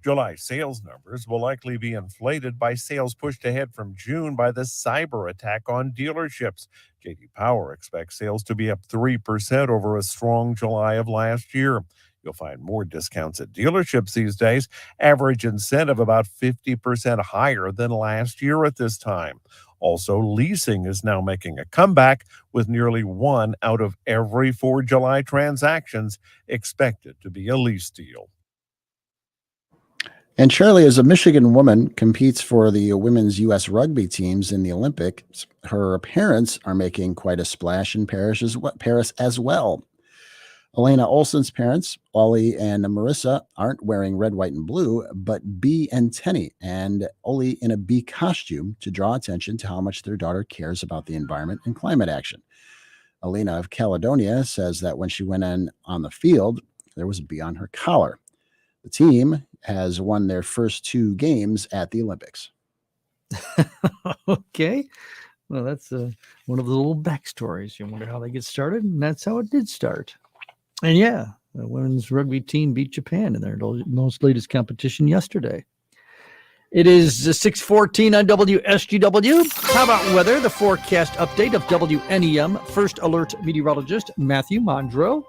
July sales numbers will likely be inflated by sales pushed ahead from June by the cyber attack on dealerships. J.D. Power expects sales to be up 3% over a strong July of last year. You'll find more discounts at dealerships these days. Average incentive about 50% higher than last year at this time. Also, leasing is now making a comeback with nearly 1 out of every 4 July transactions expected to be a lease deal. And Charlie, as a Michigan woman, competes for the women's U.S. rugby teams in the Olympics. Her parents are making quite a splash in Paris as well. Elena Olsen's parents, Ollie and Marissa, aren't wearing red, white, and blue, but B and Tenny, and Ollie in a bee costume to draw attention to how much their daughter cares about the environment and climate action. Elena of Caledonia says that when she went on the field, there was a bee on her collar. The team has won their first 2 games at the Olympics. Okay. Well, that's one of the little backstories. You wonder how they get started, and that's how it did start. And yeah, the women's rugby team beat Japan in their most latest competition yesterday. It is 6:14 on WSGW. How about weather? The forecast update of WNEM First Alert meteorologist Matthew Mondro.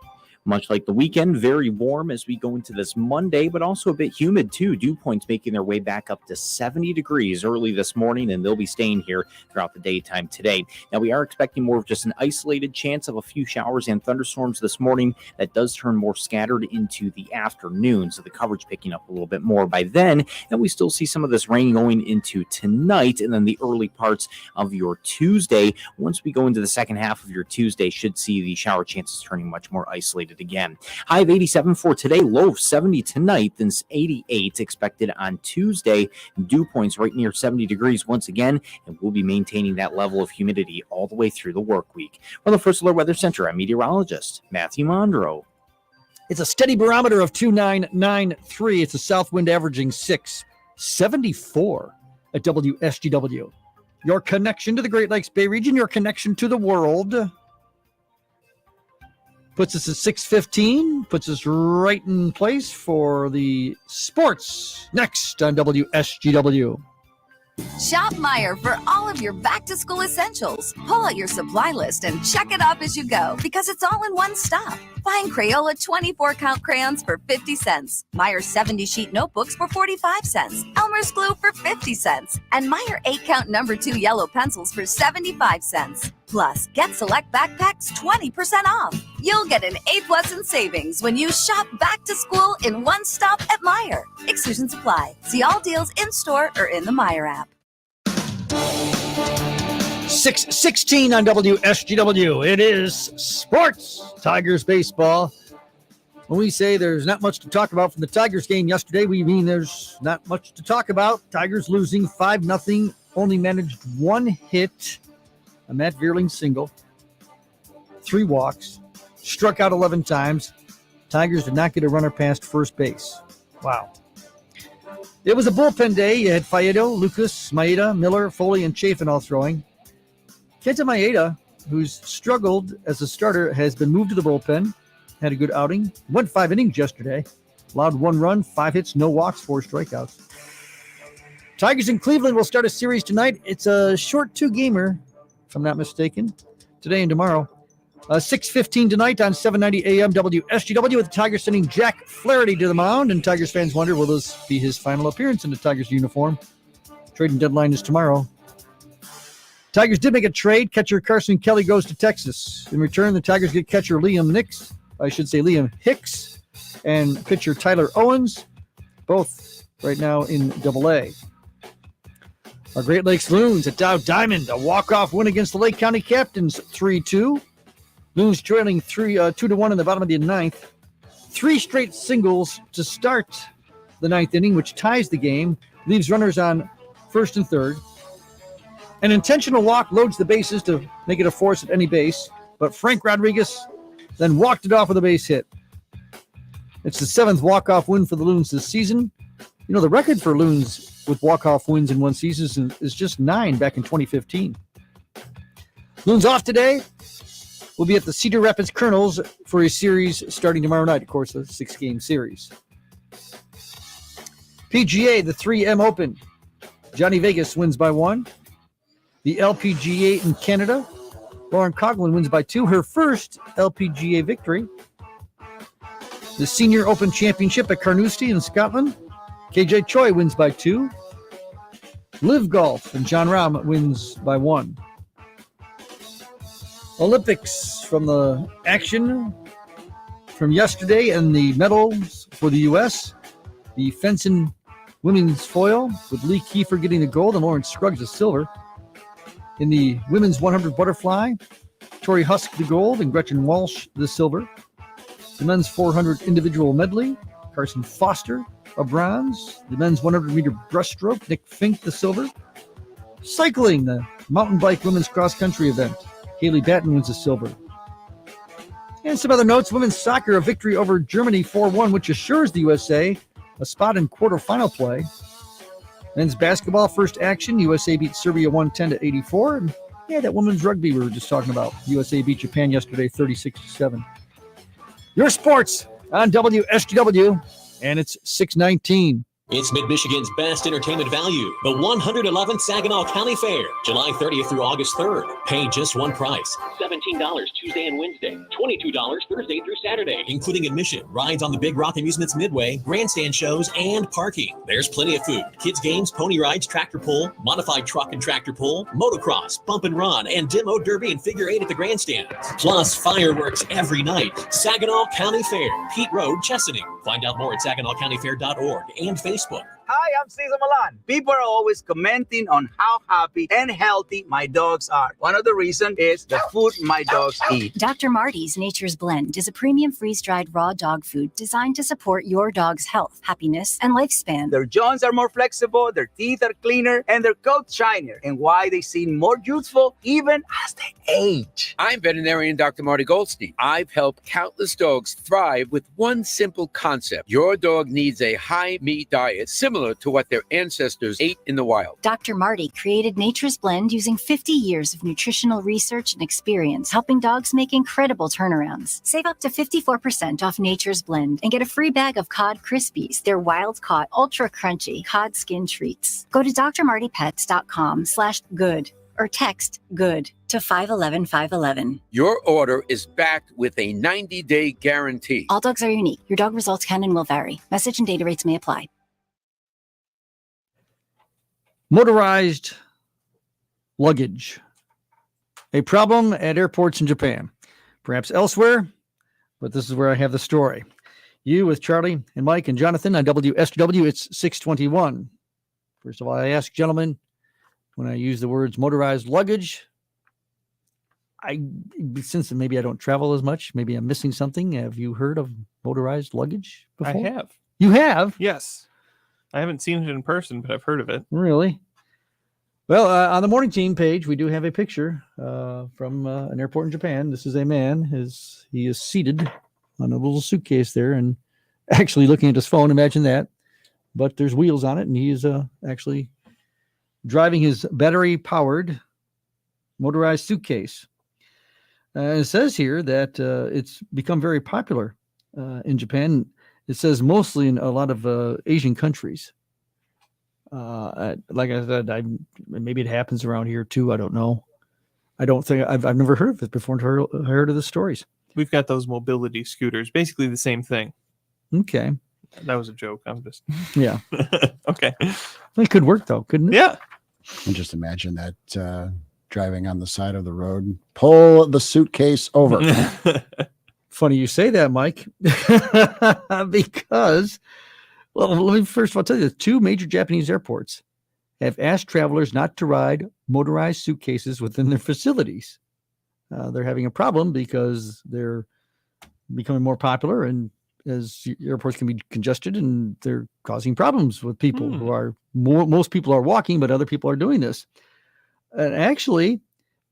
Much like the weekend, very warm as we go into this Monday, but also a bit humid too. Dew points making their way back up to 70 degrees early this morning, and they'll be staying here throughout the daytime today. Now, we are expecting more of just an isolated chance of a few showers and thunderstorms this morning. That does turn more scattered into the afternoon, so the coverage picking up a little bit more by then. And we still see some of this rain going into tonight and then the early parts of your Tuesday. Once we go into the second half of your Tuesday, should see the shower chances turning much more isolated again. High of 87 for today, low of 70 tonight, then 88 expected on Tuesday. Dew points right near 70 degrees once again, and we'll be maintaining that level of humidity all the way through the work week. From the First Alert Weather Center, I'm meteorologist Matthew Mondro. It's a steady barometer of 2993. It's a south wind averaging 674 at WSGW. Your connection to the Great Lakes Bay region, your connection to the world. Puts us at 6:15, puts us right in place for the sports next on WSGW. Shop Meijer for all of your back-to-school essentials. Pull out your supply list and check it off as you go because it's all in one stop. Find Crayola 24-count crayons for 50 cents, Meijer 70-sheet notebooks for 45 cents, Elmer's glue for 50 cents, and Meijer 8-count number 2 yellow pencils for 75 cents. Plus, get select backpacks 20% off. You'll get an A+ in savings when you shop back to school in one stop at Meijer. Exclusions apply. See all deals in-store or in the Meijer app. 6:16 on WSGW. It is sports. Tigers baseball. When we say there's not much to talk about from the Tigers game yesterday, we mean there's not much to talk about. Tigers losing 5-0, only managed 1 hit. A Matt Vierling single, 3 walks, struck out 11 times. Tigers did not get a runner past first base. Wow. It was a bullpen day. You had Faedo, Lucas, Maeda, Miller, Foley, and Chafin all throwing. Kenta Maeda, who's struggled as a starter, has been moved to the bullpen. Had a good outing. Went 5 innings yesterday. Allowed 1 run, 5 hits, no walks, 4 strikeouts. Tigers in Cleveland will start a series tonight. It's a short 2-gamer, if I'm not mistaken, today and tomorrow. 6:15 tonight on 790 AM WSGW with the Tigers sending Jack Flaherty to the mound, and Tigers fans wonder, will this be his final appearance in the Tigers uniform? Trading deadline is tomorrow. Tigers did make a trade. Catcher Carson Kelly goes to Texas. In return, the Tigers get catcher Liam Hicks, and pitcher Tyler Owens, both right now in Double-A. Our Great Lakes Loons at Dow Diamond, a walk-off win against the Lake County Captains, 3-2. Loons trailing 2-1 in the bottom of the 9th. 3 straight singles to start the 9th inning, which ties the game, leaves runners on first and third. An intentional walk loads the bases to make it a force at any base, but Frank Rodriguez then walked it off with a base hit. It's the 7th walk-off win for the Loons this season. You know, the record for Loons with walk-off wins in one season is just 9 back in 2015. Loons off today. We'll be at the Cedar Rapids Colonels for a series starting tomorrow night, of course, a 6-game series. PGA, the 3M Open. Johnny Vegas wins by 1. The LPGA in Canada. Lauren Coughlin wins by 2. Her first LPGA victory. The Senior Open Championship at Carnoustie in Scotland. KJ Choi wins by 2. Live Golf and John Rahm wins by 1. Olympics from the action from yesterday and the medals for the U.S. The fencing women's foil with Lee Kiefer getting the gold and Lauren Scruggs the silver. In the women's 100 butterfly, Tori Husk the gold and Gretchen Walsh the silver. The men's 400 individual medley, Carson Foster a bronze. The men's 100-meter breaststroke, Nick Fink the silver. Cycling, the mountain bike women's cross-country event, Haley Batten wins the silver. And some other notes, women's soccer, a victory over Germany 4-1, which assures the USA a spot in quarterfinal play. Men's basketball, first action, USA beat Serbia 110-84. And yeah, that women's rugby we were just talking about. USA beat Japan yesterday 36-7. Your sports on WSGW, and it's 6:19. It's Mid-Michigan's best entertainment value, the 111th Saginaw County Fair, July 30th through August 3rd. Pay just one price. $17 Tuesday and Wednesday, $22 Thursday through Saturday, including admission, rides on the Big Rock Amusements Midway, grandstand shows, and parking. There's plenty of food, kids games, pony rides, tractor pull, modified truck and tractor pull, motocross, bump and run, and demo derby and figure eight at the grandstand. Plus fireworks every night. Saginaw County Fair, Pete Road, Chesaning. Find out more at SaginawCountyFair.org and Facebook. Hi, I'm Cesar Milan. People are always commenting on how happy and healthy my dogs are. One of the reasons is the food my dogs eat. Dr. Marty's Nature's Blend is a premium freeze-dried raw dog food designed to support your dog's health, happiness, and lifespan. Their jaws are more flexible, their teeth are cleaner, and their coats shinier, and why they seem more youthful even as they age. I'm veterinarian Dr. Marty Goldstein. I've helped countless dogs thrive with one simple concept. Your dog needs a high-meat diet similar to what their ancestors ate in the wild. Dr. Marty created Nature's Blend using 50 years of nutritional research and experience, helping dogs make incredible turnarounds. Save up to 54% off Nature's Blend and get a free bag of Cod Krispies, their wild-caught, ultra-crunchy cod skin treats. Go to drmartypets.com/good or text GOOD to 511-511. Your order is backed with a 90-day guarantee. All dogs are unique. Your dog results can and will vary. Message and data rates may apply. Motorized luggage, a problem at airports in Japan, perhaps elsewhere, but this is where I have the story. You with Charlie and Mike and Jonathan on WSGW, it's 6:21. First of all, I ask gentlemen, when I use the words motorized luggage, since maybe I don't travel as much, maybe I'm missing something. Have you heard of motorized luggage before? I have. You have? Yes. I haven't seen it in person, but I've heard of it. Really? Well, on the morning team page, we do have a picture from an airport in Japan. This is a man. He is seated on a little suitcase there and actually looking at his phone. Imagine that. But there's wheels on it, and he is actually driving his battery-powered motorized suitcase. It says here that it's become very popular in Japan. It says mostly in a lot of Asian countries. Like I said, maybe it happens around here too. I don't know. I don't think I've never heard of it before. Heard of the stories. We've got those mobility scooters, basically the same thing. Okay, that was a joke. I'm just yeah. Okay, It could work though, couldn't it? Yeah. And just imagine that driving on the side of the road, pull the suitcase over. Funny you say that, Mike, because, well, let me first of all tell you, 2 major Japanese airports have asked travelers not to ride motorized suitcases within their facilities. They're having a problem because they're becoming more popular, and as airports can be congested, and they're causing problems with people who are most people are walking, but other people are doing this. And actually,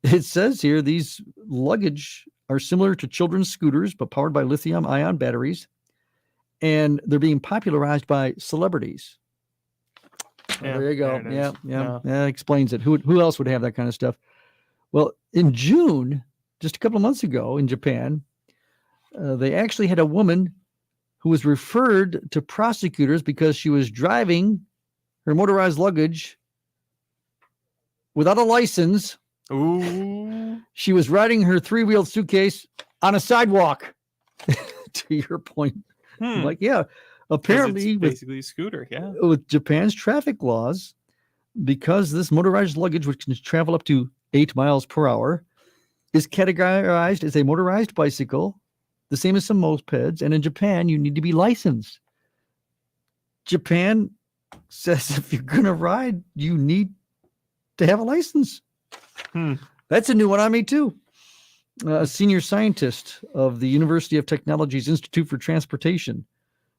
it says here these luggage are similar to children's scooters, but powered by lithium-ion batteries, and they're being popularized by celebrities. Yeah, there you go. there it is. Yeah. That explains it. Who else would have that kind of stuff? Well, in June, just a couple of months ago in Japan, they actually had a woman who was referred to prosecutors because she was driving her motorized luggage without a license. Ooh. She was riding her three-wheeled suitcase on a sidewalk. To your point. Like, yeah, 'Cause apparently it's basically a scooter. Yeah. with Japan's traffic laws, because this motorized luggage, which can travel up to 8 miles per hour, is categorized as a motorized bicycle, the same as some mopeds. And in Japan, you need to be licensed. Japan says if you're going to ride, you need to have a license. That's a new one on me, too. A senior scientist of the University of Technology's Institute for Transportation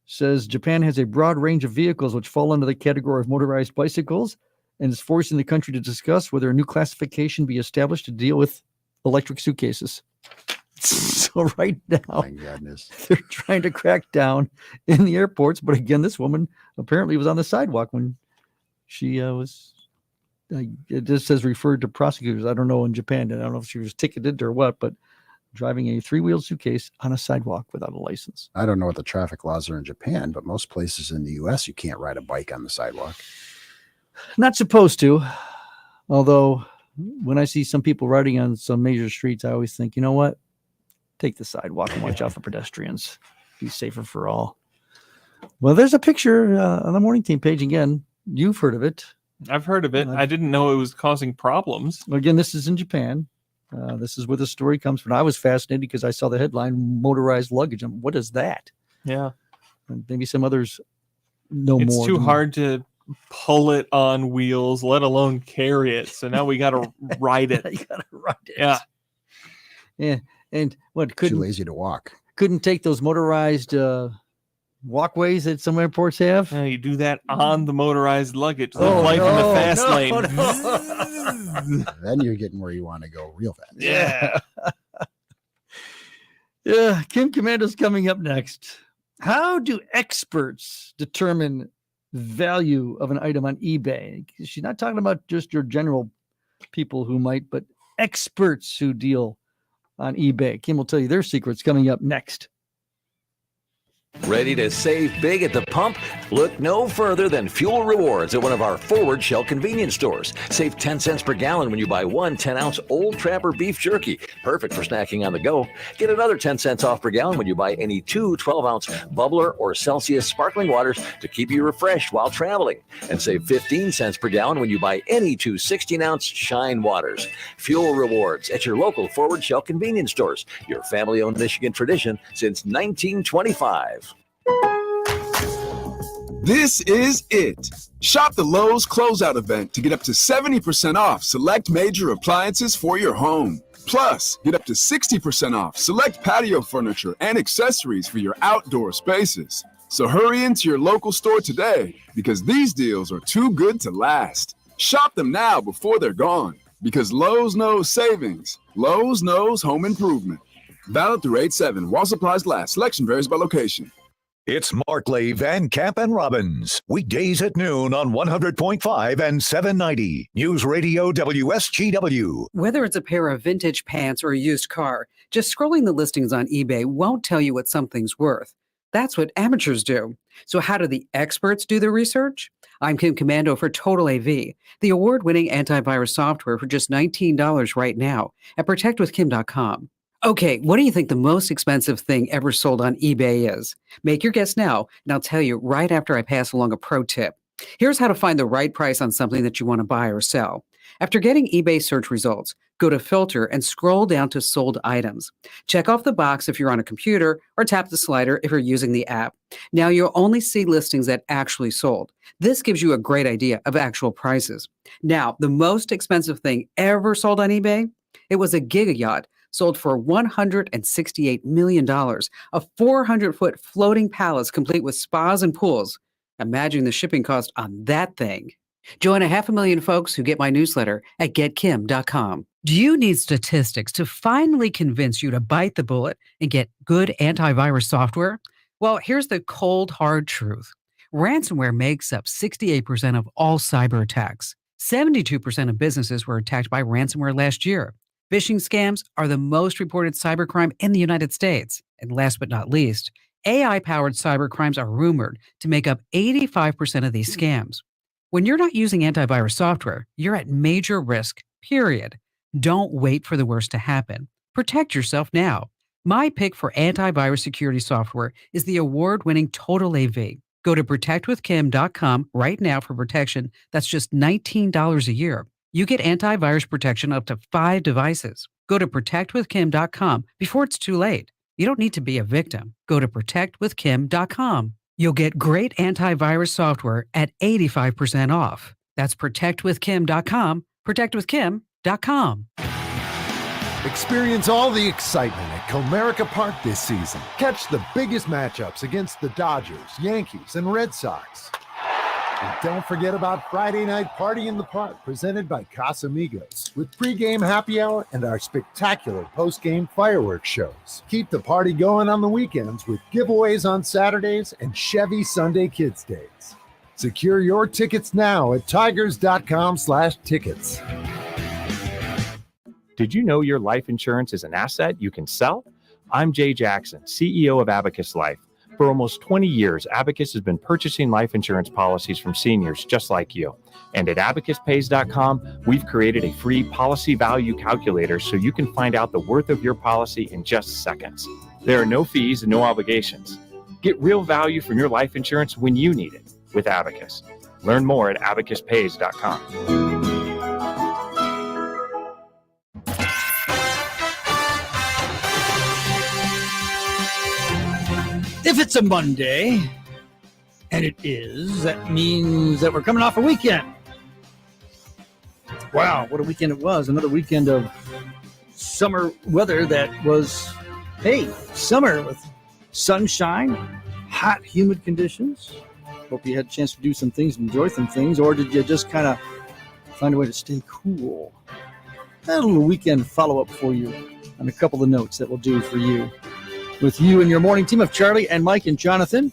says Japan has a broad range of vehicles which fall under the category of motorized bicycles and is forcing the country to discuss whether a new classification be established to deal with electric suitcases. So right now, My goodness. they're trying to crack down in the airports. But again, this woman apparently was on the sidewalk when she was, it just says referred to prosecutors. I don't know in Japan. I don't know if she was ticketed or what, but driving a three-wheeled suitcase on a sidewalk without a license. I don't know what the traffic laws are in Japan, but most places in the U.S., you can't ride a bike on the sidewalk. Not supposed to. Although when I see some people riding on some major streets, I always think, you know what? Take the sidewalk and watch out for pedestrians. Be safer for all. Well, there's a picture on the morning team page again. You've heard of it. I've heard of it. I didn't know it was causing problems. Again, this is in Japan. This is where the story comes from. I was fascinated because I saw the headline, motorized luggage. What is that? Yeah. And maybe some others know It's more. too hard to pull it on wheels, let alone carry it. So now we got to ride it. You got to ride it. Yeah. Yeah. And what Too couldn't lazy to walk. take those motorized walkways that some airports have? Yeah, you do that on the motorized luggage. Oh, Life in the no, fast no, lane. Then you're getting where you want to go real fast. Yeah. Yeah. Kim Commando's coming up next. How do experts determine value of an item on eBay? She's not talking about just your general people who might, but experts who deal on eBay. Kim will tell you their secrets coming up next. Ready to save big at the pump? Look no further than Fuel Rewards at one of our Forward Shell convenience stores. Save 10 cents per gallon when you buy one 10-ounce Old Trapper beef jerky. Perfect for snacking on the go. Get another 10 cents off per gallon when you buy any two 12-ounce Bubbler or Celsius sparkling waters to keep you refreshed while traveling. And save 15 cents per gallon when you buy any two 16-ounce Shine waters. Fuel Rewards at your local Forward Shell convenience stores. Your family-owned Michigan tradition since 1925. This is it. Shop the Lowe's closeout event to get up to 70% off select major appliances for your home. Plus, get up to 60% off select patio furniture and accessories for your outdoor spaces. So hurry into your local store today because these deals are too good to last. Shop them now before they're gone because Lowe's knows savings. Lowe's knows home improvement. Valid through 8/7 while supplies last. Selection varies by location. It's Markley, Van Camp, and Robbins. Weekdays at noon on 100.5 and 790. News Radio WSGW. Whether it's a pair of vintage pants or a used car, just scrolling the listings on eBay won't tell you what something's worth. That's what amateurs do. So how do the experts do their research? I'm Kim Commando for Total AV, the award-winning antivirus software for just $19 right now at protectwithkim.com. Okay, what do you think the most expensive thing ever sold on eBay is? Make your guess now, and I'll tell you right after I pass along a pro tip. Here's how to find the right price on something that you want to buy or sell. After getting eBay search results, go to Filter and scroll down to Sold Items. Check off the box if you're on a computer, or tap the slider if you're using the app. Now you'll only see listings that actually sold. This gives you a great idea of actual prices. Now, the most expensive thing ever sold on eBay? It was a Giga Yacht. Sold for $168 million, a 400-foot floating palace complete with spas and pools. Imagine the shipping cost on that thing. Join 500,000 folks who get my newsletter at getkim.com. Do you need statistics to finally convince you to bite the bullet and get good antivirus software? Well, here's the cold, hard truth. Ransomware makes up 68% of all cyber attacks. 72% of businesses were attacked by ransomware last year. Phishing scams are the most reported cybercrime in the United States. And last but not least, AI powered cybercrimes are rumored to make up 85% of these scams. When you're not using antivirus software, you're at major risk, period. Don't wait for the worst to happen. Protect yourself now. My pick for antivirus security software is the award-winning Total AV. Go to protectwithkim.com right now for protection that's just $19 a year. You get antivirus protection up to 5 devices. Go to protectwithkim.com before it's too late. You don't need to be a victim. Go to protectwithkim.com. You'll get great antivirus software at 85% off. That's protectwithkim.com, protectwithkim.com. Experience all the excitement at Comerica Park this season. Catch the biggest matchups against the Dodgers, Yankees, and Red Sox. And don't forget about Friday Night Party in the Park, presented by Casamigos, with pregame happy hour and our spectacular postgame fireworks shows. Keep the party going on the weekends with giveaways on Saturdays and Chevy Sunday Kids Days. Secure your tickets now at tigers.com/tickets. Did you know your life insurance is an asset you can sell? I'm Jay Jackson, CEO of Abacus Life. For almost 20 years, Abacus has been purchasing life insurance policies from seniors just like you. And at abacuspays.com, we've created a free policy value calculator so you can find out the worth of your policy in just seconds. There are no fees and no obligations. Get real value from your life insurance when you need it with Abacus. Learn more at abacuspays.com. If it's a Monday, and it is, that means that we're coming off a weekend. Wow, what a weekend it was. Another weekend of summer weather that was, hey, summer with sunshine, hot, humid conditions. Hope you had a chance to do some things, enjoy some things, or did you just kind of find a way to stay cool? I had a little weekend follow-up for you on a couple of notes that will do for you. With you and your morning team of Charlie and Mike and Jonathan.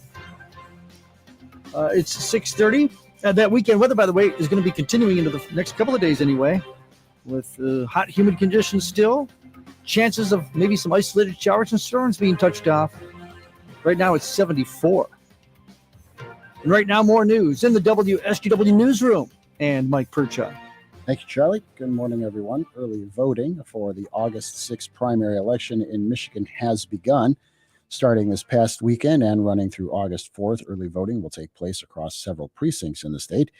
It's 6:30. That weekend weather, by the way, is going to be continuing into the next couple of days anyway, with hot, humid conditions still. Chances of maybe some isolated showers and storms being touched off. Right now it's 74. And right now, more news in the WSGW newsroom. And Mike Percha. Thank you, Charlie. Good morning, everyone. Early voting for the August 6th primary election in Michigan has begun. Starting this past weekend and running through August 4th, early voting will take place across several precincts in the state.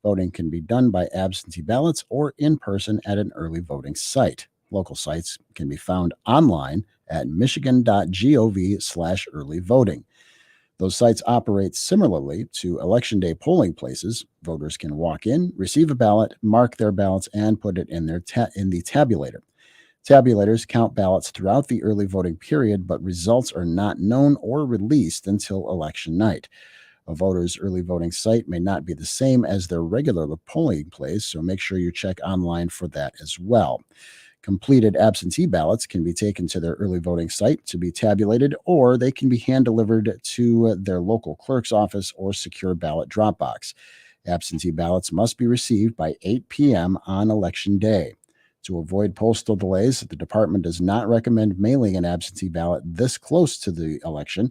Voting can be done by absentee ballots or in person at an early voting site. Local sites can be found online at michigan.gov/early voting. Those sites operate similarly to Election Day polling places. Voters can walk in, receive a ballot, mark their ballots, and put it in the tabulator. Tabulators count ballots throughout the early voting period, but results are not known or released until election night. A voter's early voting site may not be the same as their regular polling place, so make sure you check online for that as well. Completed absentee ballots can be taken to their early voting site to be tabulated, or they can be hand-delivered to their local clerk's office or secure ballot drop box. Absentee ballots must be received by 8 p.m. on Election Day. To avoid postal delays, the department does not recommend mailing an absentee ballot this close to the election.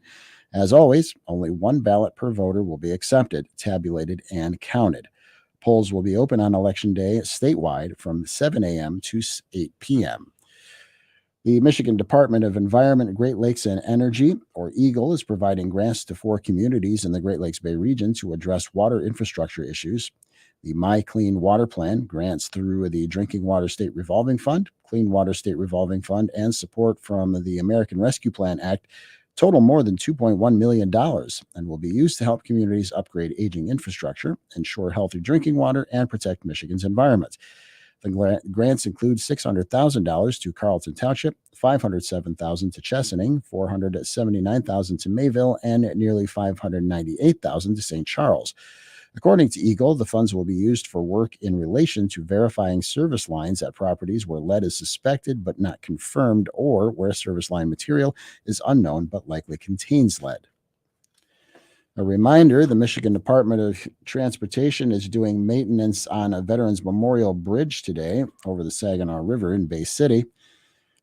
As always, only one ballot per voter will be accepted, tabulated, and counted. Polls will be open on Election Day statewide from 7 a.m. to 8 p.m. The Michigan Department of Environment, Great Lakes, and Energy, or EGLE, is providing grants to 4 communities in the Great Lakes Bay region to address water infrastructure issues. The My Clean Water Plan grants through the Drinking Water State Revolving Fund, Clean Water State Revolving Fund, and support from the American Rescue Plan Act total more than $2.1 million and will be used to help communities upgrade aging infrastructure, ensure healthy drinking water, and protect Michigan's environment. The grants include $600,000 to Carlton Township, $507,000 to Chesaning, $479,000 to Mayville, and nearly $598,000 to St. Charles. According to EGLE, the funds will be used for work in relation to verifying service lines at properties where lead is suspected but not confirmed, or where service line material is unknown but likely contains lead. A reminder, the Michigan Department of Transportation is doing maintenance on a Veterans Memorial Bridge today over the Saginaw River in Bay City.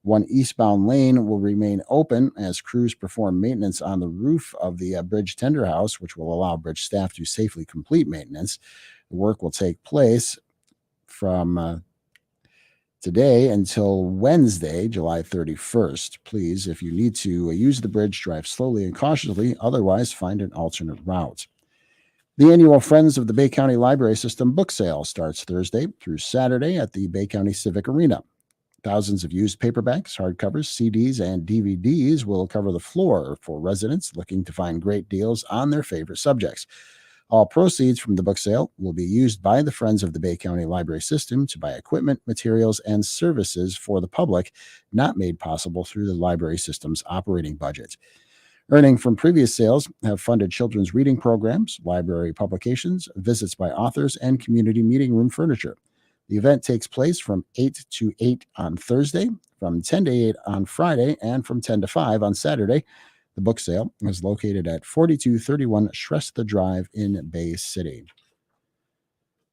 One eastbound lane will remain open as crews perform maintenance on the roof of the bridge tender house, which will allow bridge staff to safely complete maintenance. The work will take place from today until Wednesday, July 31st. Please, if you need to use the bridge, drive slowly and cautiously. Otherwise, find an alternate route. The annual Friends of the Bay County Library System book sale starts Thursday through Saturday at the Bay County Civic Arena. Thousands of used paperbacks, hardcovers, CDs, and DVDs will cover the floor for residents looking to find great deals on their favorite subjects. All proceeds from the book sale will be used by the Friends of the Bay County Library System to buy equipment, materials, and services for the public not made possible through the library system's operating budget. Earning from previous sales have funded children's reading programs, library publications, visits by authors, and community meeting room furniture. The event takes place from 8 to 8 on Thursday, from 10 to 8 on Friday, and from 10 to 5 on Saturday. The book sale is located at 4231 Shrestha Drive in Bay City.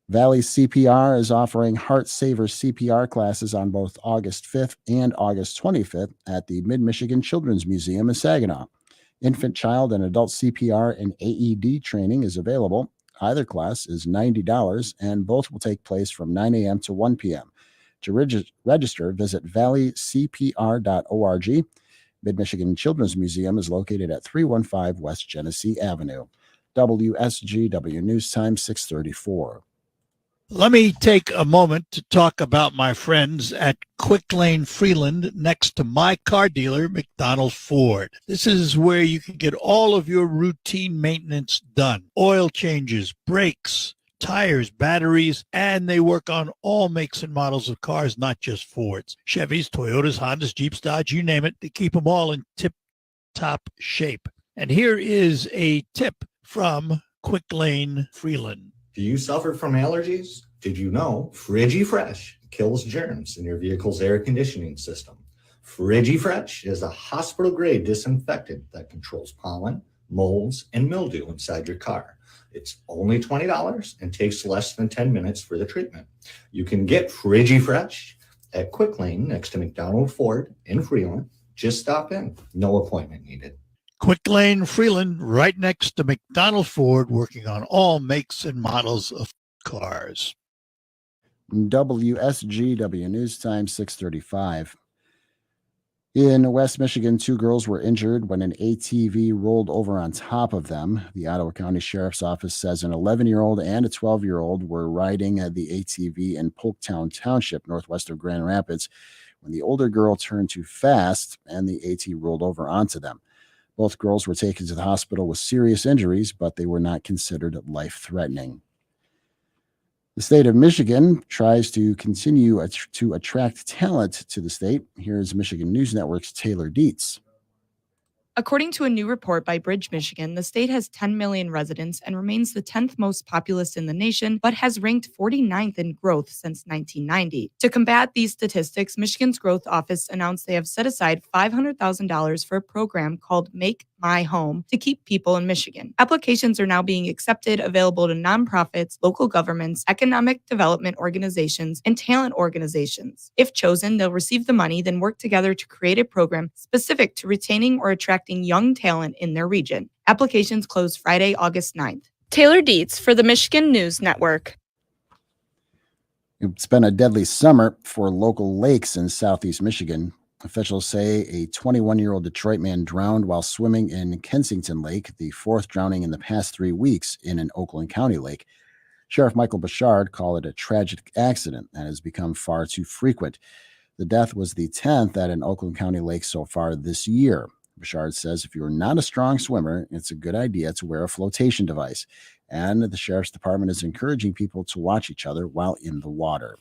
Valley CPR is offering Heart Saver CPR classes on both August 5th and August 25th at the Mid-Michigan Children's Museum in Saginaw. Infant, child, and adult CPR and AED training is available. Either class is $90, and both will take place from 9 a.m. to 1 p.m. To register, visit valleycpr.org. Mid-Michigan Children's Museum is located at 315 West Genesee Avenue. WSGW News Time 634. Let me take a moment to talk about my friends at Quick Lane Freeland next to my car dealer, McDonald Ford. This is where you can get all of your routine maintenance done. Oil changes, brakes, tires, batteries, and they work on all makes and models of cars, not just Fords. Chevys, Toyotas, Hondas, Jeeps, Dodge, you name it. They keep them all in tip-top shape. And here is a tip from Quick Lane Freeland. Do you suffer from allergies? Did you know FrigiFresh kills germs in your vehicle's air conditioning system? FrigiFresh is a hospital-grade disinfectant that controls pollen, molds, and mildew inside your car. It's only $20 and takes less than 10 minutes for the treatment. You can get FrigiFresh at Quick Lane next to McDonald Ford in Freeland. Just stop in. No appointment needed. Quick Lane Freeland, right next to McDonald Ford, working on all makes and models of cars. WSGW News Time 635. In West Michigan, 2 girls were injured when an ATV rolled over on top of them. The Ottawa County Sheriff's Office says an 11-year-old and a 12-year-old were riding the ATV in Polktown Township, northwest of Grand Rapids, when the older girl turned too fast and the AT rolled over onto them. Both girls were taken to the hospital with serious injuries, but they were not considered life-threatening. The state of Michigan tries to continue to attract talent to the state. Here's Michigan News Network's Taylor Dietz. According to a new report by Bridge, Michigan, the state has 10 million residents and remains the 10th most populous in the nation, but has ranked 49th in growth since 1990. To combat these statistics, Michigan's Growth Office announced they have set aside $500,000 for a program called Make My Home to keep people in Michigan. Applications are now being accepted, available to nonprofits, local governments, economic development organizations, and talent organizations. If chosen, they'll receive the money, then work together to create a program specific to retaining or attracting young talent in their region. Applications close Friday, August 9th. Taylor Dietz for the Michigan News Network. It's been a deadly summer for local lakes in southeast Michigan. Officials say a 21-year-old Detroit man drowned while swimming in Kensington Lake, the 4th drowning in the past 3 weeks in an Oakland County lake. Sheriff Michael Bouchard called it a tragic accident that has become far too frequent. The death was the 10th at an Oakland County lake so far this year. Bouchard says if you're not a strong swimmer, it's a good idea to wear a flotation device. And the Sheriff's Department is encouraging people to watch each other while in the water.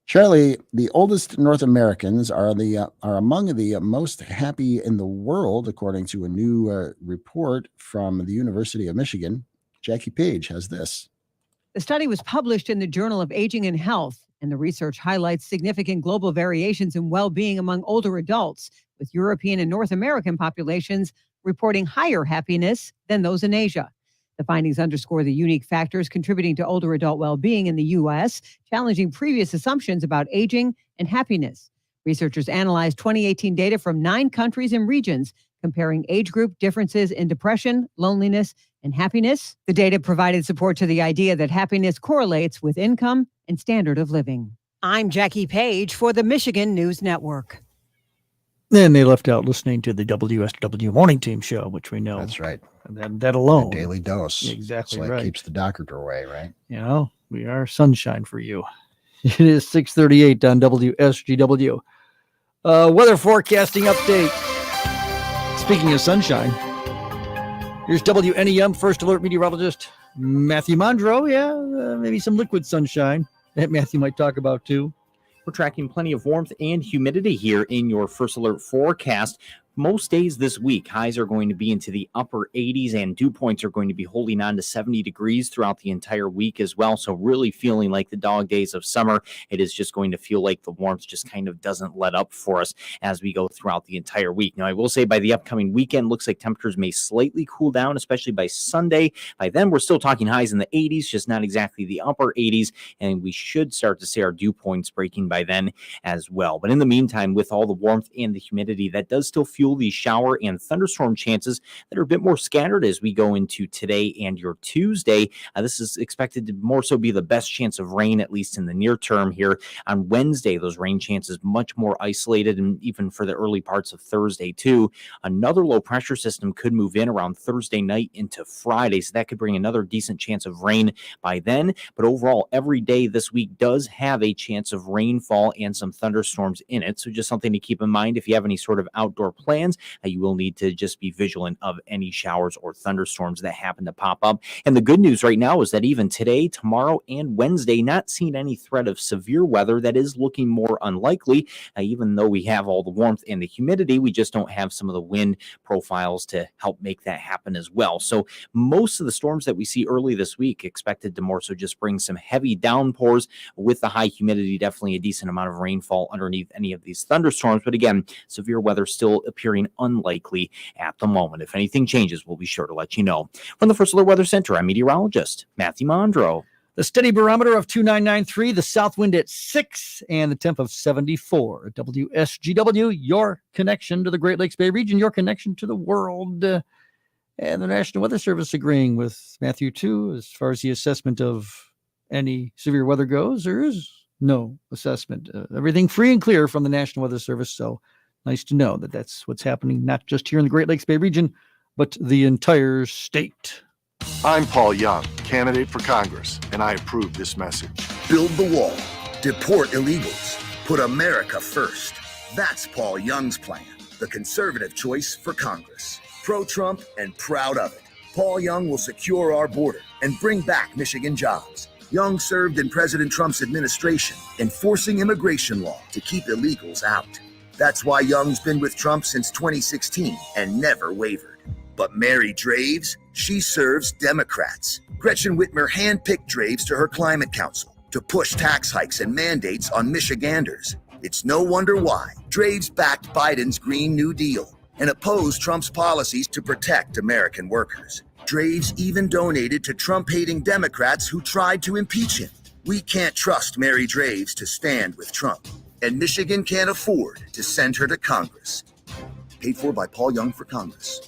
Charlie, the oldest North Americans are among the most happy in the world, according to a new report from the University of Michigan. Jackie Page has this. The study was published in the Journal of Aging and Health, and the research highlights significant global variations in well-being among older adults, with European and North American populations reporting higher happiness than those in Asia. The findings underscore the unique factors contributing to older adult well-being in the U.S., challenging previous assumptions about aging and happiness. Researchers analyzed 2018 data from 9 countries and regions, comparing age group differences in depression, loneliness, and happiness. The data provided support to the idea that happiness correlates with income and standard of living. I'm Jackie Page for the Michigan News Network. Then they left out listening to the WSGW Morning Team show, which we know. That's right. That alone. A daily dose. Exactly so that right. keeps the doctor away, right? You know, we are sunshine for you. It is 6:38 on WSGW. Weather forecasting update. Speaking of sunshine, here's WNEM First Alert meteorologist Matthew Mondro. Yeah, maybe some liquid sunshine that Matthew might talk about too. We're tracking plenty of warmth and humidity here in your First Alert forecast. Most days this week, highs are going to be into the upper 80s and dew points are going to be holding on to 70 degrees throughout the entire week as well. So really feeling like the dog days of summer. It is just going to feel like the warmth just kind of doesn't let up for us as we go throughout the entire week. Now, I will say by the upcoming weekend, looks like temperatures may slightly cool down, especially by Sunday. By then, we're still talking highs in the 80s, just not exactly the upper 80s. And we should start to see our dew points breaking by then as well. But in the meantime, with all the warmth and the humidity, that does still fuel these shower and thunderstorm chances that are a bit more scattered as we go into today and your Tuesday. This is expected to more so be the best chance of rain, at least in the near term here. On Wednesday, those rain chances much more isolated, and even for the early parts of Thursday too. Another low pressure system could move in around Thursday night into Friday, so that could bring another decent chance of rain by then. But overall, every day this week does have a chance of rainfall and some thunderstorms in it. So just something to keep in mind if you have any sort of outdoor plans. You will need to just be vigilant of any showers or thunderstorms that happen to pop up. And the good news right now is that even today, tomorrow, and Wednesday, not seeing any threat of severe weather. That is looking more unlikely. Even though we have all the warmth and the humidity, we just don't have some of the wind profiles to help make that happen as well. So most of the storms that we see early this week expected to more so just bring some heavy downpours with the high humidity, definitely a decent amount of rainfall underneath any of these thunderstorms. But again, severe weather still appearing unlikely at the moment. If anything changes, we'll be sure to let you know. From the First Alert Weather Center, I'm meteorologist Matthew Mondro. The steady barometer of 2993, the south wind at 6, and the temp of 74. WSGW, your connection to the Great Lakes Bay region, your connection to the world. And the National Weather Service agreeing with Matthew, too, as far as the assessment of any severe weather goes. There is no assessment. Everything free and clear from the National Weather Service, so nice to know that that's what's happening, not just here in the Great Lakes Bay region, but the entire state. I'm Paul Young, candidate for Congress, and I approve this message. Build the wall. Deport illegals. Put America first. That's Paul Young's plan. The conservative choice for Congress. Pro-Trump and proud of it. Paul Young will secure our border and bring back Michigan jobs. Young served in President Trump's administration, enforcing immigration law to keep illegals out. That's why Young's been with Trump since 2016 and never wavered. But Mary Draves, she serves Democrats. Gretchen Whitmer handpicked Draves to her climate council to push tax hikes and mandates on Michiganders. It's no wonder why Draves backed Biden's Green New Deal and opposed Trump's policies to protect American workers. Draves even donated to Trump-hating Democrats who tried to impeach him. We can't trust Mary Draves to stand with Trump. And Michigan can't afford to send her to Congress. Paid for by Paul Young for Congress.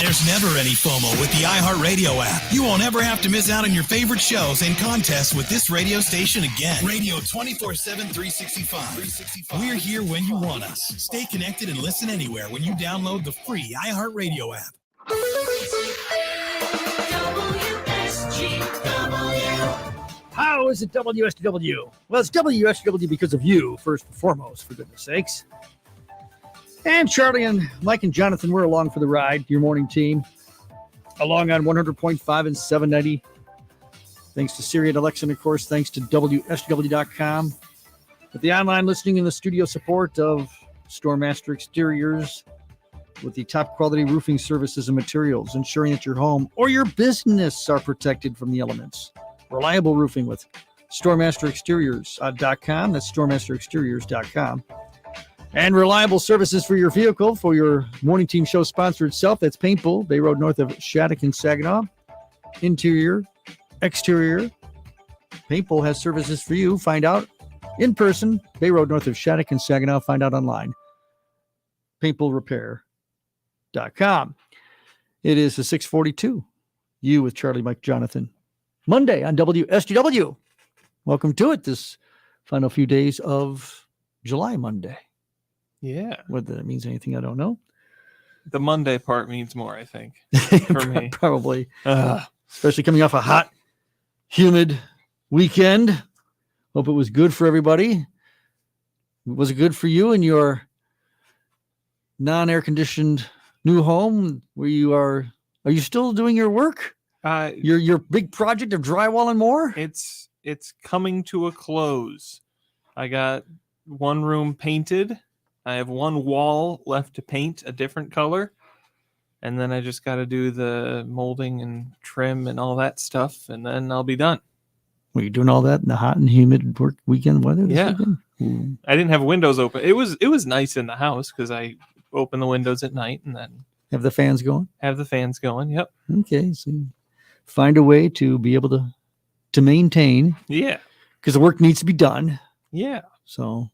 There's never any FOMO with the iHeartRadio app. You won't ever have to miss out on your favorite shows and contests with this radio station again. Radio 24/7, 365. We're here when you want us. Stay connected and listen anywhere when you download the free iHeartRadio app. How is it WSGW? Well, it's WSGW because of you, first and foremost, for goodness sakes. And Charlie and Mike and Jonathan, we're along for the ride, your morning team. Along on 100.5 and 790. Thanks to Siri and Alexa, and of course, thanks to WSGW.com. With the online listening and the studio support of Storemaster Exteriors, with the top quality roofing services and materials, ensuring that your home or your business are protected from the elements. Reliable roofing with StoremasterExteriors.com. That's StoremasterExteriors.com. And reliable services for your vehicle for your morning team show sponsor itself. That's Paint Bull, Bay Road north of Shattuck and Saginaw. Interior, exterior. Paint Bull has services for you. Find out in person. Bay Road north of Shattuck and Saginaw. Find out online. PaintbullRepair.com. It is the 642. You with Charlie, Mike, Jonathan. Monday on WSGW. Welcome to it this final few days of July Monday. Yeah. Whether that means anything, I don't know. The Monday part means more, I think, for me. Probably. Especially coming off a hot, humid weekend. Hope it was good for everybody. Was it good for you in your non-air conditioned new home where you are you still doing your work? Your big project of drywall and more? It's coming to a close. I got one room painted. I have one wall left to paint a different color. And then I just got to do the molding and trim and all that stuff. And then I'll be done. Were you doing all that in the hot and humid work weekend weather this Yeah. weekend? Ooh. I didn't have windows open. It was nice in the house because I open the windows at night and then Have the fans going? have the fans going. Yep. Okay. So you find a way to be able to maintain. Yeah. Because the work needs to be done. Yeah. So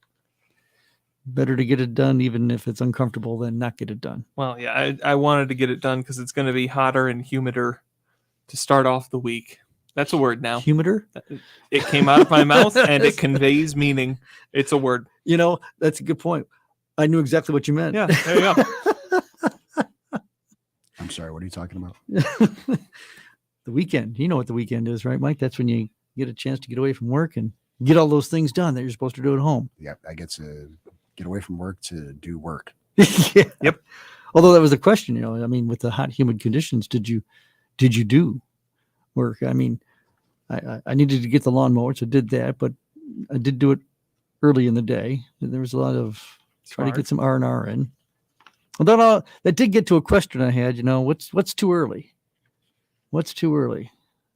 better to get it done even if it's uncomfortable than not get it done. Well, yeah, I wanted to get it done because it's going to be hotter and humider to start off the week. That's a word now. Humider? It came out of my mouth and it conveys meaning. It's a word. You know, that's a good point. I knew exactly what you meant. Yeah, there you go. I'm sorry, what are you talking about? The weekend. You know what the weekend is, right, Mike? That's when you get a chance to get away from work and get all those things done that you're supposed to do at home. Yeah, I get to get away from work to do work. Yeah. Yep. Although that was the question, I mean, with the hot, humid conditions, did you do work? I mean, I needed to get the lawnmower, so I did that, but I did do it early in the day. There was a lot of trying to get some R&R in. Although that did get to a question I had, what's too early? What's too early?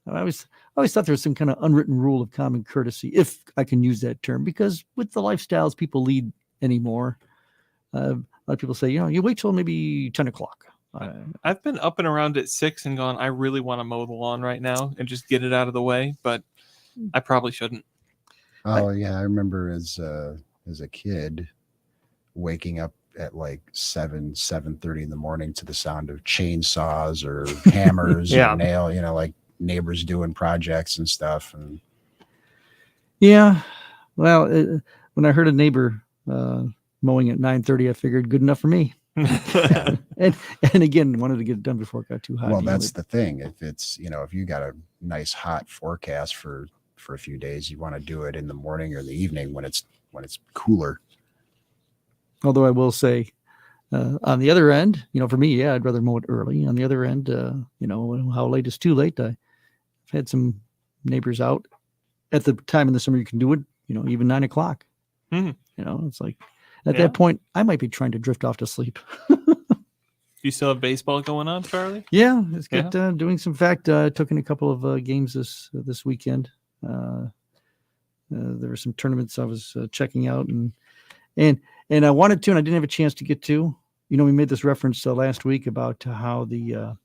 I always thought there was some kind of unwritten rule of common courtesy, if I can use that term, because with the lifestyles people lead anymore, a lot of people say, you wait till maybe 10 o'clock. I've been up and around at 6 and gone, I really want to mow the lawn right now and just get it out of the way, but I probably shouldn't. Oh, yeah. I remember as a kid waking up at like 7:30 in the morning to the sound of chainsaws or hammers Yeah. or nail, like neighbors doing projects and stuff. And Yeah. Well, when I heard a neighbor mowing at 9:30, I figured good enough for me. and again, wanted to get it done before it got too hot. well, that's the thing. If it's, if you got a nice hot forecast for a few days, you want to do it in the morning or the evening when it's cooler. Although I will say, on the other end, for me, yeah, I'd rather mow it early. On the other end, how late is too late? I've had some neighbors out at the time in the summer you can do it, even 9 o'clock. Mhm. It's like at that point, I might be trying to drift off to sleep. Do you still have baseball going on, Charlie? Yeah, it's got doing some. In fact, I took in a couple of games this weekend. There were some tournaments I was checking out, and I wanted to, and I didn't have a chance to get to. We made this reference last week about how the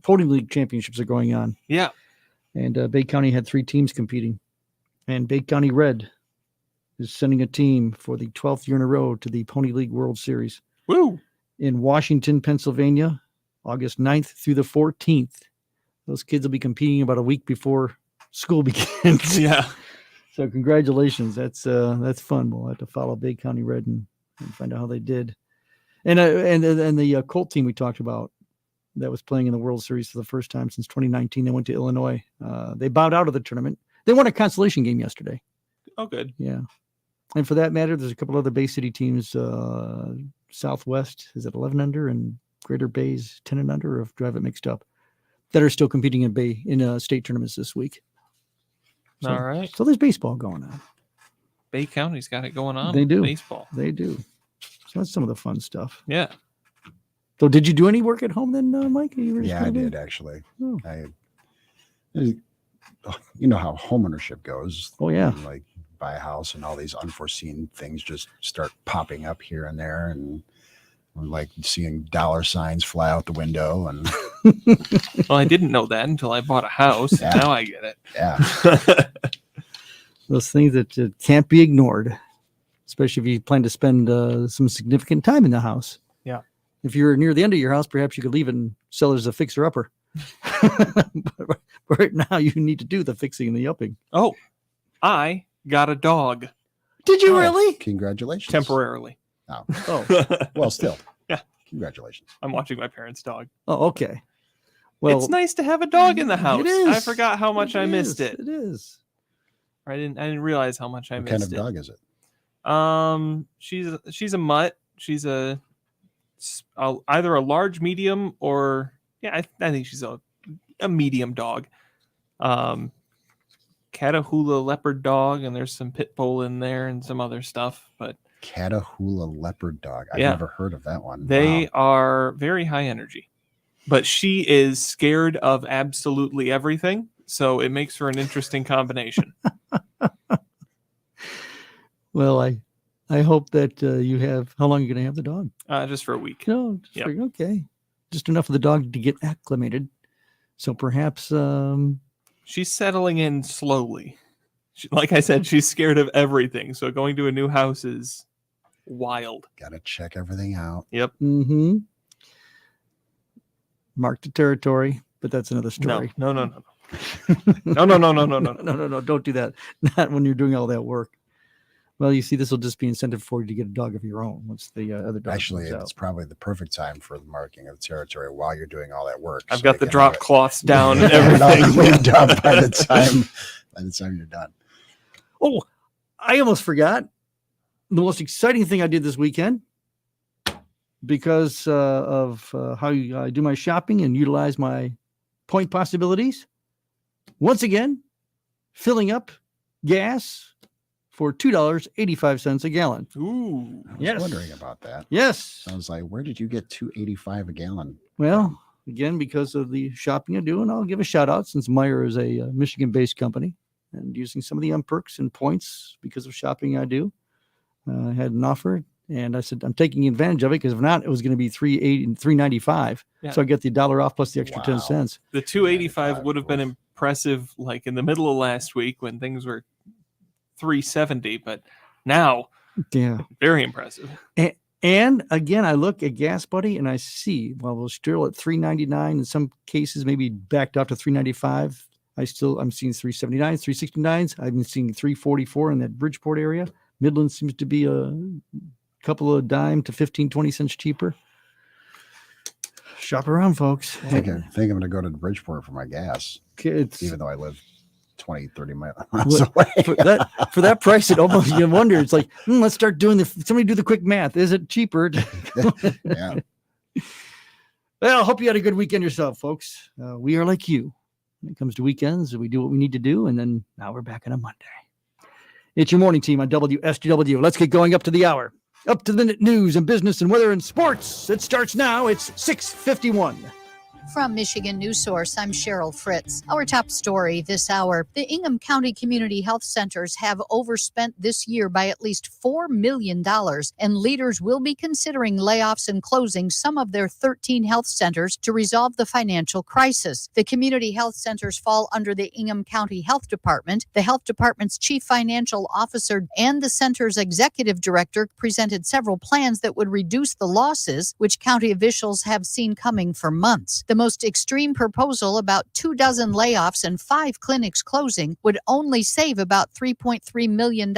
Pony League championships are going on. Yeah. And Bay County had 3 teams competing, and Bay County Red is sending a team for the 12th year in a row to the Pony League World Series. Woo! In Washington, Pennsylvania, August 9th through the 14th. Those kids will be competing about a week before school begins. Yeah. So congratulations. That's fun. We'll have to follow Bay County Red and find out how they did. And the Colt team we talked about that was playing in the World Series for the first time since 2019. They went to Illinois. They bowed out of the tournament. They won a consolation game yesterday. Oh, good. Yeah. And for that matter, there's a couple other Bay City teams. Southwest is at 11 under, and Greater Bay's 10 and under, or do I have it mixed up, that are still competing in state tournaments this week. So, All right. So there's baseball going on. Bay County's got it going on. They do. Baseball. They do. So that's some of the fun stuff. Yeah. So did you do any work at home then, Mike? Yeah, I did actually. You know how homeownership goes. Oh, yeah. Like buy a house and all these unforeseen things just start popping up here and there, and like seeing dollar signs fly out the window. And well, I didn't know that until I bought a house. Yeah. Now I get it. Yeah. Those things that can't be ignored, especially if you plan to spend some significant time in the house. Yeah. If you're near the end of your house, perhaps you could leave it and sell it as a fixer-upper. But right now, you need to do the fixing and the upping. Oh, I got a dog. Did you really? Congratulations. Temporarily. Oh. Oh. Well, still. Yeah. Congratulations. I'm watching my parents' dog. Oh, okay. Well, It's nice to have a dog in the house. It is. I forgot how much I missed is. it. It is. I didn't realize how much I What missed kind of it. dog is it? She's a mutt. She's either a large, medium, or I think she's a medium dog. Catahoula leopard dog, and there's some pit bull in there and some other stuff. But Catahoula leopard dog. I've Yeah. never heard of that one. they Wow. are very high energy, but she is scared of absolutely everything. So it makes for an interesting combination. Well, I hope that you have. How long are you going to have the dog? Just for a week. No, just Yep. okay. Just enough of the dog to get acclimated. So perhaps. She's settling in slowly. Like I said, she's scared of everything. So going to a new house is wild. Got to check everything out. Yep. Mm-hmm. Mark the territory, but that's another No, story. no. No. Don't do that. Not when you're doing all that work. Well, you see, this will just be incentive for you to get a dog of your own once the other dog Actually, comes it's out. probably the perfect time for the marking of the territory while you're doing all that work. I've so got you the can drop have it- cloths down and have it all everything. cleaned up by the time you're done. Oh, I almost forgot the most exciting thing I did this weekend because of how I do my shopping and utilize my point possibilities. Once again, filling up gas for $2.85 a gallon. Ooh. I was Yes. wondering about that. Yes. I was like, where did you get $2.85 a gallon? Well, again, because of the shopping I do, and I'll give a shout out since Meyer is a Michigan-based company and using some of the perks and points because of shopping I do. I had an offer, and I said I'm taking advantage of it because if not, it was going to be $3.80 and $3.95. Yeah. So I get the $1 off plus the extra 10 cents. The 285 would have been impressive, like in the middle of last week when things were 370, but now, Yeah. very impressive. And again, I look at Gas Buddy and I see, well, we're still at $3.99. In some cases, maybe backed up to $3.95. I'm seeing 379s, 369s. I've been seeing 344 in that Bridgeport area. Midland seems to be a couple of dime to 15, 20 cents cheaper. Shop around, folks. I think I'm going to go to Bridgeport for my gas, It's, even though I live 20, 30 miles What- away. for that price, it almost you wonder. It's like let's start doing somebody do the quick math. Is it cheaper? Yeah. Well, I hope you had a good weekend yourself, folks. We are like you when it comes to weekends. We do what we need to do, and then now we're back on a Monday. It's your morning team on WSGW. Let's get going up to the hour, up to the minute news and business and weather and sports. It starts now. It's 6:51. From Michigan News Source, I'm Cheryl Fritz. Our top story this hour. The Ingham County Community Health Centers have overspent this year by at least $4 million, and leaders will be considering layoffs and closing some of their 13 health centers to resolve the financial crisis. The community health centers fall under the Ingham County Health Department. The health department's chief financial officer and the center's executive director presented several plans that would reduce the losses, which county officials have seen coming for months. The most extreme proposal, about 24 layoffs and 5 clinics closing, would only save about $3.3 million,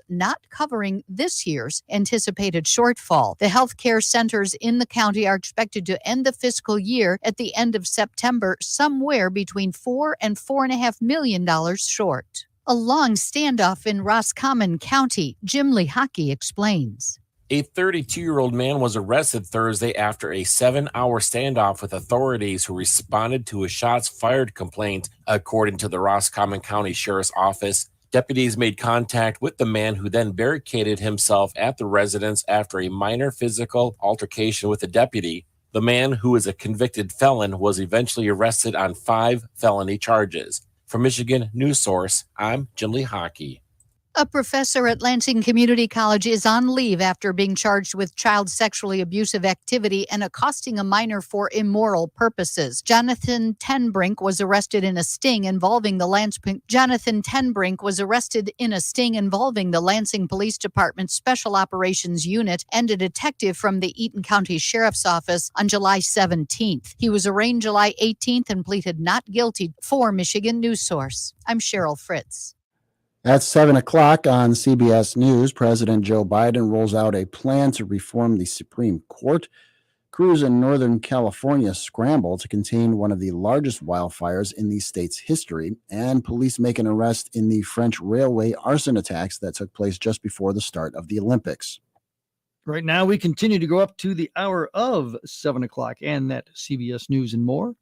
not covering this year's anticipated shortfall. The healthcare centers in the county are expected to end the fiscal year at the end of September, somewhere between $4 and $4.5 million short. A long standoff in Roscommon County. Jim Lehocki explains. A 32-year-old man was arrested Thursday after a 7-hour standoff with authorities who responded to a shots fired complaint, according to the Roscommon County Sheriff's Office. Deputies made contact with the man, who then barricaded himself at the residence after a minor physical altercation with a deputy. The man, who is a convicted felon, was eventually arrested on 5 felony charges. From Michigan News Source, I'm Jim Lehocki. A professor at Lansing Community College is on leave after being charged with child sexually abusive activity and accosting a minor for immoral purposes. Jonathan Tenbrink was arrested in a sting involving the Lansing Police Department Special Operations Unit and a detective from the Eaton County Sheriff's Office on July 17th. He was arraigned July 18th and pleaded not guilty. For Michigan News Source, I'm Cheryl Fritz. At 7 o'clock on CBS News, President Joe Biden rolls out a plan to reform the Supreme Court. Crews in Northern California scramble to contain one of the largest wildfires in the state's history, and police make an arrest in the French railway arson attacks that took place just before the start of the Olympics. Right now, we continue to go up to the hour of 7 o'clock, and that CBS News and more.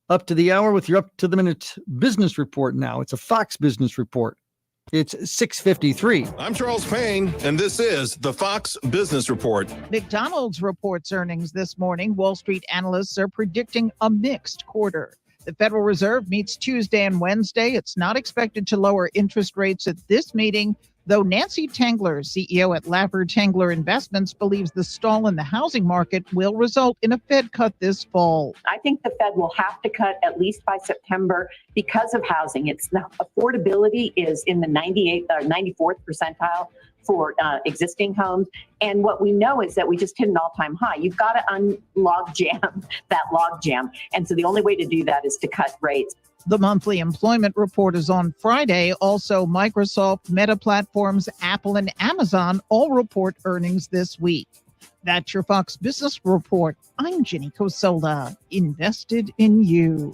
Up to the hour with your up-to-the-minute business report now. It's a Fox Business Report. It's 6:53. I'm Charles Payne, and this is the Fox Business Report. McDonald's reports earnings this morning. Wall Street analysts are predicting a mixed quarter. The Federal Reserve meets Tuesday and Wednesday. It's not expected to lower interest rates at this meeting, though Nancy Tengler, CEO at Laffer Tengler Investments, believes the stall in the housing market will result in a Fed cut this fall. I think the Fed will have to cut at least by September because of housing. It's the affordability is in the 98th or 94th percentile for existing homes. And what we know is that we just hit an all-time high. You've got to unlog jam that log jam. And so the only way to do that is to cut rates. The monthly employment report is on Friday. Also, Microsoft, Meta Platforms, Apple, and Amazon all report earnings this week. That's your Fox Business Report. I'm Jenny Cosola, invested in you.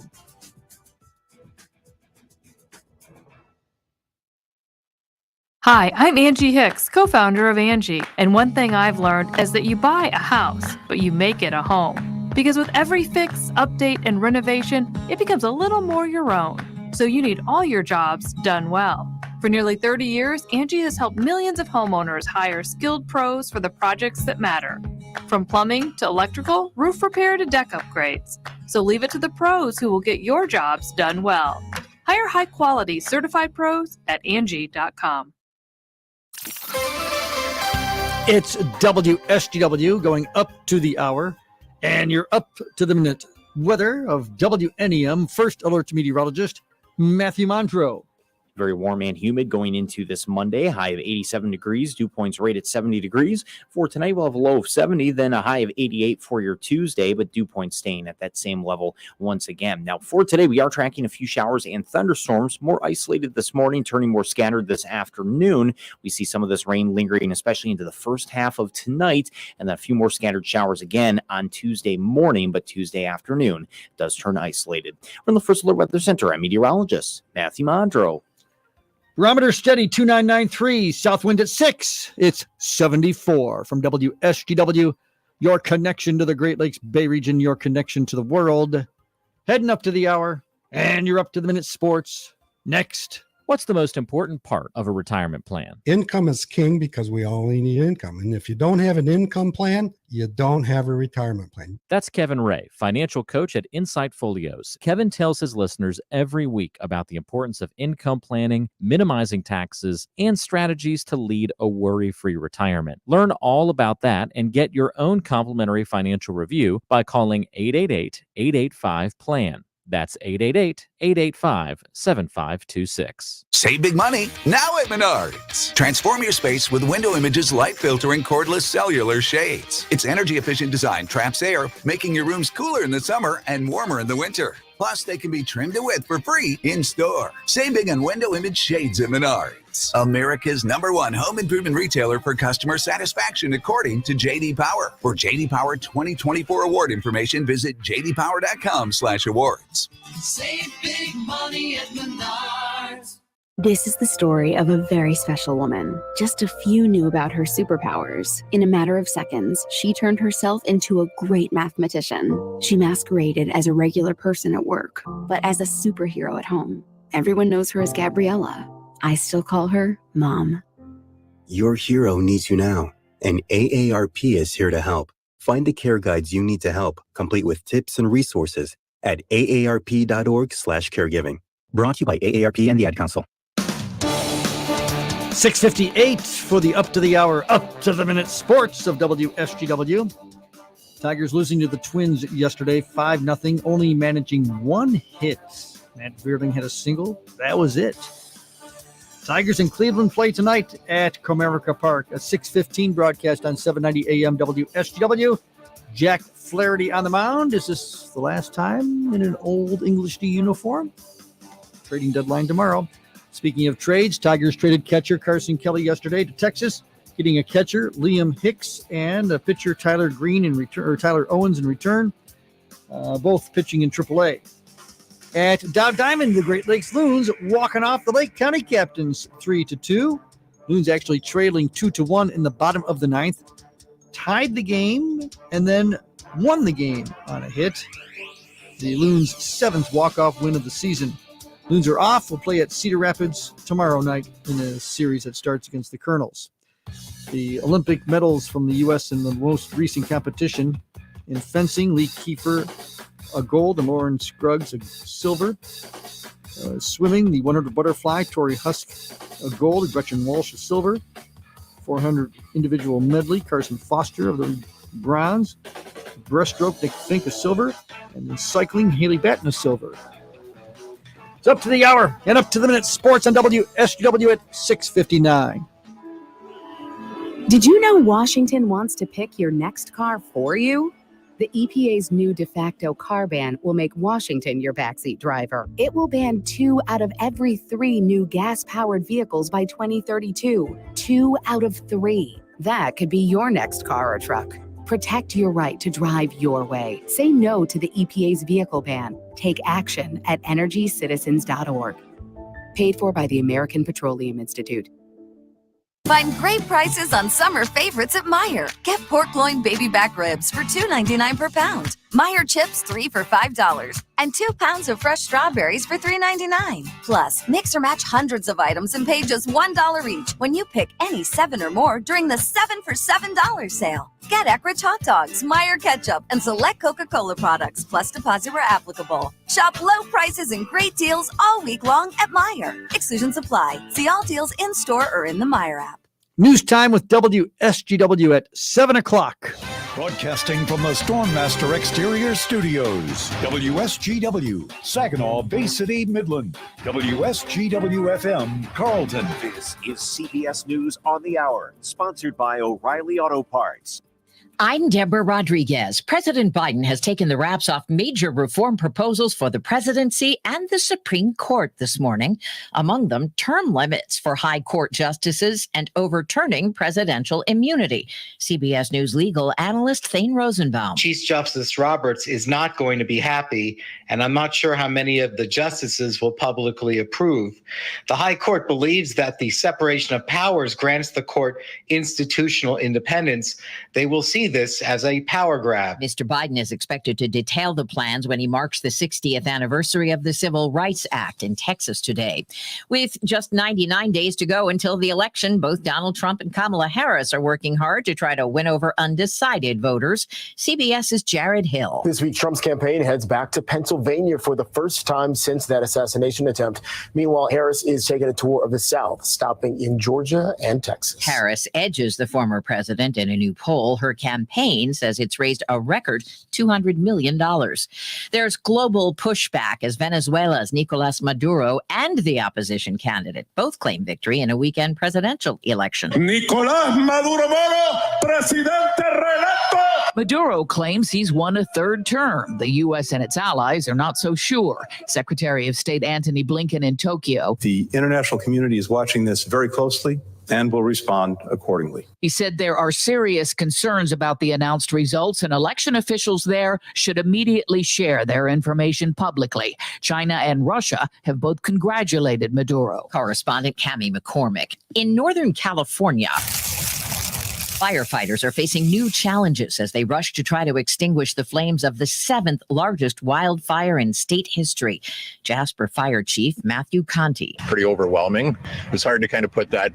Hi, I'm Angie Hicks, co-founder of Angie. And one thing I've learned is that you buy a house, but you make it a home. Because with every fix, update, and renovation, it becomes a little more your own. So you need all your jobs done well. For nearly 30 years, Angie has helped millions of homeowners hire skilled pros for the projects that matter. From plumbing to electrical, roof repair to deck upgrades. So leave it to the pros who will get your jobs done well. Hire high-quality certified pros at Angie.com. It's WSGW going up to the hour. And you're up to the minute weather of WNEM First Alert Meteorologist Matthew Mondro. Very warm and humid going into this Monday. High of 87 degrees. Dew points right at 70 degrees. For tonight, we'll have a low of 70, then a high of 88 for your Tuesday, but dew points staying at that same level once again. Now, for today, we are tracking a few showers and thunderstorms, more isolated this morning, turning more scattered this afternoon. We see some of this rain lingering, especially into the first half of tonight, and then a few more scattered showers again on Tuesday morning, but Tuesday afternoon does turn isolated. From the First Alert Weather Center, I'm meteorologist Matthew Mondro. Barometer steady 2993, south wind at 6. It's 74 from WSGW, your connection to the Great Lakes Bay region, your connection to the world. Heading up to the hour, and you're up to the minute sports. Next. What's the most important part of a retirement plan? Income is king because we all need income. And if you don't have an income plan, you don't have a retirement plan. That's Kevin Ray, financial coach at Insight Folios. Kevin tells his listeners every week about the importance of income planning, minimizing taxes, and strategies to lead a worry-free retirement. Learn all about that and get your own complimentary financial review by calling 888-885-PLAN. That's 888-885-7526. Save big money now at Menards. Transform your space with Window Image's light filtering cordless cellular shades. Its energy-efficient design traps air, making your rooms cooler in the summer and warmer in the winter. Plus, they can be trimmed to width for free in-store. Save big on Window Image shades at Menards. America's #1 home improvement retailer for customer satisfaction, according to J.D. Power. For J.D. Power 2024 award information, visit jdpower.com/awards. Save big money at Menards. This is the story of a very special woman. Just a few knew about her superpowers. In a matter of seconds, she turned herself into a great mathematician. She masqueraded as a regular person at work, but as a superhero at home. Everyone knows her as Gabriella. I still call her Mom. Your hero needs you now, and AARP is here to help. Find the care guides you need to help, complete with tips and resources at aarp.org/caregiving. Brought to you by AARP and the Ad Council. 6:58 for the up to the hour, up to the minute sports of WSGW. Tigers losing to the Twins yesterday, 5-0, only managing one hit. Matt Vierling had a single. That was it. Tigers in Cleveland play tonight at Comerica Park. A 6:15 broadcast on 790 AM WSGW. Jack Flaherty on the mound. Is this the last time in an Old English D uniform? Trading deadline tomorrow. Speaking of trades, Tigers traded catcher Carson Kelly yesterday to Texas, getting a catcher Liam Hicks and a pitcher Tyler Green in return, or Tyler Owens in return, both pitching in AAA. At Dow Diamond, the Great Lakes Loons walking off the Lake County Captains 3-2. Loons actually trailing 2-1 in the bottom of the ninth, tied the game and then won the game on a hit. The Loons' 7th walk-off win of the season. Loons are off. Will play at Cedar Rapids tomorrow night in a series that starts against the Colonels. The Olympic medals from the U.S. in the most recent competition in fencing: Lee Kiefer, a gold, and Lauren Scruggs, a silver. Swimming, the 100 butterfly, Tori Husk, a gold, and Gretchen Walsh, a silver. 400 individual medley, Carson Foster of the bronze. Breaststroke, Nick Fink, a silver. And then cycling, Haley Batten, a silver. It's up to the hour and up to the minute sports on WSGW at 6:59. Did you know Washington wants to pick your next car for you? The EPA's new de facto car ban will make Washington your backseat driver. It will ban 2 out of every 3 new gas-powered vehicles by 2032. 2 out of 3. That could be your next car or truck. Protect your right to drive your way. Say no to the EPA's vehicle ban. Take action at EnergyCitizens.org. Paid for by the American Petroleum Institute. Find great prices on summer favorites at Meijer. Get pork loin baby back ribs for $2.99 per pound. Meijer chips 3 for $5. And 2 pounds of fresh strawberries for $3.99. Plus, mix or match hundreds of items and pay just $1 each when you pick any 7 or more during the 7 for $7 sale. Get Eckrich hot dogs, Meijer ketchup, and select Coca-Cola products, plus deposit where applicable. Shop low prices and great deals all week long at Meijer. Exclusions apply. See all deals in-store or in the Meijer app. News time with WSGW at 7 o'clock. Broadcasting from the Stormmaster Exterior Studios, WSGW, Saginaw, Bay City, Midland, WSGW-FM, Carlton. This is CBS News on the Hour, sponsored by O'Reilly Auto Parts. I'm Deborah Rodriguez. President Biden has taken the wraps off major reform proposals for the presidency and the Supreme Court this morning. Among them, term limits for high court justices and overturning presidential immunity. CBS News legal analyst Thane Rosenbaum. Chief Justice Roberts is not going to be happy, and I'm not sure how many of the justices will publicly approve. The High Court believes that the separation of powers grants the court institutional independence. They will see this as a power grab. Mr. Biden is expected to detail the plans when he marks the 60th anniversary of the Civil Rights Act in Texas today. With just 99 days to go until the election, both Donald Trump and Kamala Harris are working hard to try to win over undecided voters. CBS's Jared Hill. This week, Trump's campaign heads back to Pennsylvania for the first time since that assassination attempt. Meanwhile, Harris is taking a tour of the South, stopping in Georgia and Texas. Harris edges the former president in a new poll. Her campaign says it's raised a record $200 million. There's global pushback as Venezuela's Nicolas Maduro and the opposition candidate both claim victory in a weekend presidential election. Nicolás Maduro Moro, presidente reelecto. Maduro claims he's won a third term. The U.S. and its allies are not so sure. Secretary of State Antony Blinken in Tokyo. The international community is watching this very closely and will respond accordingly. He said there are serious concerns about the announced results, and election officials there should immediately share their information publicly. China and Russia have both congratulated Maduro. Correspondent Cammie McCormick. In Northern California, firefighters are facing new challenges as they rush to try to extinguish the flames of the 7th largest wildfire in state history. Jasper Fire Chief Matthew Conti. Pretty overwhelming. It was hard to kind of put that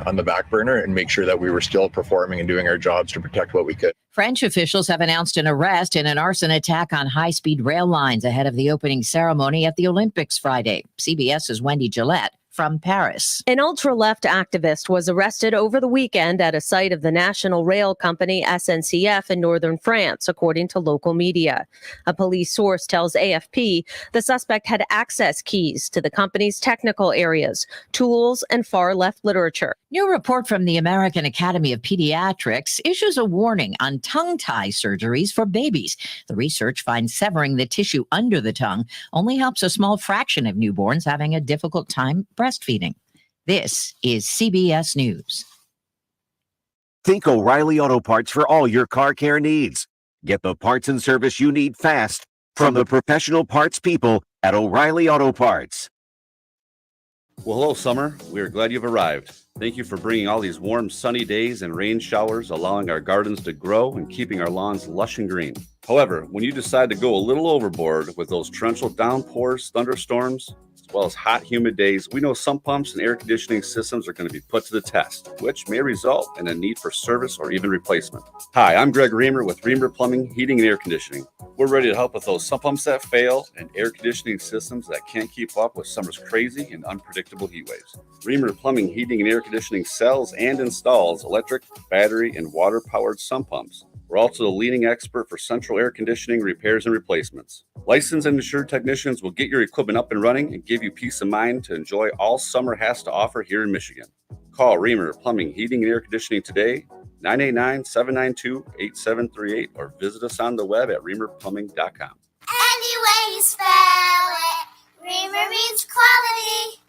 on the back burner and make sure that we were still performing and doing our jobs to protect what we could. French officials have announced an arrest in an arson attack on high-speed rail lines ahead of the opening ceremony at the Olympics Friday. CBS's Wendy Gillette from Paris. An ultra-left activist was arrested over the weekend at a site of the national rail company SNCF in northern France, according to local media. A police source tells AFP the suspect had access keys to the company's technical areas, tools, and far-left literature. New report from the American Academy of Pediatrics issues a warning on tongue tie surgeries for babies. The research finds severing the tissue under the tongue only helps a small fraction of newborns having a difficult time breastfeeding. This is CBS News. Think O'Reilly Auto Parts for all your car care needs. Get the parts and service you need fast from the professional parts people at O'Reilly Auto Parts. Well, hello, summer. We are glad you've arrived. Thank you for bringing all these warm, sunny days and rain showers, allowing our gardens to grow and keeping our lawns lush and green. However, when you decide to go a little overboard with those torrential downpours, thunderstorms, as well as hot, humid days, we know sump pumps and air conditioning systems are going to be put to the test, which may result in a need for service or even replacement. Hi, I'm Greg Reamer with Reamer Plumbing, Heating, and Air Conditioning. We're ready to help with those sump pumps that fail and air conditioning systems that can't keep up with summer's crazy and unpredictable heat waves. Reamer Plumbing, Heating, and Air Conditioning sells and installs electric, battery, and water-powered sump pumps. We're also the leading expert for central air conditioning repairs and replacements. Licensed and insured technicians will get your equipment up and running and give you peace of mind to enjoy all summer has to offer here in Michigan. Call Reamer Plumbing, Heating, and Air Conditioning today, 989-792-8738, or visit us on the web at reamerplumbing.com. Any way you spell it, Reamer means quality.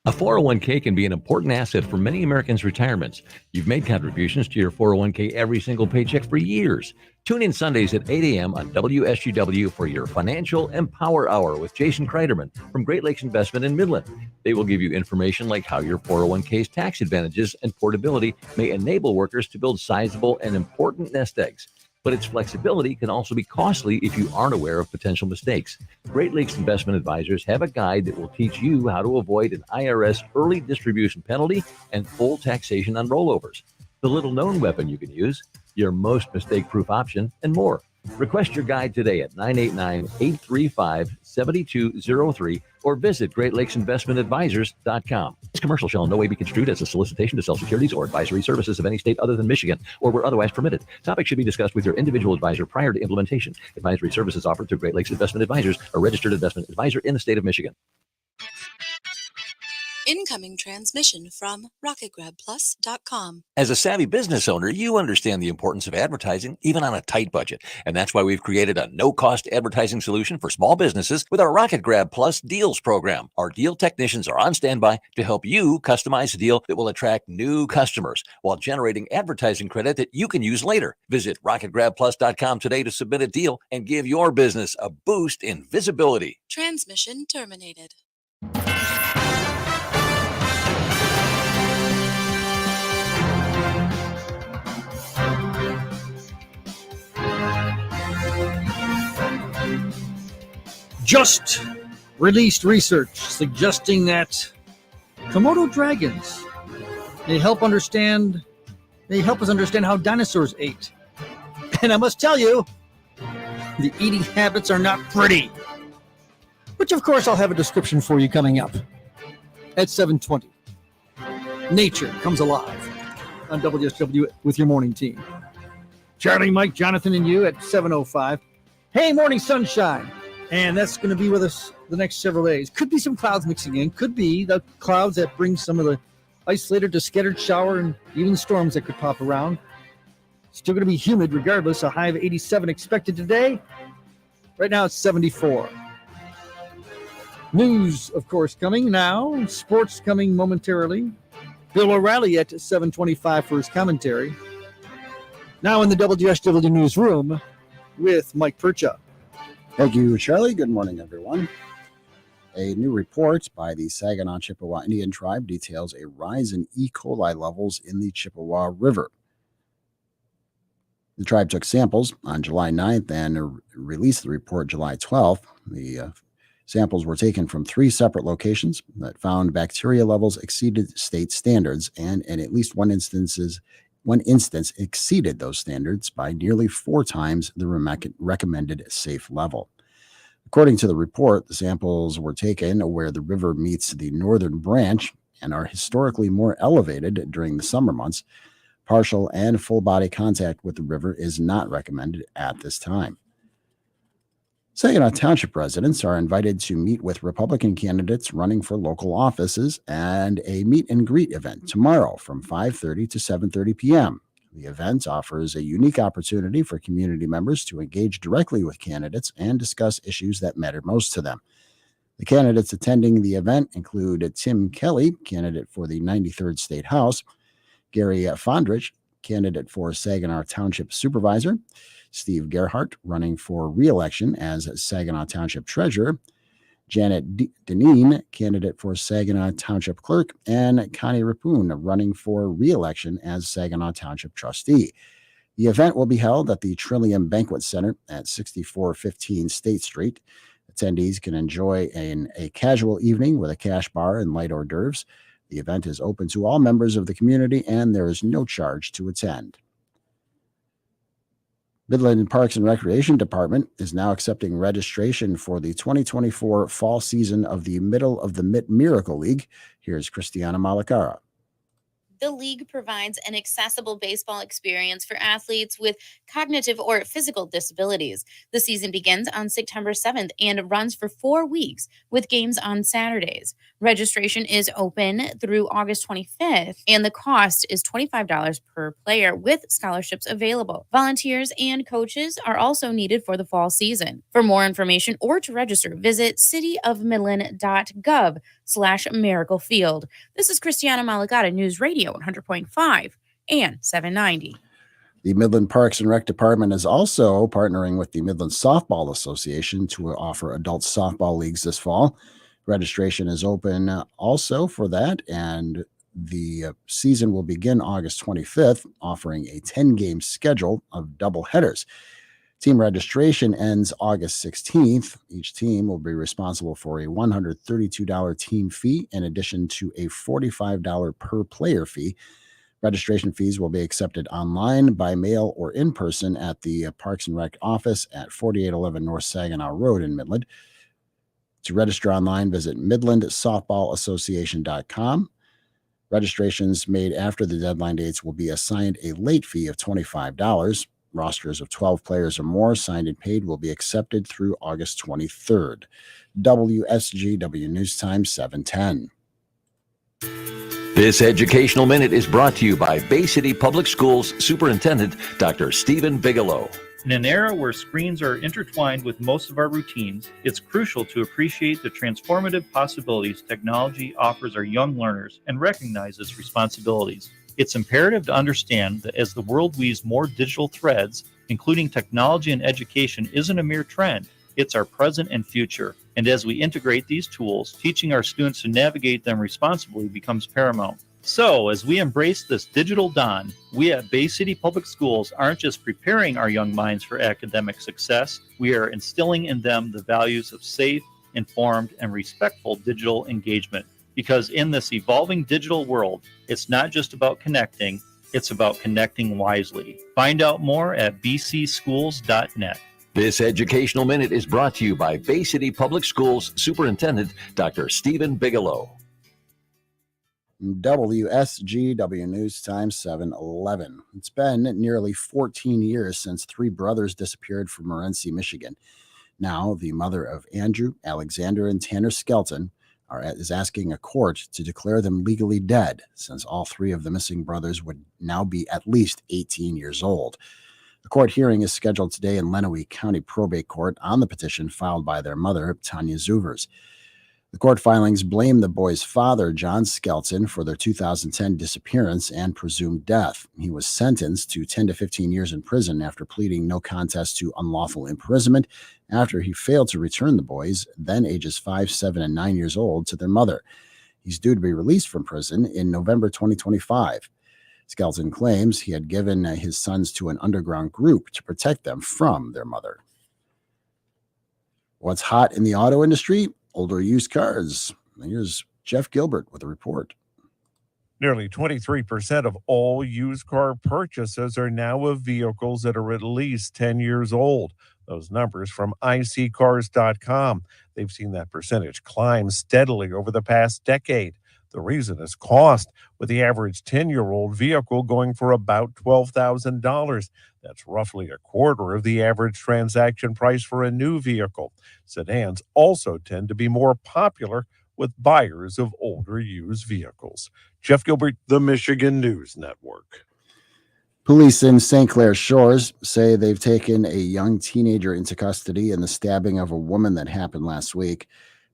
A 401k can be an important asset for many Americans' retirements. You've made contributions to your 401k every single paycheck for years. Tune in Sundays at 8 a.m. on WSGW for your Financial Empower Hour with Jason Kreiderman from Great Lakes Investment in Midland. They will give you information like how your 401k's tax advantages and portability may enable workers to build sizable and important nest eggs. But its flexibility can also be costly if you aren't aware of potential mistakes. Great Lakes Investment Advisors have a guide that will teach you how to avoid an IRS early distribution penalty and full taxation on rollovers. The little-known weapon you can use, your most mistake-proof option, and more. Request your guide today at 989-835-7203 or visit GreatLakesInvestmentAdvisors.com. This commercial shall in no way be construed as a solicitation to sell securities or advisory services of any state other than Michigan or where otherwise permitted. Topics should be discussed with your individual advisor prior to implementation. Advisory services offered through Great Lakes Investment Advisors, a registered investment advisor in the state of Michigan. Incoming transmission from RocketGrabPlus.com. As a savvy business owner, you understand the importance of advertising, even on a tight budget. And that's why we've created a no-cost advertising solution for small businesses with our Rocket Grab Plus Deals program. Our deal technicians are on standby to help you customize a deal that will attract new customers while generating advertising credit that you can use later. Visit RocketGrabPlus.com today to submit a deal and give your business a boost in visibility. Transmission terminated. Just released research suggesting that Komodo dragons may help us understand how dinosaurs ate. And I must tell you, the eating habits are not pretty. Which, of course, I'll have a description for you coming up at 7:20. Nature comes alive on WSW with your morning team. Charlie, Mike, Jonathan, and you at 7:05. Hey, morning sunshine. And that's going to be with us the next several days. Could be some clouds mixing in. Could be the clouds that bring some of the isolated to scattered shower and even storms that could pop around. Still going to be humid regardless. A high of 87 expected today. Right now it's 74. News, of course, coming now. Sports coming momentarily. Bill O'Reilly at 7:25 for his commentary. Now in the WSGW newsroom with Mike Percha. Thank you, Charlie. Good morning, everyone. A new report by the Saginaw Chippewa Indian Tribe details a rise in E. coli levels in the Chippewa River. The tribe took samples on July 9th and released the report July 12th. The samples were taken from 3 separate locations that found bacteria levels exceeded state standards and in at least one instance exceeded those standards by nearly 4 times the recommended safe level. According to the report, the samples were taken where the river meets the northern branch and are historically more elevated during the summer months. Partial and full body contact with the river is not recommended at this time. Saginaw Township residents are invited to meet with Republican candidates running for local offices and a meet and greet event tomorrow from 5:30 to 7:30 p.m. The event offers a unique opportunity for community members to engage directly with candidates and discuss issues that matter most to them. The candidates attending the event include Tim Kelly, candidate for the 93rd State House, Gary Fondrich, candidate for Saginaw Township Supervisor, Steve Gerhardt, running for re-election as Saginaw Township Treasurer, Janet Deneen, candidate for Saginaw Township Clerk, and Connie Rapoon, running for re-election as Saginaw Township Trustee. The event will be held at the Trillium Banquet Center at 6415 State Street. Attendees can enjoy a casual evening with a cash bar and light hors d'oeuvres. The event is open to all members of the community, and there is no charge to attend. Midland Parks and Recreation Department is now accepting registration for the 2024 fall season of the Middle of the Mitt Miracle League. Here's Christiana Malacara. The league provides an accessible baseball experience for athletes with cognitive or physical disabilities. The season begins on September 7th and runs for 4 weeks with games on Saturdays. Registration is open through August 25th, and the cost is $25 per player with scholarships available. Volunteers and coaches are also needed for the fall season. For more information or to register, visit cityofmidland.gov/Miracle Field. This is Christiana Malagata, News Radio 100.5 and 790. The Midland Parks and Rec Department is also partnering with the Midland Softball Association to offer adult softball leagues this fall. Registration is open also for that, and the season will begin August 25th, offering a 10-game schedule of double headers. Team registration ends August 16th. Each team will be responsible for a $132 team fee in addition to a $45 per player fee. Registration fees will be accepted online, by mail, or in person at the Parks and Rec office at 4811 North Saginaw Road in Midland. To register online, visit midlandsoftballassociation.com. Registrations made after the deadline dates will be assigned a late fee of $25. Rosters of 12 players or more signed and paid will be accepted through August 23rd. WSGW News Time 710. This educational minute is brought to you by Bay City Public Schools Superintendent Dr. Stephen Bigelow. In an era where screens are intertwined with most of our routines, it's crucial to appreciate the transformative possibilities technology offers our young learners and recognize its responsibilities. It's imperative to understand that as the world weaves more digital threads, including technology and education isn't a mere trend, it's our present and future. And as we integrate these tools, teaching our students to navigate them responsibly becomes paramount. So, as we embrace this digital dawn, we at Bay City Public Schools aren't just preparing our young minds for academic success, we are instilling in them the values of safe, informed, and respectful digital engagement. Because in this evolving digital world, it's not just about connecting, it's about connecting wisely. Find out more at bcschools.net. This educational minute is brought to you by Bay City Public Schools Superintendent Dr. Stephen Bigelow. WSGW News Time 711. It's been nearly 14 years since 3 brothers disappeared from Morenci, Michigan. Now, the mother of Andrew, Alexander, and Tanner Skelton is asking a court to declare them legally dead, since all 3 of the missing brothers would now be at least 18 years old. The court hearing is scheduled today in Lenawee County Probate Court on the petition filed by their mother, Tanya Zuvers. The court filings blame the boys' father, John Skelton, for their 2010 disappearance and presumed death. He was sentenced to 10 to 15 years in prison after pleading no contest to unlawful imprisonment after he failed to return the boys, then ages 5, 7, and 9 years old, to their mother. He's due to be released from prison in November 2025. Skelton claims he had given his sons to an underground group to protect them from their mother. What's hot in the auto industry? Older used cars. Here's Jeff Gilbert with a report. Nearly 23% of all used car purchases are now of vehicles that are at least 10 years old. Those numbers from iSeeCars.com. They've seen that percentage climb steadily over the past decade. The reason is cost, with the average 10-year-old vehicle going for about $12,000. That's roughly a quarter of the average transaction price for a new vehicle. Sedans also tend to be more popular with buyers of older used vehicles. Jeff Gilbert, the Michigan News Network. Police in St. Clair Shores say they've taken a young teenager into custody in the stabbing of a woman that happened last week.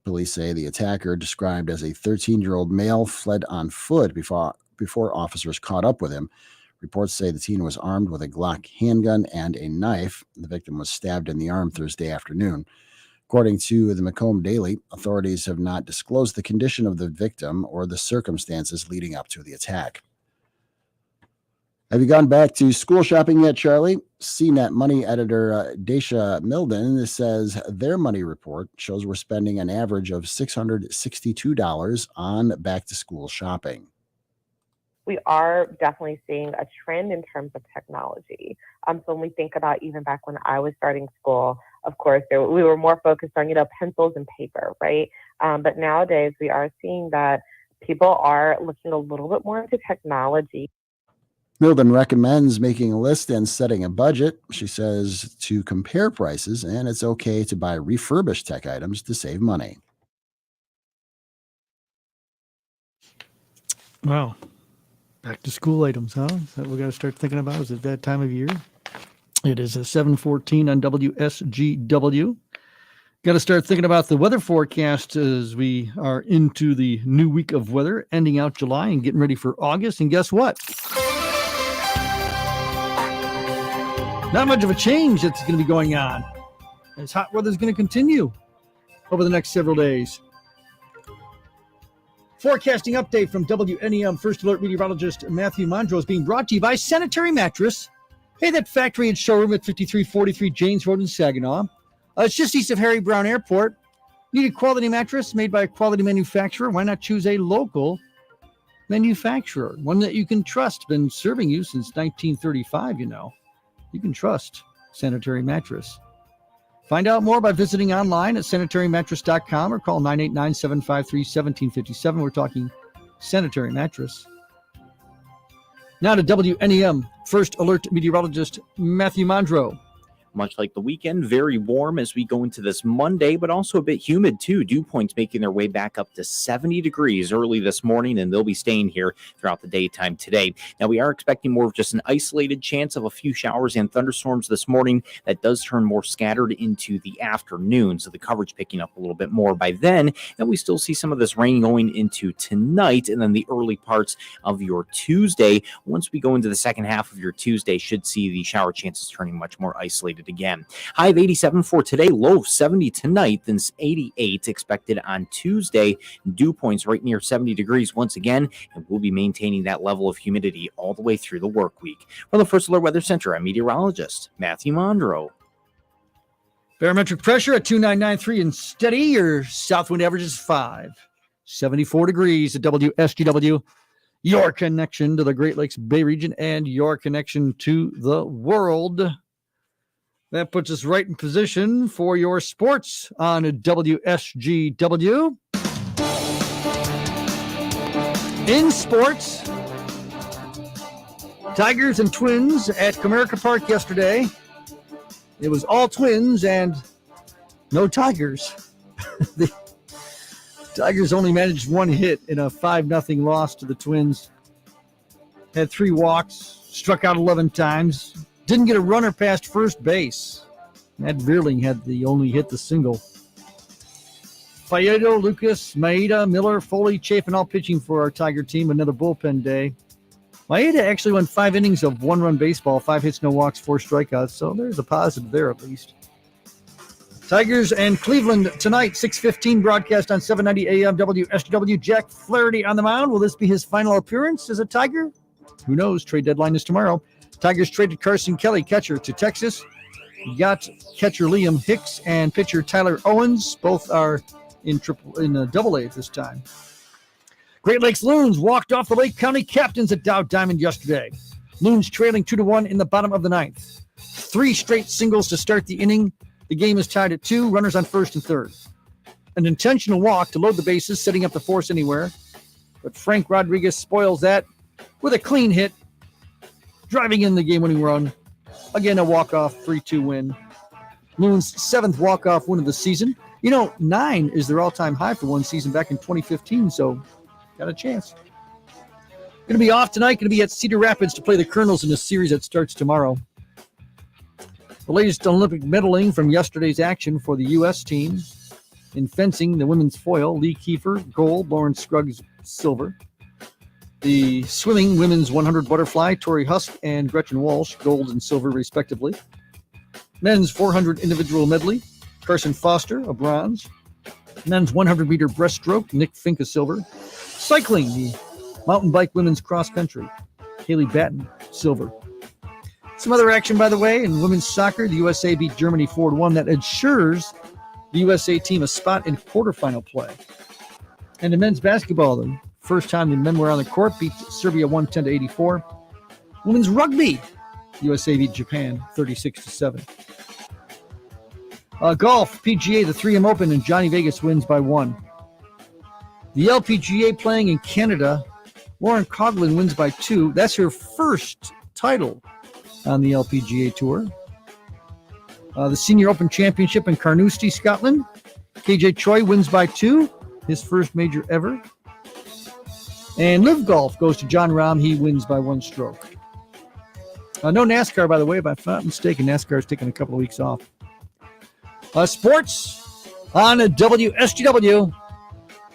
Police say the attacker, described as a 13-year-old male, fled on foot before officers caught up with him. Reports say the teen was armed with a Glock handgun and a knife. The victim was stabbed in the arm Thursday afternoon. According to the Macomb Daily, authorities have not disclosed the condition of the victim or the circumstances leading up to the attack. Have you gone back to school shopping yet, Charlie? CNET Money editor Daisha Milden says their money report shows we're spending an average of $662 on back-to-school shopping. We are definitely seeing a trend in terms of technology. So when we think about even back when I was starting school, of course, we were more focused on, pencils and paper, right? But nowadays we are seeing that people are looking a little bit more into technology. Milden recommends making a list and setting a budget. She says to compare prices, and it's okay to buy refurbished tech items to save money. Wow. Back to school items, huh? Is that what we got to start thinking about? Is it that time of year? It is 7:14 on WSGW. Got to start thinking about the weather forecast as we are into the new week of weather, ending out July and getting ready for August. And guess what? Not much of a change that's going to be going on. As hot weather is going to continue over the next several days. Forecasting update from WNEM First Alert meteorologist Matthew Mondro is being brought to you by Sanitary Mattress. Hey, that factory and showroom at 5343 James Road in Saginaw. It's just east of Harry Brown Airport. Need a quality mattress made by a quality manufacturer? Why not choose a local manufacturer? One that you can trust. Been serving you since 1935, You can trust Sanitary Mattress. Find out more by visiting online at sanitarymattress.com or call 989-753-1757. We're talking Sanitary Mattress. Now to WNEM First Alert meteorologist Matthew Mondro. Much like the weekend, very warm as we go into this Monday, but also a bit humid too. Dew points making their way back up to 70 degrees early this morning, and they'll be staying here throughout the daytime today. Now, we are expecting more of just an isolated chance of a few showers and thunderstorms this morning. That does turn more scattered into the afternoon, so the coverage picking up a little bit more by then. And we still see some of this rain going into tonight and then the early parts of your Tuesday. Once we go into the second half of your Tuesday, should see the shower chances turning much more isolated again. High of 87 for today, low of 70 tonight, then 88 expected on Tuesday. Dew points right near 70 degrees once again, and we'll be maintaining that level of humidity all the way through the work week. From the First Alert Weather Center, I'm meteorologist Matthew Mondro. Barometric pressure at 2993 and steady. Your south wind average is 5. 74 degrees at WSGW. Your connection to the Great Lakes Bay region and your connection to the world. That puts us right in position for your sports on WSGW. In sports, Tigers and Twins at Comerica Park yesterday. It was all Twins and no Tigers. The Tigers only managed one hit in a 5-0 loss to the Twins. Had 3 walks, struck out 11 times. Didn't get a runner past first base. Matt Vierling had the single. Faedo, Lucas, Maeda, Miller, Foley, Chafin all pitching for our Tiger team. Another bullpen day. Maeda actually went 5 innings of 1-run baseball, 5 hits, no walks, 4 strikeouts. So there's a positive there at least. Tigers and Cleveland tonight, 6:15 broadcast on 790 AM WSGW. Jack Flaherty on the mound. Will this be his final appearance as a Tiger? Who knows? Trade deadline is tomorrow. Tigers traded Carson Kelly, catcher, to Texas. Got catcher Liam Hicks and pitcher Tyler Owens. Both are in Double-A at this time. Great Lakes Loons walked off the Lake County Captains at Dow Diamond yesterday. Loons trailing 2-1 in the bottom of the 9th. 3 straight singles to start the inning. The game is tied at 2, runners on first and third. An intentional walk to load the bases, setting up the force anywhere. But Frank Rodriguez spoils that with a clean hit, driving in the game-winning run. Again, a walk-off 3-2 win. Loon's 7th walk-off win of the season. 9 is their all-time high for one season back in 2015, so got a chance. Going to be off tonight, going to be at Cedar Rapids to play the Colonels in a series that starts tomorrow. The latest Olympic medaling from yesterday's action for the U.S. team. In fencing, the women's foil, Lee Kiefer, gold, Lauren Scruggs, silver. The swimming women's 100 butterfly, Tori Husk and Gretchen Walsh, gold and silver respectively. Men's 400 individual medley, Carson Foster, a bronze. Men's 100-meter breaststroke, Nick Fink, a silver. Cycling, the mountain bike women's cross country, Haley Batten, silver. Some other action, by the way, in women's soccer, the USA beat Germany 4-1. That ensures the USA team a spot in quarterfinal play. And in men's basketball, the first time the men were on the court, beat Serbia 110-84. Women's rugby, USA beat Japan 36-7. Golf, PGA, the 3M Open, and Johnny Vegas wins by 1. The LPGA playing in Canada, Lauren Coughlin wins by 2. That's her first title on the LPGA Tour. The Senior Open Championship in Carnoustie, Scotland, KJ Choi wins by 2, his first major ever. And Live Golf goes to John Rahm. He wins by 1 stroke. No NASCAR, by the way, if I'm not mistaken. NASCAR is taking a couple of weeks off. Sports on WSGW.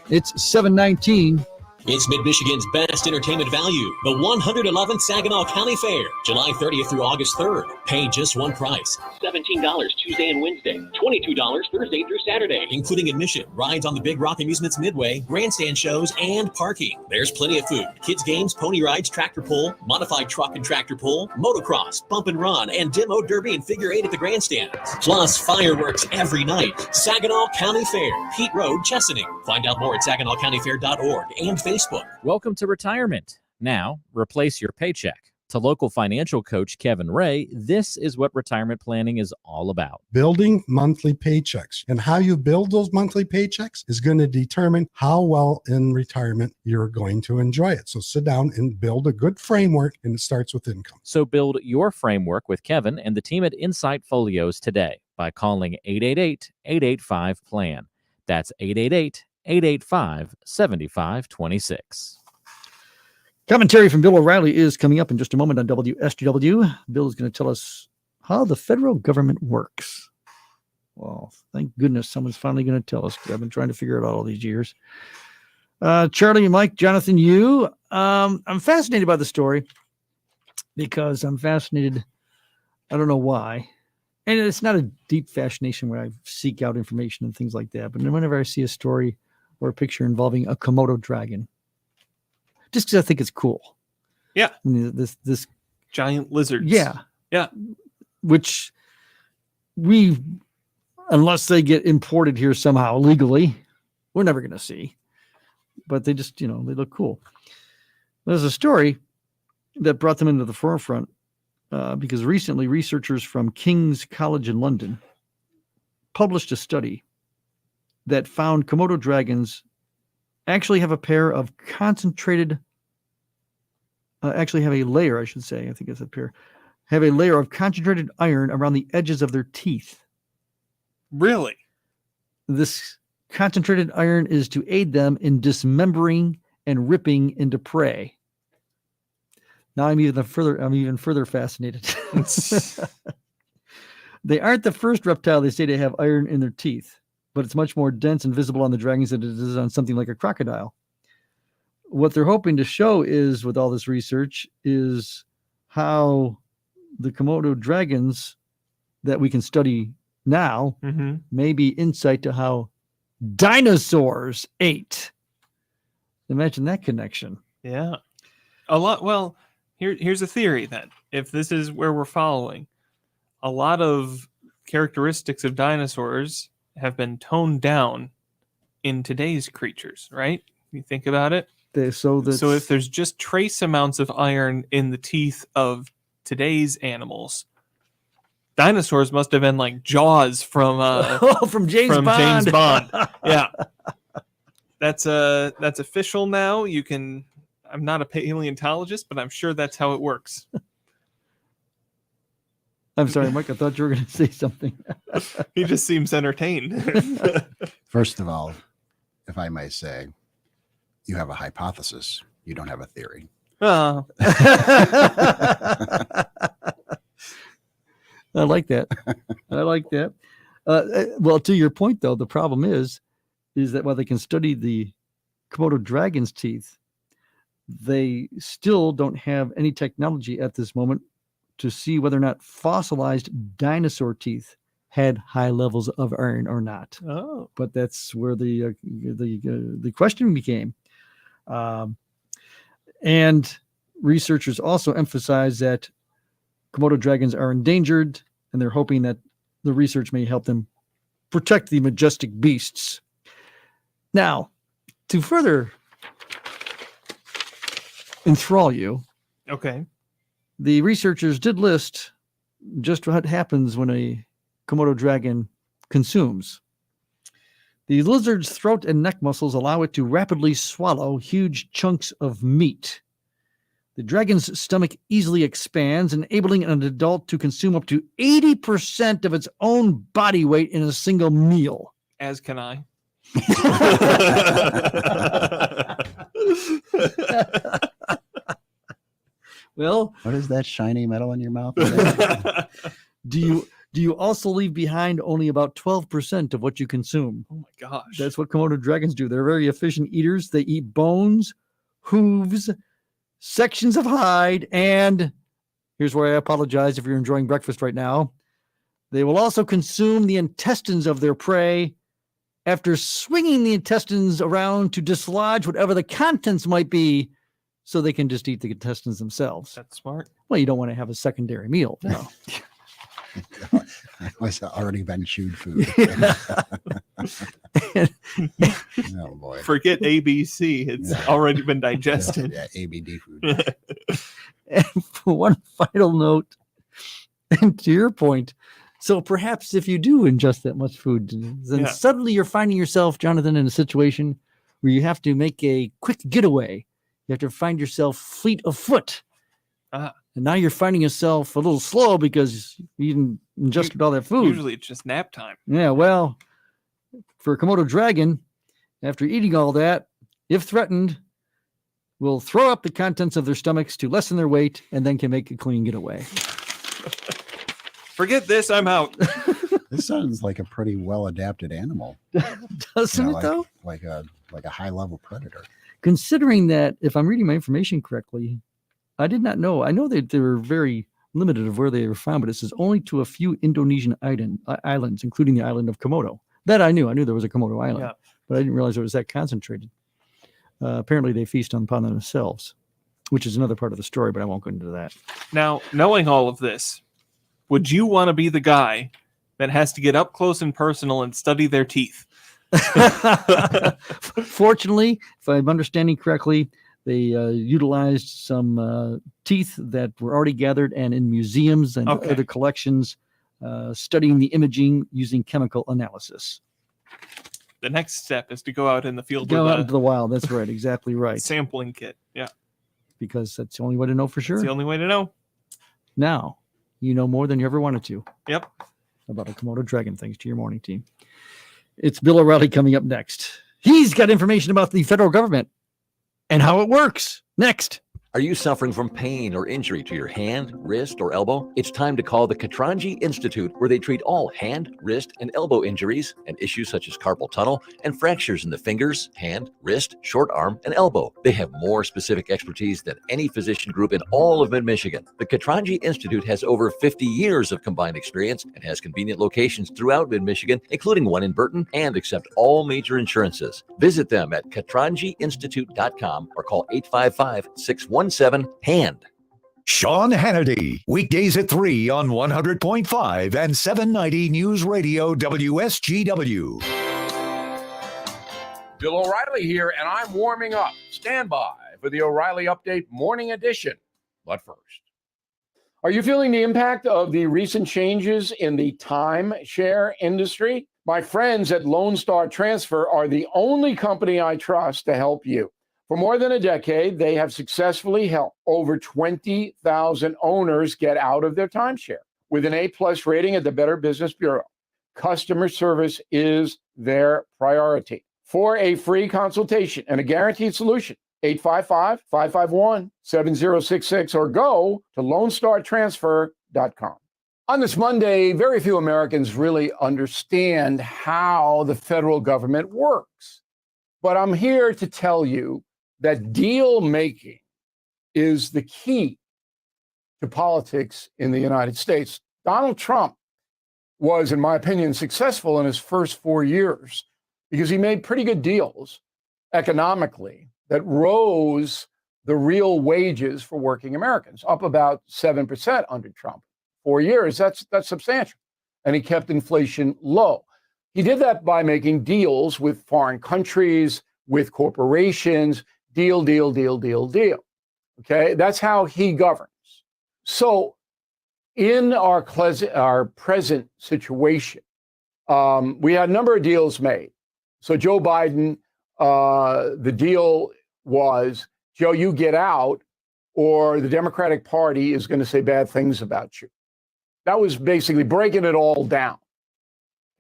It's 7:19. It's Mid-Michigan's best entertainment value, the 111th Saginaw County Fair, July 30th through August 3rd. Pay just one price. $17 Tuesday and Wednesday, $22 Thursday through Saturday, including admission, rides on the Big Rock Amusements Midway, grandstand shows, and parking. There's plenty of food, kids games, pony rides, tractor pull, modified truck and tractor pull, motocross, bump and run, and demo derby and figure 8 at the grandstand. Plus fireworks every night. Saginaw County Fair, Pete Road, Chesaning. Find out more at SaginawCountyFair.org and Facebook. Welcome to retirement. Now, replace your paycheck. To local financial coach Kevin Ray, this is what retirement planning is all about. Building monthly paychecks. And how you build those monthly paychecks is going to determine how well in retirement you're going to enjoy it. So sit down and build a good framework, and it starts with income. So build your framework with Kevin and the team at Insight Folios today by calling 888-885-PLAN. That's 888-885-7526. Commentary from Bill O'Reilly is coming up in just a moment on WSGW. Bill is going to tell us how the federal government works. Well, thank goodness someone's finally going to tell us. I've been trying to figure it out all these years. Charlie, Mike, Jonathan, you. I'm fascinated by the story because I'm fascinated. I don't know why. And it's not a deep fascination where I seek out information and things like that. But whenever I see a story or a picture involving a Komodo dragon, just because I think it's cool. Yeah. I mean, this giant lizards. Yeah. Yeah. Which unless they get imported here somehow legally, we're never going to see. But they just, they look cool. There's a story that brought them into the forefront because recently researchers from King's College in London published a study that found Komodo dragons actually have a pair of concentrated, have a layer of concentrated iron around the edges of their teeth. Really? This concentrated iron is to aid them in dismembering and ripping into prey. Now I'm even further fascinated. They aren't the first reptile they say to have iron in their teeth, but it's much more dense and visible on the dragons than it is on something like a crocodile. What they're hoping to show is, with all this research, is how the Komodo dragons that we can study now may be insight to how dinosaurs ate. Imagine that connection. Yeah. A lot. Well, here's a theory then. If this is where we're following, a lot of characteristics of dinosaurs have been toned down in today's creatures, right? You think about it. So if there's just trace amounts of iron in the teeth of today's animals, dinosaurs must have been like Jaws from James Bond. James Bond. Yeah, that's official now. You can. I'm not a paleontologist, but I'm sure that's how it works. I'm sorry, Mike. I thought you were going to say something. He just seems entertained. First of all, if I may say, you have a hypothesis. You don't have a theory. Oh. I like that. I like that. Well, to your point, though, the problem is that while they can study the Komodo dragon's teeth, they still don't have any technology at this moment to see whether or not fossilized dinosaur teeth had high levels of iron or not. Oh, but that's where the question became. And researchers also emphasize that Komodo dragons are endangered, and they're hoping that the research may help them protect the majestic beasts. Now, to further enthrall you, okay. The researchers did list just what happens when a Komodo dragon consumes. The lizard's throat and neck muscles allow it to rapidly swallow huge chunks of meat. The dragon's stomach easily expands, enabling an adult to consume up to 80% of its own body weight in a single meal. As can I. Well, what is that shiny metal in your mouth? Do you also leave behind only about 12% of what you consume? Oh my gosh. That's what Komodo dragons do. They're very efficient eaters. They eat bones, hooves, sections of hide, and here's where I apologize if you're enjoying breakfast right now. They will also consume the intestines of their prey after swinging the intestines around to dislodge whatever the contents might be, so they can just eat the intestines themselves. That's smart. Well, you don't want to have a secondary meal. No. It's already been chewed food. Oh boy! Forget ABC; it's already been digested. Yeah, ABD food. And for one final note, and to your point, so perhaps if you do ingest that much food, then suddenly you're finding yourself, Jonathan, in a situation where you have to make a quick getaway. You have to find yourself fleet of foot. And now you're finding yourself a little slow because you didn't ingested all that food. Usually it's just nap time. Yeah, well, for a Komodo dragon, after eating all that, if threatened, will throw up the contents of their stomachs to lessen their weight and then can make a clean getaway. Forget this, I'm out. This sounds like a pretty well-adapted animal. Doesn't it, though? Like a high-level predator. Considering that, if I'm reading my information correctly, I did not know. I know that they were very limited of where they were found, but it says only to a few Indonesian islands, including the island of Komodo. That I knew. I knew there was a Komodo island, but I didn't realize it was that concentrated. Apparently, they feast upon themselves, which is another part of the story, but I won't go into that. Now, knowing all of this, would you want to be the guy that has to get up close and personal and study their teeth? Fortunately, if I'm understanding correctly, they utilized some teeth that were already gathered and in museums and other collections, studying the imaging using chemical analysis. The next step is to go out in the field. Go out into the wild. That's right. Exactly right. Sampling kit. Yeah. Because that's the only way to know for sure. It's the only way to know. Now, you know more than you ever wanted to. Yep. About a Komodo dragon, thanks to your morning team. It's Bill O'Reilly coming up next. He's got information about the federal government and how it works. Next. Are you suffering from pain or injury to your hand, wrist, or elbow? It's time to call the Katranji Institute, where they treat all hand, wrist, and elbow injuries and issues such as carpal tunnel and fractures in the fingers, hand, wrist, short arm, and elbow. They have more specific expertise than any physician group in all of Mid-Michigan. The Katranji Institute has over 50 years of combined experience and has convenient locations throughout Mid-Michigan, including one in Burton, and accept all major insurances. Visit them at katranjiinstitute.com or call 855-617-HAND. Sean Hannity, weekdays at 3 on 100.5 and 790 News Radio WSGW. Bill O'Reilly here, and I'm warming up. Stand by for the O'Reilly Update Morning Edition. But first, Are you feeling the impact of the recent changes in the timeshare industry? My friends at Lone Star Transfer are the only company I trust to help you. For more than a decade, they have successfully helped over 20,000 owners get out of their timeshare with an A+ rating at the Better Business Bureau. Customer service is their priority. For a free consultation and a guaranteed solution, 855-551-7066 or go to LoneStarTransfer.com. On this Monday, very few Americans really understand how the federal government works. But I'm here to tell you that deal making is the key to politics in the United States. Donald Trump was, in my opinion, successful in his first 4 years because he made pretty good deals economically that rose the real wages for working Americans, up about 7% under Trump. 4 years, that's substantial. And he kept inflation low. He did that by making deals with foreign countries, with corporations, deal. Okay, that's how he governs. So in our present situation, we had a number of deals made. So Joe Biden, the deal was, Joe, you get out or the Democratic Party is going to say bad things about you. That was basically breaking it all down.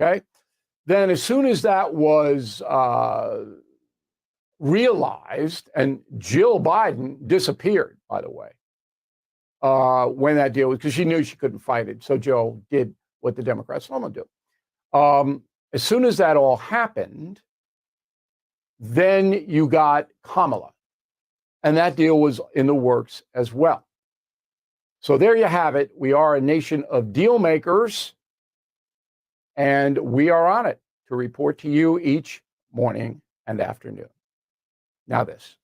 Okay. Then as soon as that was realized, and Jill Biden disappeared, by the way, when that deal was, because she knew she couldn't fight it. So Joe did what the Democrats normally do. As soon as that all happened, then you got Kamala. And that deal was in the works as well. So there you have it. We are a nation of deal makers, and we are on it to report to you each morning and afternoon. Now this.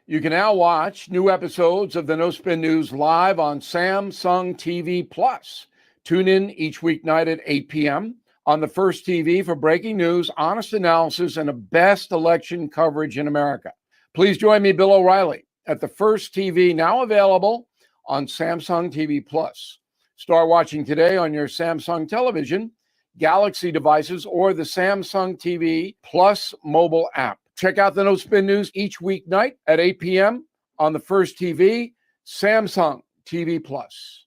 You can now watch new episodes of the No Spin News live on Samsung TV Plus. Tune in each weeknight at 8 p.m. on the First TV for breaking news, honest analysis, and the best election coverage in America. Please join me, Bill O'Reilly, at the First TV, now available on Samsung TV Plus. Start watching today on your Samsung television, Galaxy devices, or the Samsung TV Plus mobile app. Check out the No Spin News each weeknight at 8 p.m. on the First TV, Samsung TV Plus.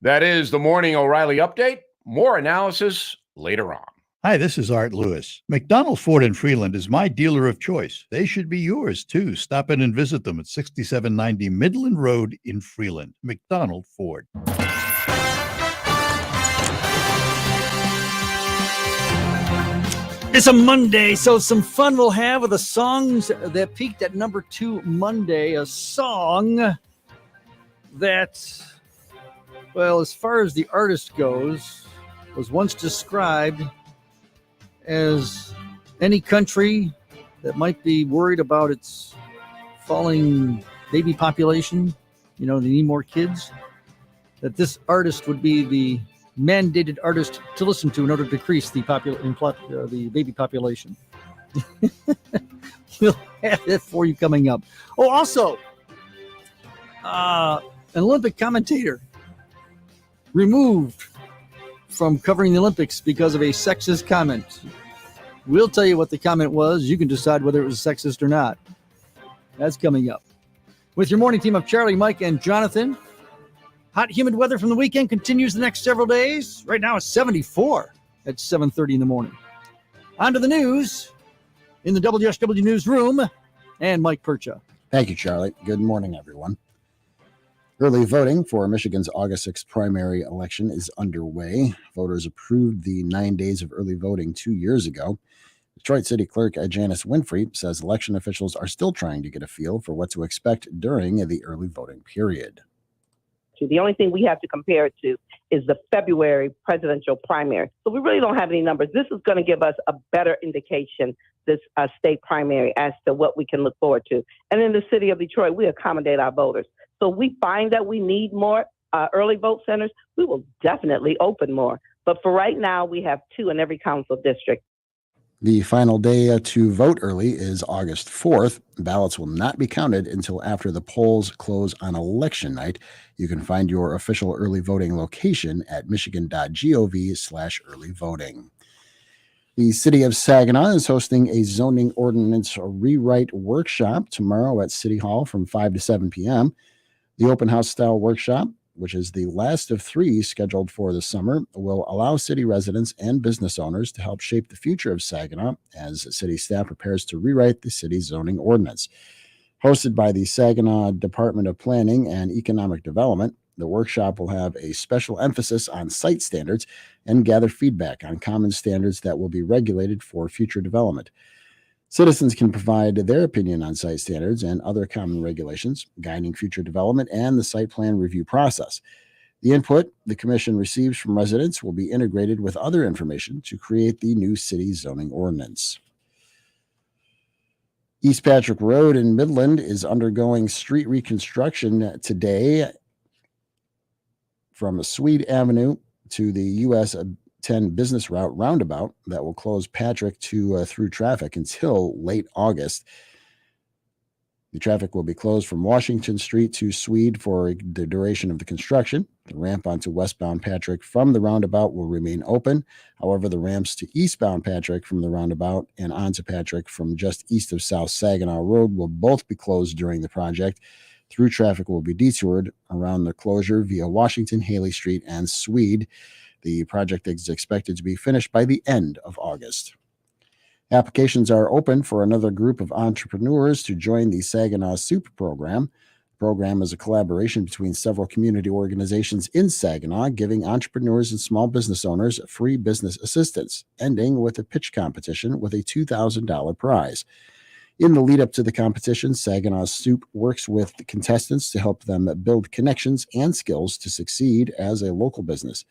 That is the Morning O'Reilly Update. More analysis later on. Hi, this is Art Lewis. McDonald Ford in Freeland is my dealer of choice. They should be yours, too. Stop in and visit them at 6790 Midland Road in Freeland. McDonald Ford. It's a Monday, so some fun we'll have with the songs that peaked at number 2 Monday. A song that, well, as far as the artist goes, was once described as any country that might be worried about its falling baby population, they need more kids, that this artist would be the mandated artist to listen to in order to decrease the baby population. We'll have it for you coming up. Oh, also, an Olympic commentator removed from covering the Olympics because of a sexist comment. We'll tell you what the comment was. You can decide whether it was sexist or not. That's coming up. With your morning team of Charlie, Mike, and Jonathan. Hot, humid weather from the weekend continues the next several days. Right now it's 74 at 7:30 in the morning. On to the news in the WSGW newsroom, and Mike Percha. Thank you, Charlie. Good morning, everyone. Early voting for Michigan's August 6th primary election is underway. Voters approved the 9 days of early voting 2 years ago. Detroit City Clerk Janice Winfrey says election officials are still trying to get a feel for what to expect during the early voting period. The only thing we have to compare it to is the February presidential primary. So we really don't have any numbers. This is going to give us a better indication, this state primary, as to what we can look forward to. And in the city of Detroit, we accommodate our voters. So we find that we need more early vote centers. We will definitely open more. But for right now, we have 2 in every council district. The final day to vote early is August 4th. Ballots will not be counted until after the polls close on election night. You can find your official early voting location at michigan.gov/early voting. The city of Saginaw is hosting a zoning ordinance rewrite workshop tomorrow at City Hall from 5 to 7 p.m. The open house style workshop, which is the last of 3 scheduled for the summer, will allow city residents and business owners to help shape the future of Saginaw as city staff prepares to rewrite the city's zoning ordinance. Hosted by the Saginaw Department of Planning and Economic Development, the workshop will have a special emphasis on site standards and gather feedback on common standards that will be regulated for future development. Citizens can provide their opinion on site standards and other common regulations guiding future development and the site plan review process. The input the commission receives from residents will be integrated with other information to create the new city zoning ordinance. East Patrick Road in Midland is undergoing street reconstruction today from Swede Avenue to the US 10 business route roundabout that will close Patrick to through traffic until late August. The traffic will be closed from Washington Street to Swede for the duration of the construction. The ramp onto westbound Patrick from the roundabout will remain open. However, the ramps to eastbound Patrick from the roundabout and onto Patrick from just east of South Saginaw Road will both be closed during the project. Through traffic will be detoured around the closure via Washington, Haley Street, and Swede. The project is expected to be finished by the end of August. Applications are open for another group of entrepreneurs to join the Saginaw Soup program. The program is a collaboration between several community organizations in Saginaw, giving entrepreneurs and small business owners free business assistance, ending with a pitch competition with a $2,000 prize. In the lead up to the competition, Saginaw Soup works with the contestants to help them build connections and skills to succeed as a local business.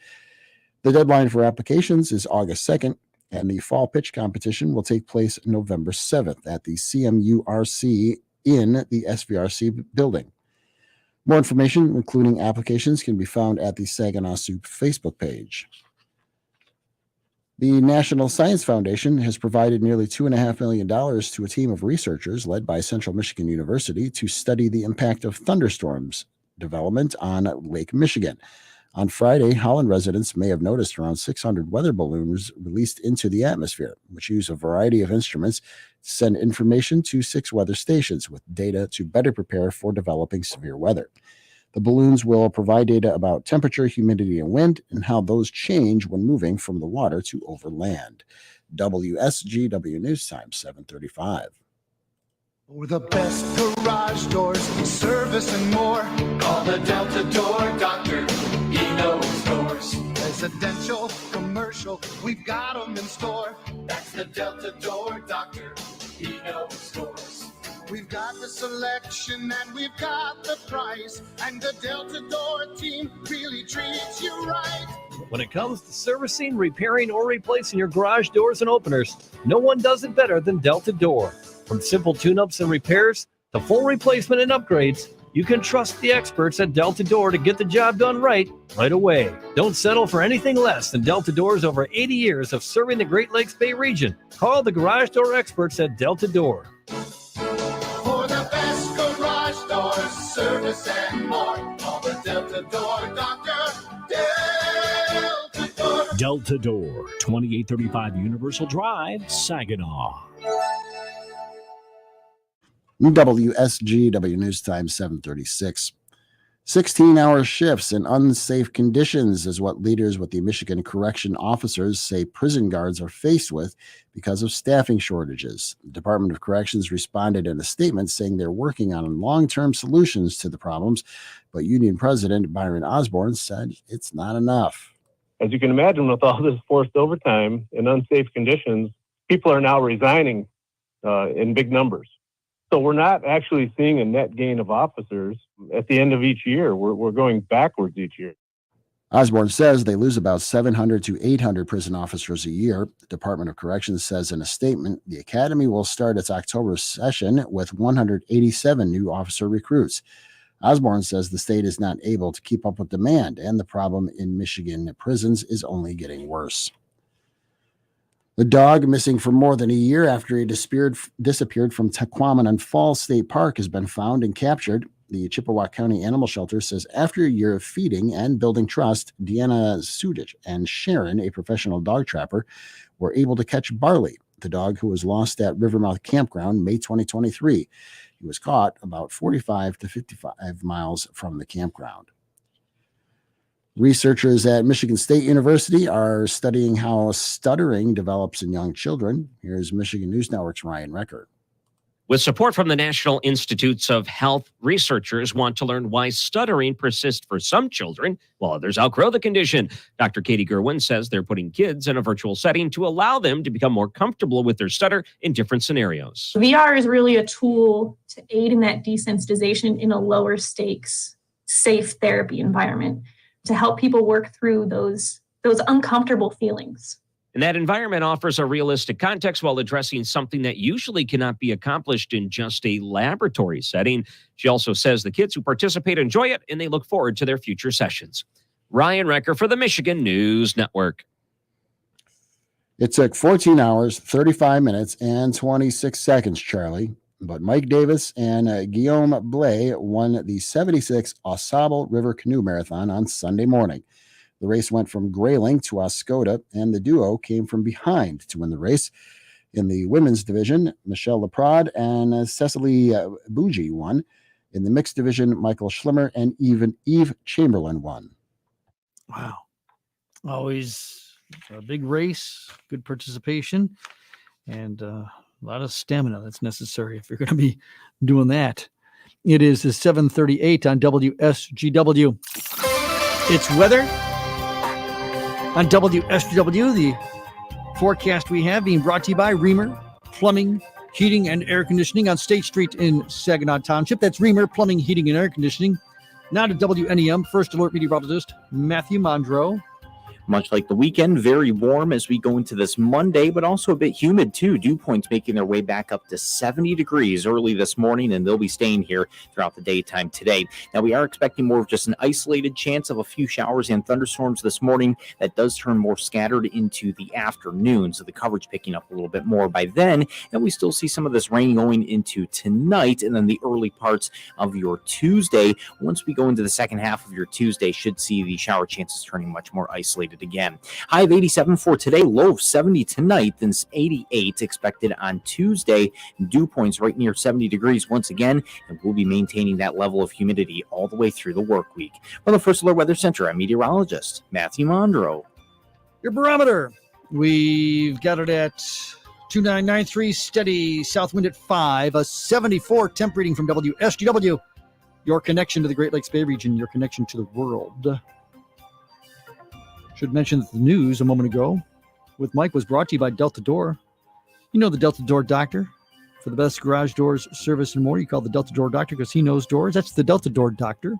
The deadline for applications is August 2nd, and the fall pitch competition will take place November 7th at the CMURC in the SVRC building. More information, including applications, can be found at the Saginaw Soup Facebook page. The National Science Foundation has provided nearly $2.5 million to a team of researchers led by Central Michigan University to study the impact of thunderstorms development on Lake Michigan. On Friday, Holland residents may have noticed around 600 weather balloons released into the atmosphere, which use a variety of instruments to send information to 6 weather stations with data to better prepare for developing severe weather. The balloons will provide data about temperature, humidity, and wind, and how those change when moving from the water to over land. WSGW News Time, 7:35. For the best garage doors, service and more, call the Delta Door Doctor. He knows doors. Residential, commercial, we've got them in store. That's the Delta Door Doctor. He knows doors. We've got the selection and we've got the price, and the Delta Door team really treats you right. When it comes to servicing, repairing, or replacing your garage doors and openers, no one does it better than Delta Door. From simple tune-ups and repairs to full replacement and upgrades, you can trust the experts at Delta Door to get the job done right away. Don't settle for anything less than Delta Door's over 80 years of serving the Great Lakes Bay region. Call the garage door experts at Delta Door. For the best garage doors, service and more, call the Delta Door Doctor. Delta Door. Delta Door, 2835 Universal Drive, Saginaw. WSGW News Time, 7:36. 16-hour shifts and unsafe conditions is what leaders with the Michigan Correction Officers say prison guards are faced with because of staffing shortages. The Department of Corrections responded in a statement saying they're working on long-term solutions to the problems, but Union President Byron Osborne said it's not enough. As you can imagine, with all this forced overtime and unsafe conditions, people are now resigning in big numbers. So we're not actually seeing a net gain of officers at the end of each year. We're going backwards each year. Osborne says they lose about 700 to 800 prison officers a year. The Department of Corrections says in a statement, the academy will start its October session with 187 new officer recruits. Osborne says the state is not able to keep up with demand, and the problem in Michigan prisons is only getting worse. The dog, missing for more than a year after he disappeared from Tahquamenon Falls State Park, has been found and captured. The Chippewa County Animal Shelter says after a year of feeding and building trust, Deanna Sudich and Sharon, a professional dog trapper, were able to catch Barley, the dog who was lost at Rivermouth Campground May 2023. He was caught about 45 to 55 miles from the campground. Researchers at Michigan State University are studying how stuttering develops in young children. Here's Michigan News Network's Ryan Recker. With support from the National Institutes of Health, researchers want to learn why stuttering persists for some children while others outgrow the condition. Dr. Katie Gerwin says they're putting kids in a virtual setting to allow them to become more comfortable with their stutter in different scenarios. VR is really a tool to aid in that desensitization in a lower stakes, safe therapy environment to help people work through those uncomfortable feelings. And that environment offers a realistic context while addressing something that usually cannot be accomplished in just a laboratory setting. She also says the kids who participate enjoy it and they look forward to their future sessions. Ryan Recker for the Michigan News Network. It took 14 hours, 35 minutes, and 26 seconds, Charlie. But Mike Davis and Guillaume Blais won the 76 Au Sable River Canoe Marathon on Sunday morning. The race went from Grayling to Oscoda, and the duo came from behind to win the race. In the women's division, Michelle Leprade and Cecily Bougie won. In the mixed division, Michael Schlimmer and Eve Chamberlain won. Wow. Always a big race, good participation, and a lot of stamina that's necessary if you're going to be doing that. It is 7:38 on WSGW. It's weather. On WSGW, the forecast we have being brought to you by Reamer Plumbing, Heating, and Air Conditioning on State Street in Saginaw Township. That's Reamer Plumbing, Heating, and Air Conditioning. Now to WNEM, First Alert Meteorologist Matthew Mondro. Much like the weekend, very warm as we go into this Monday, but also a bit humid too. Dew points making their way back up to 70 degrees early this morning, and they'll be staying here throughout the daytime today. Now, we are expecting more of just an isolated chance of a few showers and thunderstorms this morning. That does turn more scattered into the afternoon, so the coverage picking up a little bit more by then. And we still see some of this rain going into tonight and then the early parts of your Tuesday. Once we go into the second half of your Tuesday, should see the shower chances turning much more isolated again. High of 87 for today, low of 70 tonight, then 88 expected on Tuesday. Dew points right near 70 degrees once again, and we'll be maintaining that level of humidity all the way through the work week. From the First Alert Weather Center, I'm meteorologist Matthew Mondro. Your barometer, we've got it at 2993, steady, south wind at 5, a 74 temp reading from WSGW. Your connection to the Great Lakes Bay region, your connection to the world. Should mention that the news a moment ago with Mike was brought to you by Delta Door. You know the Delta Door Doctor. For the best garage doors, service, and more, you call the Delta Door Doctor because he knows doors. That's the Delta Door Doctor.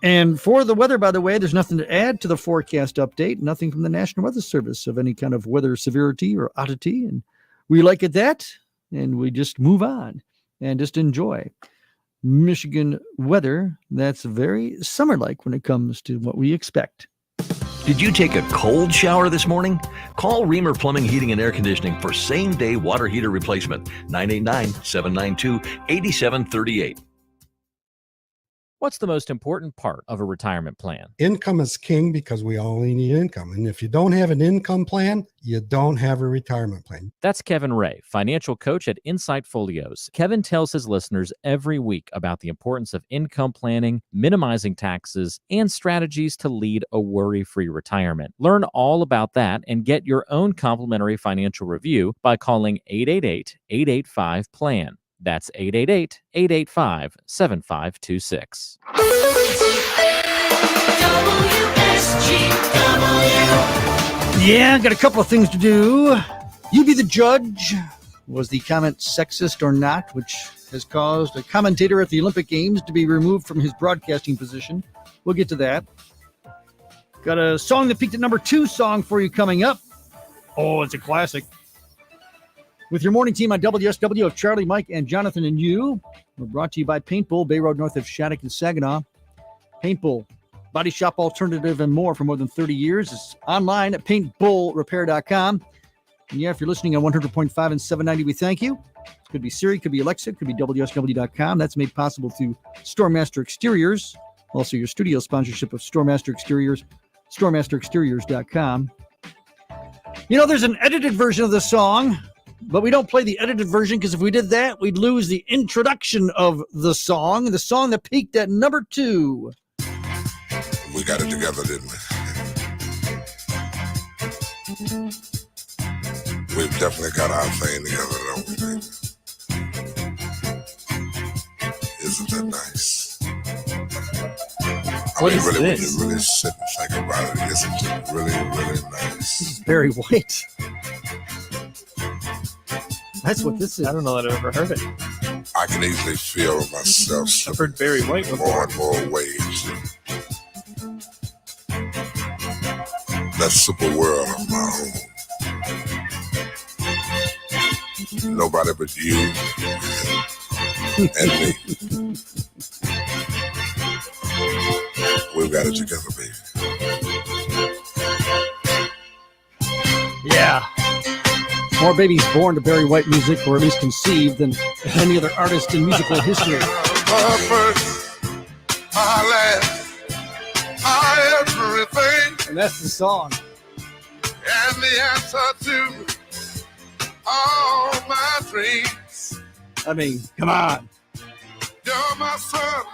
And for the weather, by the way, there's nothing to add to the forecast update. Nothing from the National Weather Service of any kind of weather severity or oddity. And we like it that, and we just move on and just enjoy Michigan weather that's very summer-like when it comes to what we expect. Did you take a cold shower this morning? Call Reamer Plumbing, Heating, and Air Conditioning for same-day water heater replacement. 989-792-8738. What's the most important part of a retirement plan? Income is king because we all need income. And if you don't have an income plan, you don't have a retirement plan. That's Kevin Ray, financial coach at Insight Folios. Kevin tells his listeners every week about the importance of income planning, minimizing taxes, and strategies to lead a worry-free retirement. Learn all about that and get your own complimentary financial review by calling 888-885-PLAN. That's 888-885-7526. Yeah, got a couple of things to do. You be the judge. Was the comment sexist or not, which has caused a commentator at the Olympic Games to be removed from his broadcasting position. We'll get to that. Got a song that peaked at number 2 song for you coming up. Oh, it's a classic. With your morning team on WSW of Charlie, Mike, and Jonathan and you. We're brought to you by Paintbull, Bay Road north of Shattuck and Saginaw. Paintbull, body shop alternative, and more for more than 30 years. It's online at paintbullrepair.com. And yeah, if you're listening on 100.5 and 790, we thank you. It could be Siri, could be Alexa, could be WSGW.com. That's made possible through Storemaster Exteriors. Also, your studio sponsorship of Storemaster Exteriors, StoremasterExteriors.com. You know, there's an edited version of the song, but we don't play the edited version because if we did that, we'd lose the introduction of the song that peaked at number 2. We got it together, didn't we? We've definitely got our thing together, don't we, baby? Isn't that nice? What is really, this? When you really sit and think about it, isn't it really, really nice? Barry White. That's what this is. I don't know that I've ever heard it. I can easily feel myself I've heard Barry White more and more waves. That super world of my own. Nobody but you and me. We've got it together, baby. Yeah. More babies born to Barry White music, or at least conceived, than any other artist in musical history. Our first, our last, our everything. And that's the song. And the answer to all my dreams. I mean, come on. You're my sun,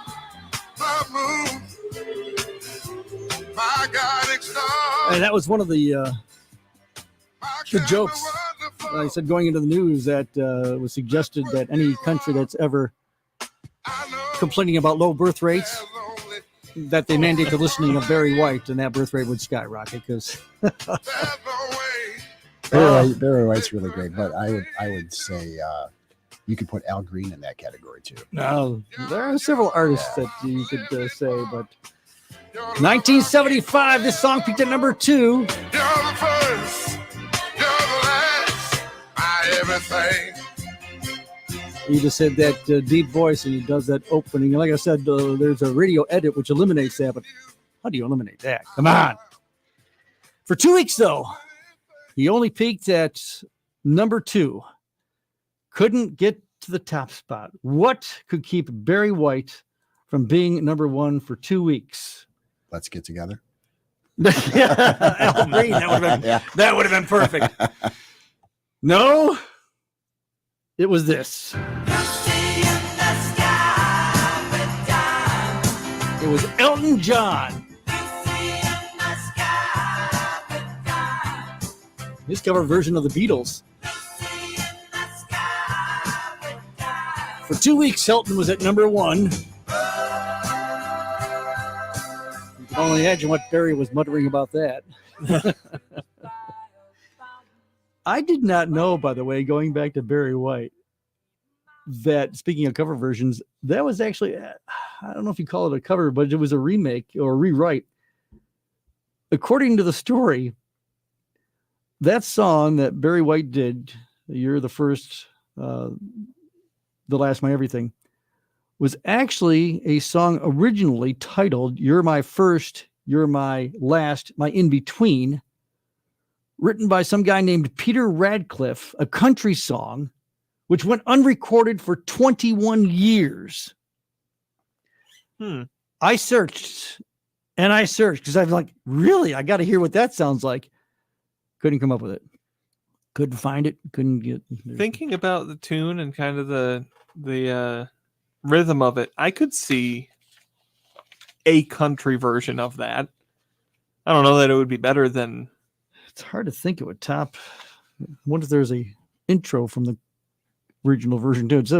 my moon, my guiding star. And that was one of the jokes. I said going into the news that was suggested that any country that's ever complaining about low birth rates, that they mandate the listening of Barry White, and that birth rate would skyrocket because Barry White's really great, but I would say you could put Al Green in that category too. No, there are several artists that you could say, but 1975, this song peaked at number 2. You're the first, you're the last, my everything. He just said that deep voice, and he does that opening. And like I said, there's a radio edit which eliminates that, but how do you eliminate that? Come on. For 2 weeks, though, he only peaked at number 2. Couldn't get to the top spot. What could keep Barry White from being number 1 for 2 weeks? Let's Get Together. Al Green, that would have been perfect. No, it was this. It was Elton John. His cover version of the Beatles. For 2 weeks, Elton was at number 1. You can only imagine what Barry was muttering about that. I did not know, by the way, going back to Barry White, that speaking of cover versions, that was actually, I don't know if you call it a cover, but it was a remake or a rewrite. According to the story, that song that Barry White did, You're the First, The Last, My Everything, was actually a song originally titled You're My First, You're My Last, My In Between, written by some guy named Peter Radcliffe, a country song, which went unrecorded for 21 years. I searched because I'm like, really? I got to hear what that sounds like. Couldn't come up with it. Couldn't find it. Couldn't get. Thinking about the tune and kind of the rhythm of it, I could see a country version of that. I don't know that it would be better than. It's hard to think it would top. I wonder if there's a intro from the original version too. So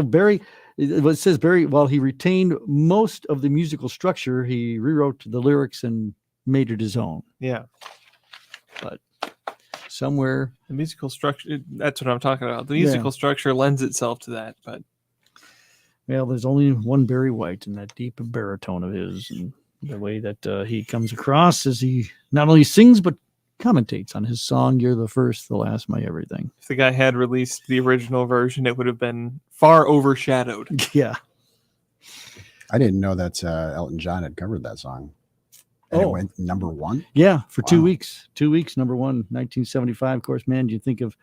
it says Barry, while he retained most of the musical structure, he rewrote the lyrics and made it his own. Yeah. But somewhere the musical structure, that's what I'm talking about. The musical structure lends itself to that, but well, there's only one Barry White and that deep baritone of his, and the way that he comes across as he not only sings but commentates on his song, You're the First, The Last, My Everything. If the guy had released the original version, it would have been far overshadowed. Yeah. I didn't know that Elton John had covered that song. And it went number one? Yeah, for Wow. 2 weeks. 2 weeks, number one, 1975. Of course, man, you think of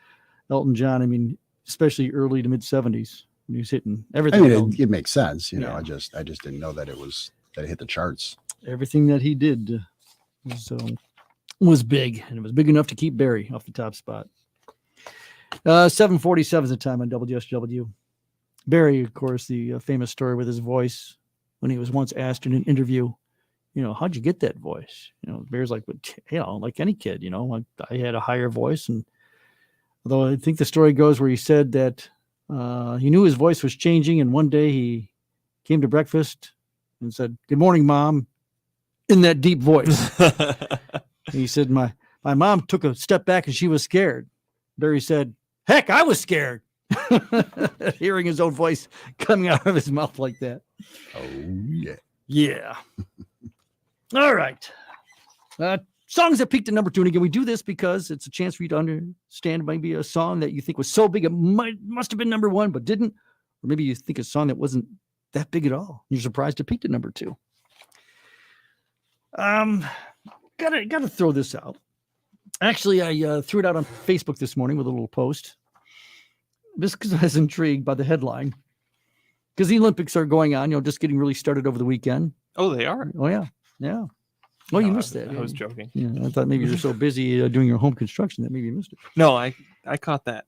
Elton John, I mean, especially early to mid 70s. He was hitting I everything. mean, it makes sense. You know, Yeah. I just didn't know that it hit the charts. Everything that he did was big, and it was big enough to keep Barry off the top spot. 7:47 is the time on WSGW. Barry, of course, the famous story with his voice when he was once asked in an interview, you know, how'd you get that voice? You know, Barry's like, you know, like any kid, you know, I had a higher voice. And although I think the story goes where he said that he knew his voice was changing, and one day he came to breakfast and said, "Good morning, Mom," in that deep voice. He said, my mom took a step back and she was scared. Barry said, "Heck, I was scared." Hearing his own voice coming out of his mouth like that. Oh, yeah. Yeah. All right. Songs that peaked at number 2. And again, we do this because it's a chance for you to understand maybe a song that you think was so big it must have been number 1, but didn't. Or maybe you think a song that wasn't that big at all. You're surprised it peaked at number 2. Gotta throw this out. Actually, I threw it out on Facebook this morning with a little post. Just because I was intrigued by the headline. Because the Olympics are going on, you know, just getting really started over the weekend. Oh, they are? Oh, yeah. Yeah. Oh, you missed that. I was joking. Yeah, I thought maybe you're so busy doing your home construction that maybe you missed it. No, I caught that.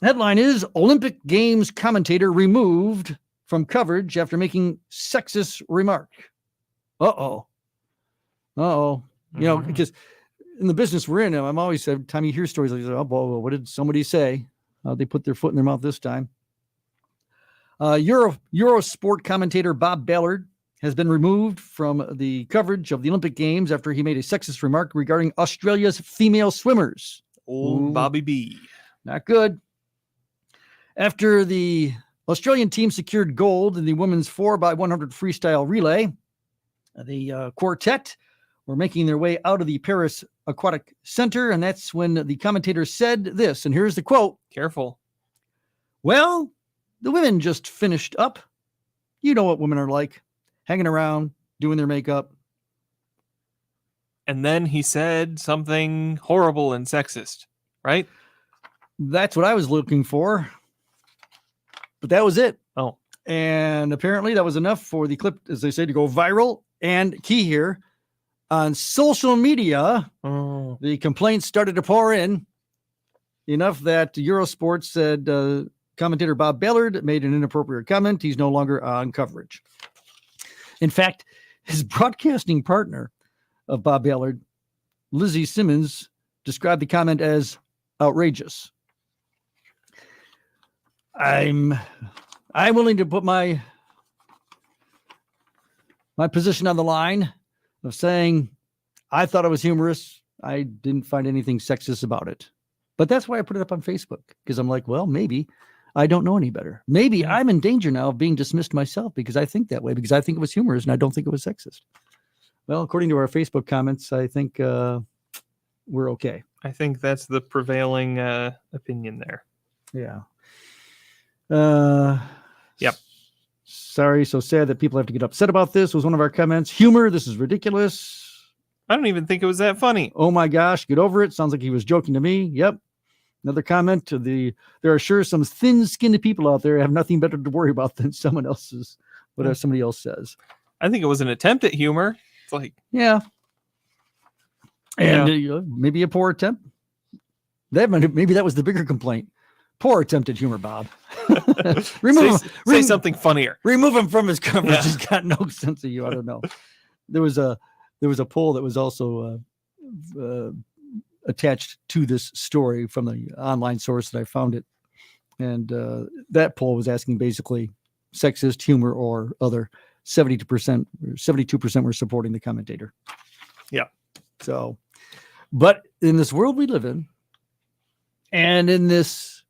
Headline is Olympic Games commentator removed from coverage after making sexist remark. Uh-oh. You know, because in the business we're in, I'm always, every time you hear stories like this, oh, well, what did somebody say? They put their foot in their mouth this time. Eurosport commentator Bob Ballard has been removed from the coverage of the Olympic Games after he made a sexist remark regarding Australia's female swimmers. Old Bobby B. Not good. After the Australian team secured gold in the women's 4x100 freestyle relay, the quartet were making their way out of the Paris Aquatic Center, and that's when the commentator said this, and here's the quote. Careful. "Well, the women just finished up. You know what women are like, hanging around, doing their makeup." And then he said something horrible and sexist, right? That's what I was looking for. But that was it. Oh. And apparently that was enough for the clip, as they say, to go viral. And key here, on social media, the complaints started to pour in, enough that Eurosport said commentator Bob Ballard made an inappropriate comment. He's no longer on coverage. In fact, his broadcasting partner of Bob Ballard, Lizzie Simmons, described the comment as outrageous. I'm willing to put my position on the line of saying I thought it was humorous. I didn't find anything sexist about it. But that's why I put it up on Facebook, because I'm like, well, maybe I don't know any better. Maybe I'm in danger now of being dismissed myself because I think that way, because I think it was humorous and I don't think it was sexist. Well, according to our Facebook comments, I think we're okay. I think that's the prevailing opinion there. Yeah. Yep. Sorry, so sad that people have to get upset about this, was one of our comments. Humor, this is ridiculous. I don't even think it was that funny. Oh my gosh, get over it. Sounds like he was joking to me. Yep. Another comment to there are sure some thin-skinned people out there who have nothing better to worry about than someone else's, whatever somebody else says. I think it was an attempt at humor. It's like, yeah. And maybe a poor attempt. Maybe that was the bigger complaint. Poor attempt at humor, Bob. say something funnier. Remove him from his coverage. Yeah. He's got no sense of you. I don't know. There was a poll that was also attached to this story from the online source that I found it. And that poll was asking basically sexist, humor, or other. 72% were supporting the commentator. Yeah. So, but in this world we live in, and in this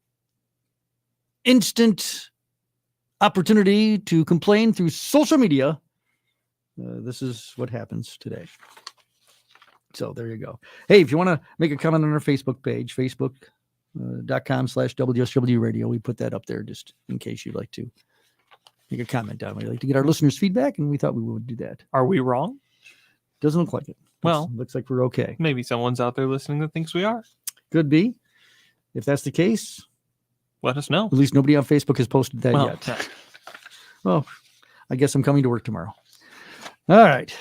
instant opportunity to complain through social media, this is what happens today. So there you go. Hey, if you want to make a comment on our Facebook page, facebook.com/WSGW radio, we put that up there just in case you'd like to make a comment down. We'd like to get our listeners' feedback, and we thought we would do that. Are we wrong? Doesn't look like it. Well, looks like we're okay. Maybe someone's out there listening that thinks we are. Could be. If that's the case, let us know. At least nobody on Facebook has posted that Well, yet. yeah. Well, I guess I'm coming to work tomorrow. All right.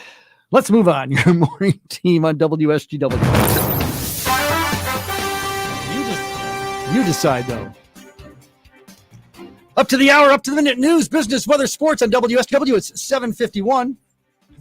Let's move on. Your morning team on WSGW. You decide, though. Up to the hour, up to the minute, news, business, weather, sports on WSGW. It's 7:51.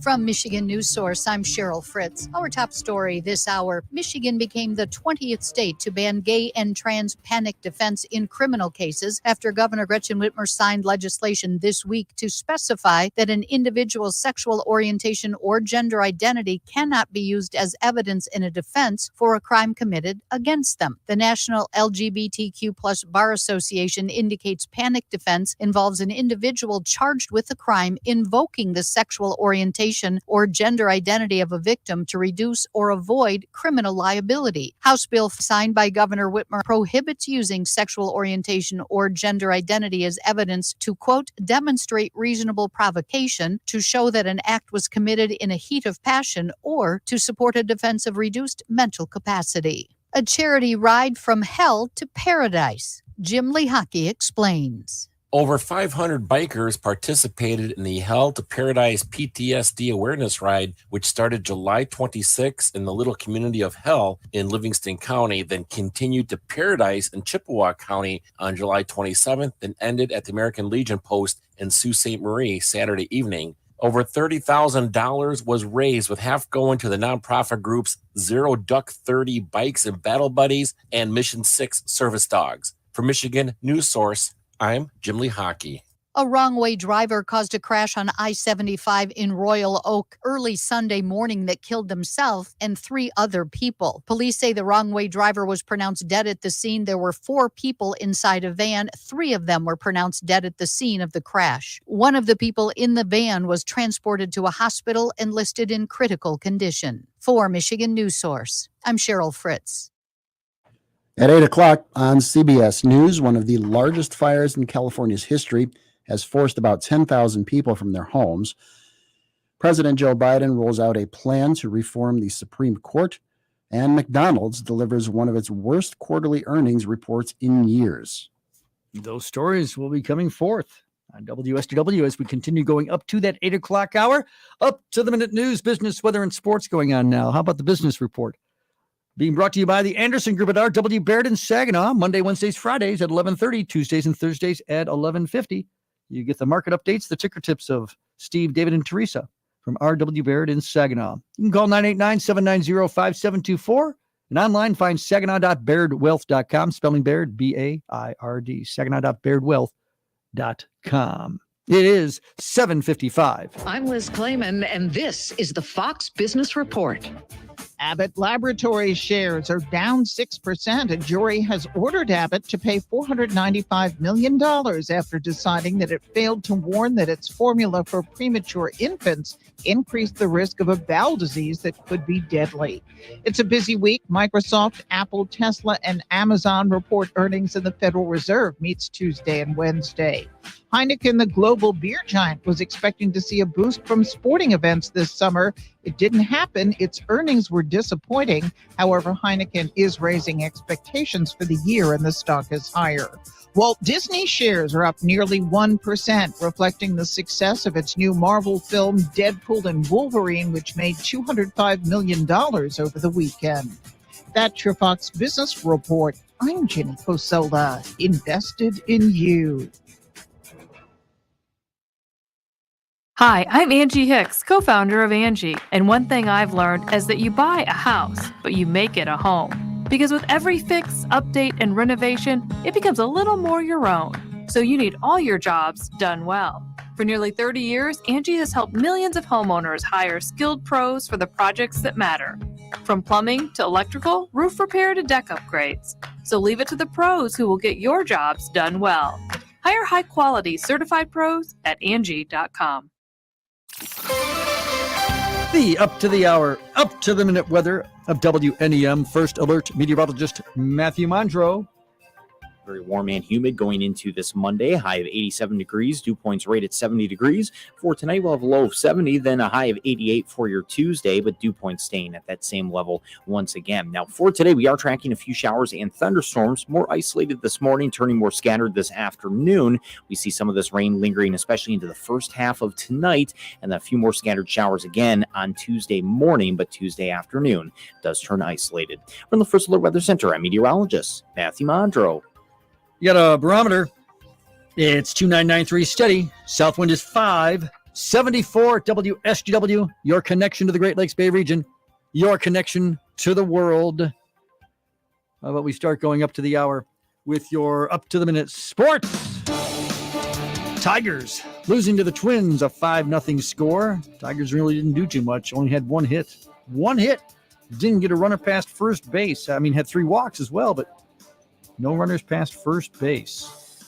From Michigan News Source, I'm Cheryl Fritz. Our top story this hour, Michigan became the 20th state to ban gay and trans panic defense in criminal cases after Governor Gretchen Whitmer signed legislation this week to specify that an individual's sexual orientation or gender identity cannot be used as evidence in a defense for a crime committed against them. The National LGBTQ+ Bar Association indicates panic defense involves an individual charged with a crime invoking the sexual orientation or gender identity of a victim to reduce or avoid criminal liability. House bill signed by Governor Whitmer prohibits using sexual orientation or gender identity as evidence to, quote, demonstrate reasonable provocation, to show that an act was committed in a heat of passion, or to support a defense of reduced mental capacity. A charity ride from hell to paradise. Jim Lehocky explains. Over 500 bikers participated in the Hell to Paradise PTSD awareness ride, which started July 26 in the little community of Hell in Livingston County, then continued to Paradise in Chippewa County on July 27th, and ended at the American Legion Post in Sault Ste. Marie Saturday evening. Over $30,000 was raised, with half going to the nonprofit groups Zero Duck 30 Bikes and Battle Buddies and Mission 6 Service Dogs. For Michigan News Source, I'm Jim Lee Hockey. A wrong-way driver caused a crash on I-75 in Royal Oak early Sunday morning that killed himself and 3 other people. Police say the wrong-way driver was pronounced dead at the scene. There were 4 people inside a van. 3 of them were pronounced dead at the scene of the crash. One of the people in the van was transported to a hospital and listed in critical condition. For Michigan News Source, I'm Cheryl Fritz. At 8 o'clock on CBS News, one of the largest fires in California's history has forced about 10,000 people from their homes. President Joe Biden rolls out a plan to reform the Supreme Court, and McDonald's delivers one of its worst quarterly earnings reports in years. Those stories will be coming forth on WSGW as we continue going up to that 8 o'clock hour. Up to the minute news, business, weather, and sports going on now. How about the business report? Being brought to you by the Anderson Group at R.W. Baird in Saginaw, Monday, Wednesdays, Fridays at 11:30, Tuesdays and Thursdays at 11:50. You get the market updates, the ticker tips of Steve, David, and Teresa from R.W. Baird in Saginaw. You can call 989-790-5724 and online find saginaw.bairdwealth.com, spelling Baird, B-A-I-R-D, saginaw.bairdwealth.com. It is 7:55. I'm Liz Clayman, and this is the Fox Business Report. Abbott Laboratories shares are down 6%. A jury has ordered Abbott to pay $495 million after deciding that it failed to warn that its formula for premature infants increased the risk of a bowel disease that could be deadly. It's a busy week. Microsoft, Apple, Tesla, and Amazon report earnings, and the Federal Reserve meets Tuesday and Wednesday. Heineken, the global beer giant, was expecting to see a boost from sporting events this summer. It didn't happen. Its earnings were disappointing. However, Heineken is raising expectations for the year, and the stock is higher. Walt Disney shares are up nearly 1%, reflecting the success of its new Marvel film Deadpool and Wolverine, which made $205 million over the weekend. That's your Fox Business Report. I'm Jenny Posola, invested in you. Hi, I'm Angie Hicks, co-founder of Angie. And one thing I've learned is that you buy a house, but you make it a home. Because with every fix, update, and renovation, it becomes a little more your own. So you need all your jobs done well. For nearly 30 years, Angie has helped millions of homeowners hire skilled pros for the projects that matter. From plumbing to electrical, roof repair to deck upgrades. So leave it to the pros who will get your jobs done well. Hire high-quality certified pros at Angie.com. The up to the hour, up to the minute weather of WNEM. First Alert meteorologist Matthew Mondro. Very warm and humid going into this Monday. High of 87 degrees. Dew points right at 70 degrees. For tonight, we'll have a low of 70, then a high of 88 for your Tuesday, but dew points staying at that same level once again. Now, for today, we are tracking a few showers and thunderstorms. More isolated this morning, turning more scattered this afternoon. We see some of this rain lingering, especially into the first half of tonight, and a few more scattered showers again on Tuesday morning, but Tuesday afternoon does turn isolated. From the First Alert Weather Center, I'm meteorologist Matthew Mondro. You got a barometer. It's 2993 steady. South wind is 574 WSGW. Your connection to the Great Lakes Bay region. Your connection to the world. How about we start going up to the hour with your up-to-the-minute sports? Tigers losing to the Twins, a 5-0 score. Tigers really didn't do too much. Only had one hit. One hit. Didn't get a runner past first base. I mean, had 3 walks as well, but no runners past first base.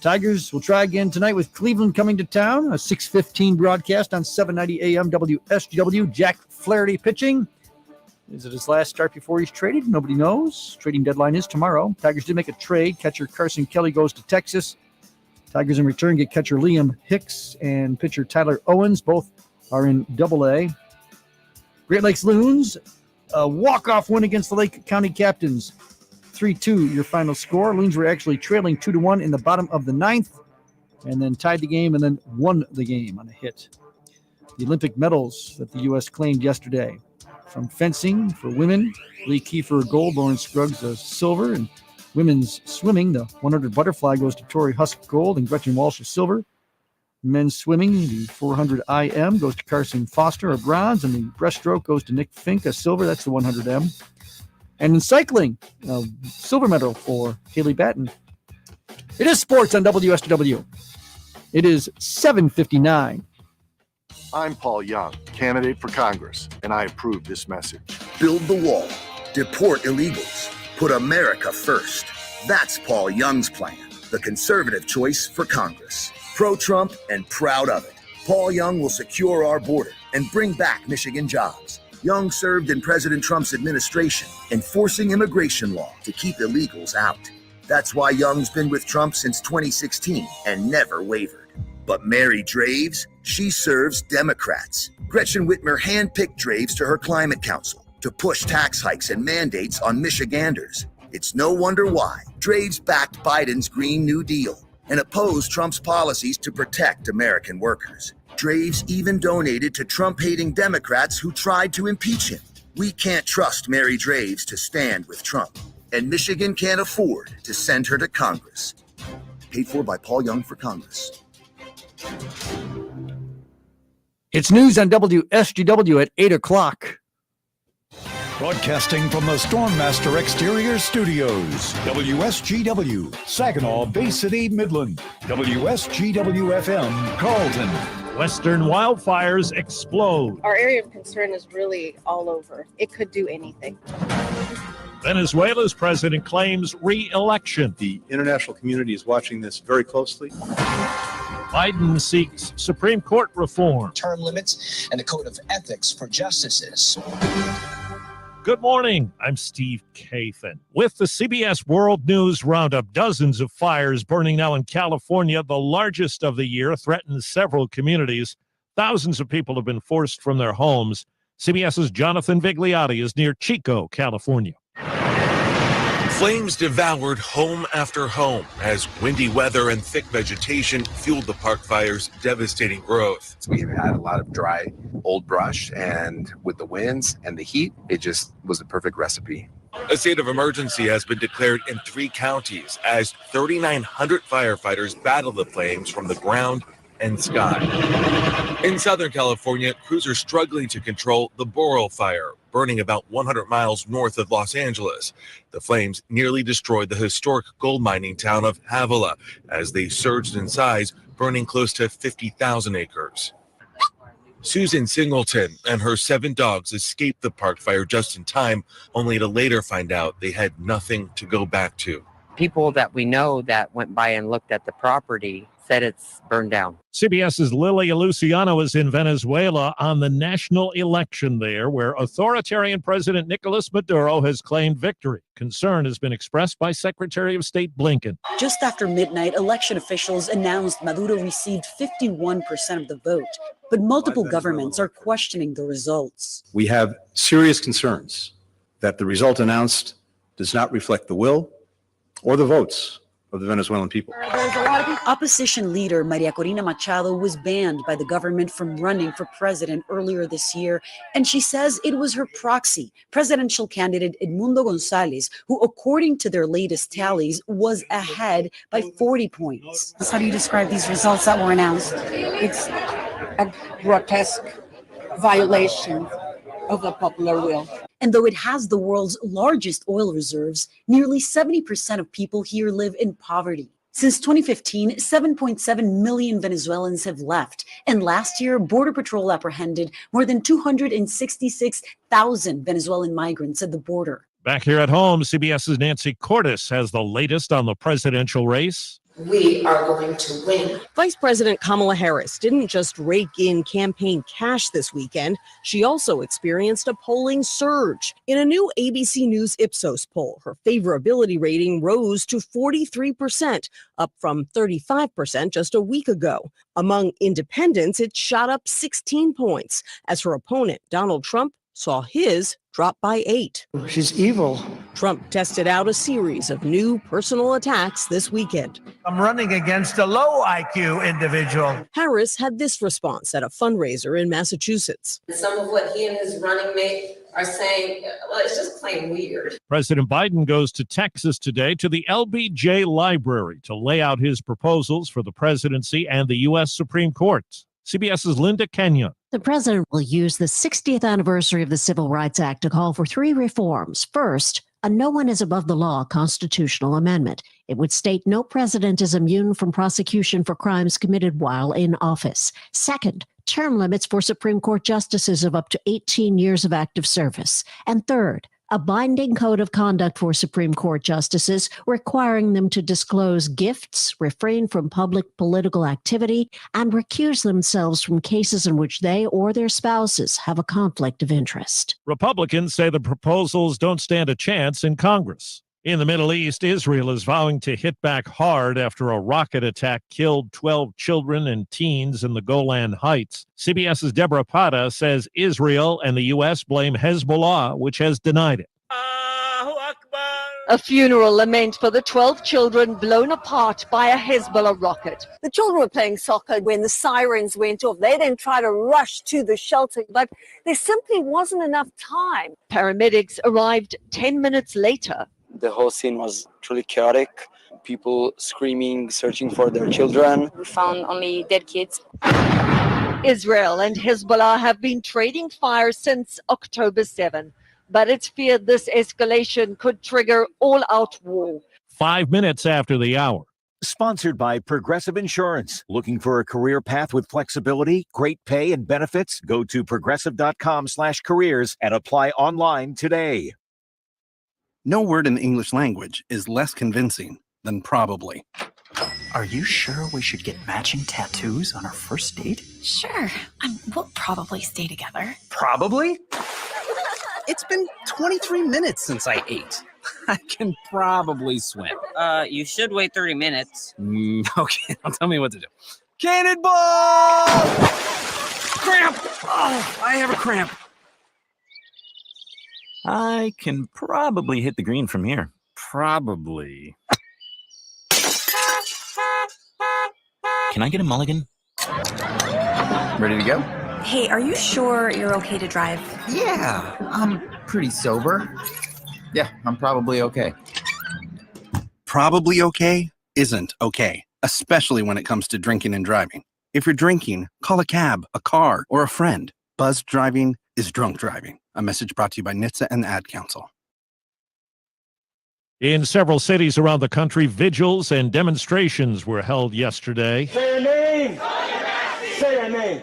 Tigers will try again tonight with Cleveland coming to town. A 6:15 broadcast on 790 AM WSGW. Jack Flaherty pitching. Is it his last start before he's traded? Nobody knows. Trading deadline is tomorrow. Tigers did make a trade. Catcher Carson Kelly goes to Texas. Tigers in return get catcher Liam Hicks and pitcher Tyler Owens. Both are in Double-A. Great Lakes Loons, a walk-off win against the Lake County Captains. 3-2 your final score. Loons were actually trailing 2-1 in the bottom of the 9th and then tied the game and then won the game on a hit. The Olympic medals that the U.S. claimed yesterday. From fencing for women, Lee Kiefer gold, Lauren Scruggs a silver, and women's swimming, the 100 butterfly goes to Tori Husk gold and Gretchen Walsh a silver. Men's swimming, the 400 IM goes to Carson Foster a bronze, and the breaststroke goes to Nick Fink a silver. That's the 100 M. And in cycling, a silver medal for Haley Batten. It is sports on WSGW. It is 7:59. I'm Paul Young, candidate for Congress, and I approve this message. Build the wall. Deport illegals. Put America first. That's Paul Young's plan. The conservative choice for Congress. Pro-Trump and proud of it. Paul Young will secure our border and bring back Michigan jobs. Young served in President Trump's administration, enforcing immigration law to keep illegals out. That's why Young's been with Trump since 2016 and never wavered. But Mary Draves, she serves Democrats. Gretchen Whitmer handpicked Draves to her climate council to push tax hikes and mandates on Michiganders. It's no wonder why Draves backed Biden's Green New Deal and opposed Trump's policies to protect American workers. Draves even donated to Trump-hating Democrats who tried to impeach him. We can't trust Mary Draves to stand with Trump, and Michigan can't afford to send her to Congress. Paid for by Paul Young for Congress. It's news on WSGW at 8 o'clock. Broadcasting from the Stormmaster Exterior Studios, WSGW, Saginaw, Bay City, Midland, WSGW-FM, Carlton. Western wildfires explode. Our area of concern is really all over. It could do anything. Venezuela's president claims re-election. The international community is watching this very closely. Biden seeks Supreme Court reform. Term limits and a code of ethics for justices. Good morning. I'm Steve Kathan. With the CBS World News Roundup, dozens of fires burning now in California, the largest of the year, threatens several communities. Thousands of people have been forced from their homes. CBS's Jonathan Vigliotti is near Chico, California. Flames devoured home after home as windy weather and thick vegetation fueled the park fire's devastating growth. We've had a lot of dry, old brush, and with the winds and the heat, it just was a perfect recipe. A state of emergency has been declared in 3 counties as 3,900 firefighters battle the flames from the ground and sky. In Southern California, crews are struggling to control the Boreal Fire, burning about 100 miles north of Los Angeles. The flames nearly destroyed the historic gold mining town of Havilah as they surged in size, burning close to 50,000 acres. Susan Singleton and her 7 dogs escaped the park fire just in time, only to later find out they had nothing to go back to. People that we know that went by and looked at the property said it's burned down. CBS's Lilia Luciano is in Venezuela on the national election there, where authoritarian President Nicolas Maduro has claimed victory. Concern has been expressed by Secretary of State Blinken. Just after midnight, election officials announced Maduro received 51% of the vote, but multiple governments are questioning the results. We have serious concerns that the result announced does not reflect the will or the votes of the Venezuelan people. Opposition leader Maria Corina Machado was banned by the government from running for president earlier this year, and she says it was her proxy, presidential candidate Edmundo Gonzalez, who, according to their latest tallies, was ahead by 40 points. How do you describe these results that were announced? It's a grotesque violation of the popular will. And though it has the world's largest oil reserves, nearly 70% of people here live in poverty. Since 2015, 7.7 million Venezuelans have left. And last year, Border Patrol apprehended more than 266,000 Venezuelan migrants at the border. Back here at home, CBS's Nancy Cordes has the latest on the presidential race. We are going to win. Vice President Kamala Harris didn't just rake in campaign cash this weekend. She also experienced a polling surge. In a new ABC News Ipsos poll, her favorability rating rose to 43%, up from 35% just a week ago. Among independents, it shot up 16 points, as her opponent, Donald Trump, saw his drop by 8. She's evil. Trump tested out a series of new personal attacks this weekend. I'm running against a low IQ individual. Harris had this response at a fundraiser in Massachusetts. Some of what he and his running mate are saying, well, it's just plain weird. President Biden goes to Texas today to the LBJ Library to lay out his proposals for the presidency and the U.S. Supreme Court. CBS's Linda Kenyon. The president will use the 60th anniversary of the Civil Rights Act to call for 3 reforms. First, a no one is above the law constitutional amendment. It would state no president is immune from prosecution for crimes committed while in office. Second, term limits for Supreme Court justices of up to 18 years of active service. And third, a binding code of conduct for Supreme Court justices requiring them to disclose gifts, refrain from public political activity, and recuse themselves from cases in which they or their spouses have a conflict of interest. Republicans say the proposals don't stand a chance in Congress. In the Middle East, Israel is vowing to hit back hard after a rocket attack killed 12 children and teens in the Golan Heights. CBS's Deborah Pata says Israel and the U.S. blame Hezbollah, which has denied it. A funeral lament for the 12 children blown apart by a Hezbollah rocket. The children were playing soccer when the sirens went off. They then tried to rush to the shelter, but there simply wasn't enough time. Paramedics arrived 10 minutes later. The whole scene was truly chaotic. People screaming, searching for their children. We found only dead kids. Israel and Hezbollah have been trading fire since October 7, but it's feared this escalation could trigger all-out war. 5 minutes after the hour. Sponsored by Progressive Insurance. Looking for a career path with flexibility, great pay, and benefits? Go to progressive.com/careers and apply online today. No word in the English language is less convincing than probably. Are you sure we should get matching tattoos on our first date? Sure. We'll probably stay together. Probably? It's been 23 minutes since I ate. I can probably swim. You should wait 30 minutes. Okay, now tell me what to do. Cannonball! Cramp! Oh, I have a cramp. I can probably hit the green from here. Probably. Can I get a mulligan? Ready to go? Hey, are you sure you're okay to drive? Yeah, I'm pretty sober. Yeah, I'm probably okay. Probably okay isn't okay, especially when it comes to drinking and driving. If you're drinking, call a cab, a car, or a friend. Buzzed driving is drunk driving. A message brought to you by NHTSA and the Ad Council. In several cities around the country, vigils and demonstrations were held yesterday. Say your name. Say your name.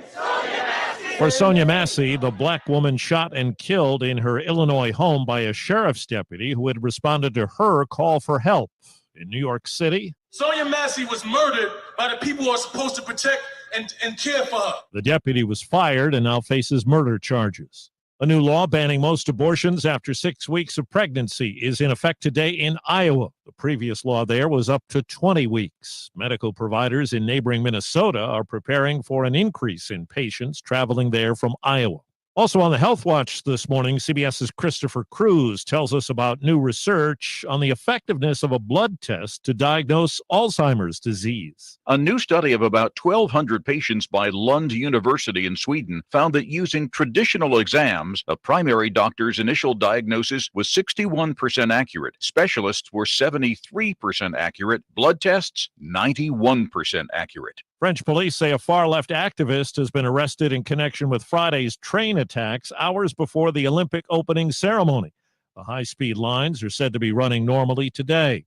For Sonia Massey, the black woman shot and killed in her Illinois home by a sheriff's deputy who had responded to her call for help. In New York City, Sonia Massey was murdered by the people who are supposed to protect and care for her. The deputy was fired and now faces murder charges. A new law banning most abortions after 6 weeks of pregnancy is in effect today in Iowa. The previous law there was up to 20 weeks. Medical providers in neighboring Minnesota are preparing for an increase in patients traveling there from Iowa. Also on the Health Watch this morning, CBS's Christopher Cruz tells us about new research on the effectiveness of a blood test to diagnose Alzheimer's disease. A new study of about 1,200 patients by Lund University in Sweden found that using traditional exams, a primary doctor's initial diagnosis was 61% accurate. Specialists were 73% accurate. Blood tests, 91% accurate. French police say a far-left activist has been arrested in connection with Friday's train attacks hours before the Olympic opening ceremony. The high-speed lines are said to be running normally today.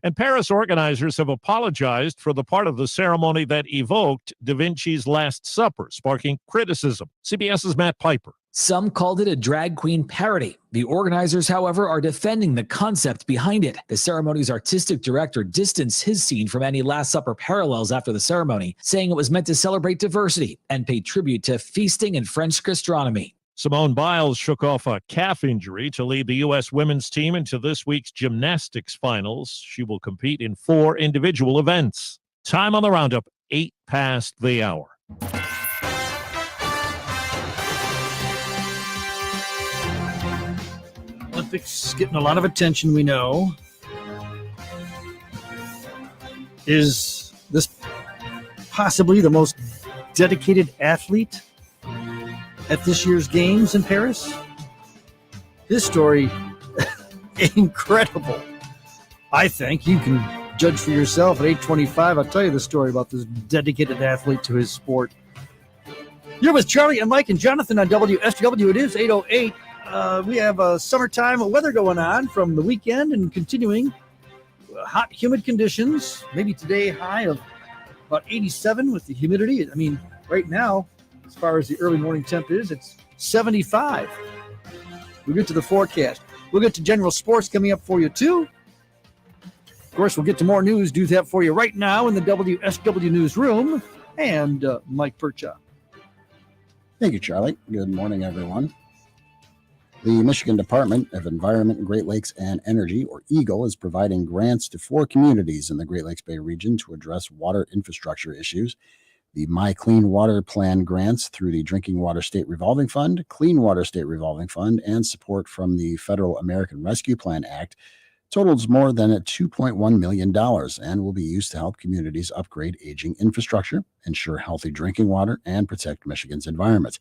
And Paris organizers have apologized for the part of the ceremony that evoked Da Vinci's Last Supper, sparking criticism. CBS's Matt Piper. Some called it a drag queen parody. The organizers, however, are defending the concept behind it. The ceremony's artistic director distanced his scene from any Last Supper parallels after the ceremony, saying it was meant to celebrate diversity and pay tribute to feasting and French gastronomy. Simone Biles shook off a calf injury to lead the U.S. women's team into this week's gymnastics finals. She will compete in 4 individual events. Time on the roundup, 8 past the hour. Olympics getting a lot of attention, we know. Is this possibly the most dedicated athlete at this year's games in Paris? This story, incredible. I think you can judge for yourself at 8:25. I'll tell you the story about this dedicated athlete to his sport. You're with Charlie and Mike and Jonathan on WSGW. It is 8:08. We have summertime weather going on from the weekend and continuing. Hot, humid conditions. Maybe today high of about 87 with the humidity. I mean, right now, as far as the early morning temp is, it's 75. We'll get to the forecast. We'll get to general sports coming up for you, too. Of course, we'll get to more news. Do that for you right now in the WSW newsroom. And Mike Percha. Thank you, Charlie. Good morning, everyone. The Michigan Department of Environment, Great Lakes, and Energy, or EGLE, is providing grants to 4 communities in the Great Lakes Bay region to address water infrastructure issues. The My Clean Water Plan grants through the Drinking Water State Revolving Fund, Clean Water State Revolving Fund, and support from the Federal American Rescue Plan Act totals more than $2.1 million and will be used to help communities upgrade aging infrastructure, ensure healthy drinking water, and protect Michigan's environment.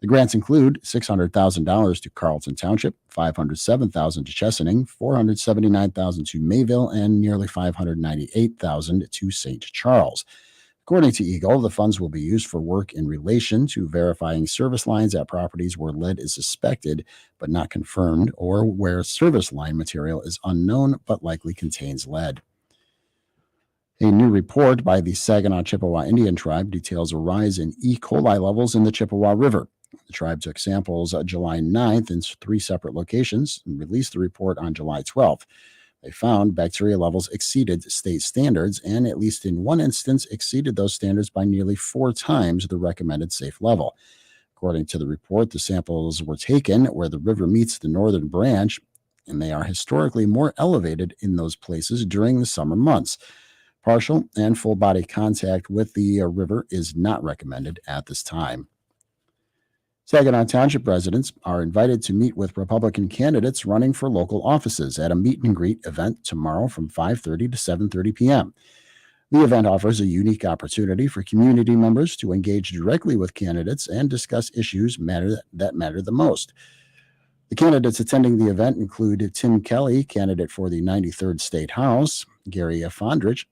The grants include $600,000 to Carlton Township, $507,000 to Chesaning, $479,000 to Mayville, and nearly $598,000 to St. Charles. According to EGLE, the funds will be used for work in relation to verifying service lines at properties where lead is suspected but not confirmed, or where service line material is unknown but likely contains lead. A new report by the Saginaw Chippewa Indian Tribe details a rise in E. coli levels in the Chippewa River. The tribe took samples July 9th in 3 separate locations and released the report on July 12th. They found bacteria levels exceeded state standards and, at least in one instance, exceeded those standards by nearly 4 times the recommended safe level. According to the report, the samples were taken where the river meets the northern branch, and they are historically more elevated in those places during the summer months. Partial and full body contact with the river is not recommended at this time. Saginaw Township residents are invited to meet with Republican candidates running for local offices at a meet and greet event tomorrow from 5:30 to 7:30 p.m. The event offers a unique opportunity for community members to engage directly with candidates and discuss issues that matter the most. The candidates attending the event include Tim Kelly, candidate for the 93rd State House, Gary Fondrich,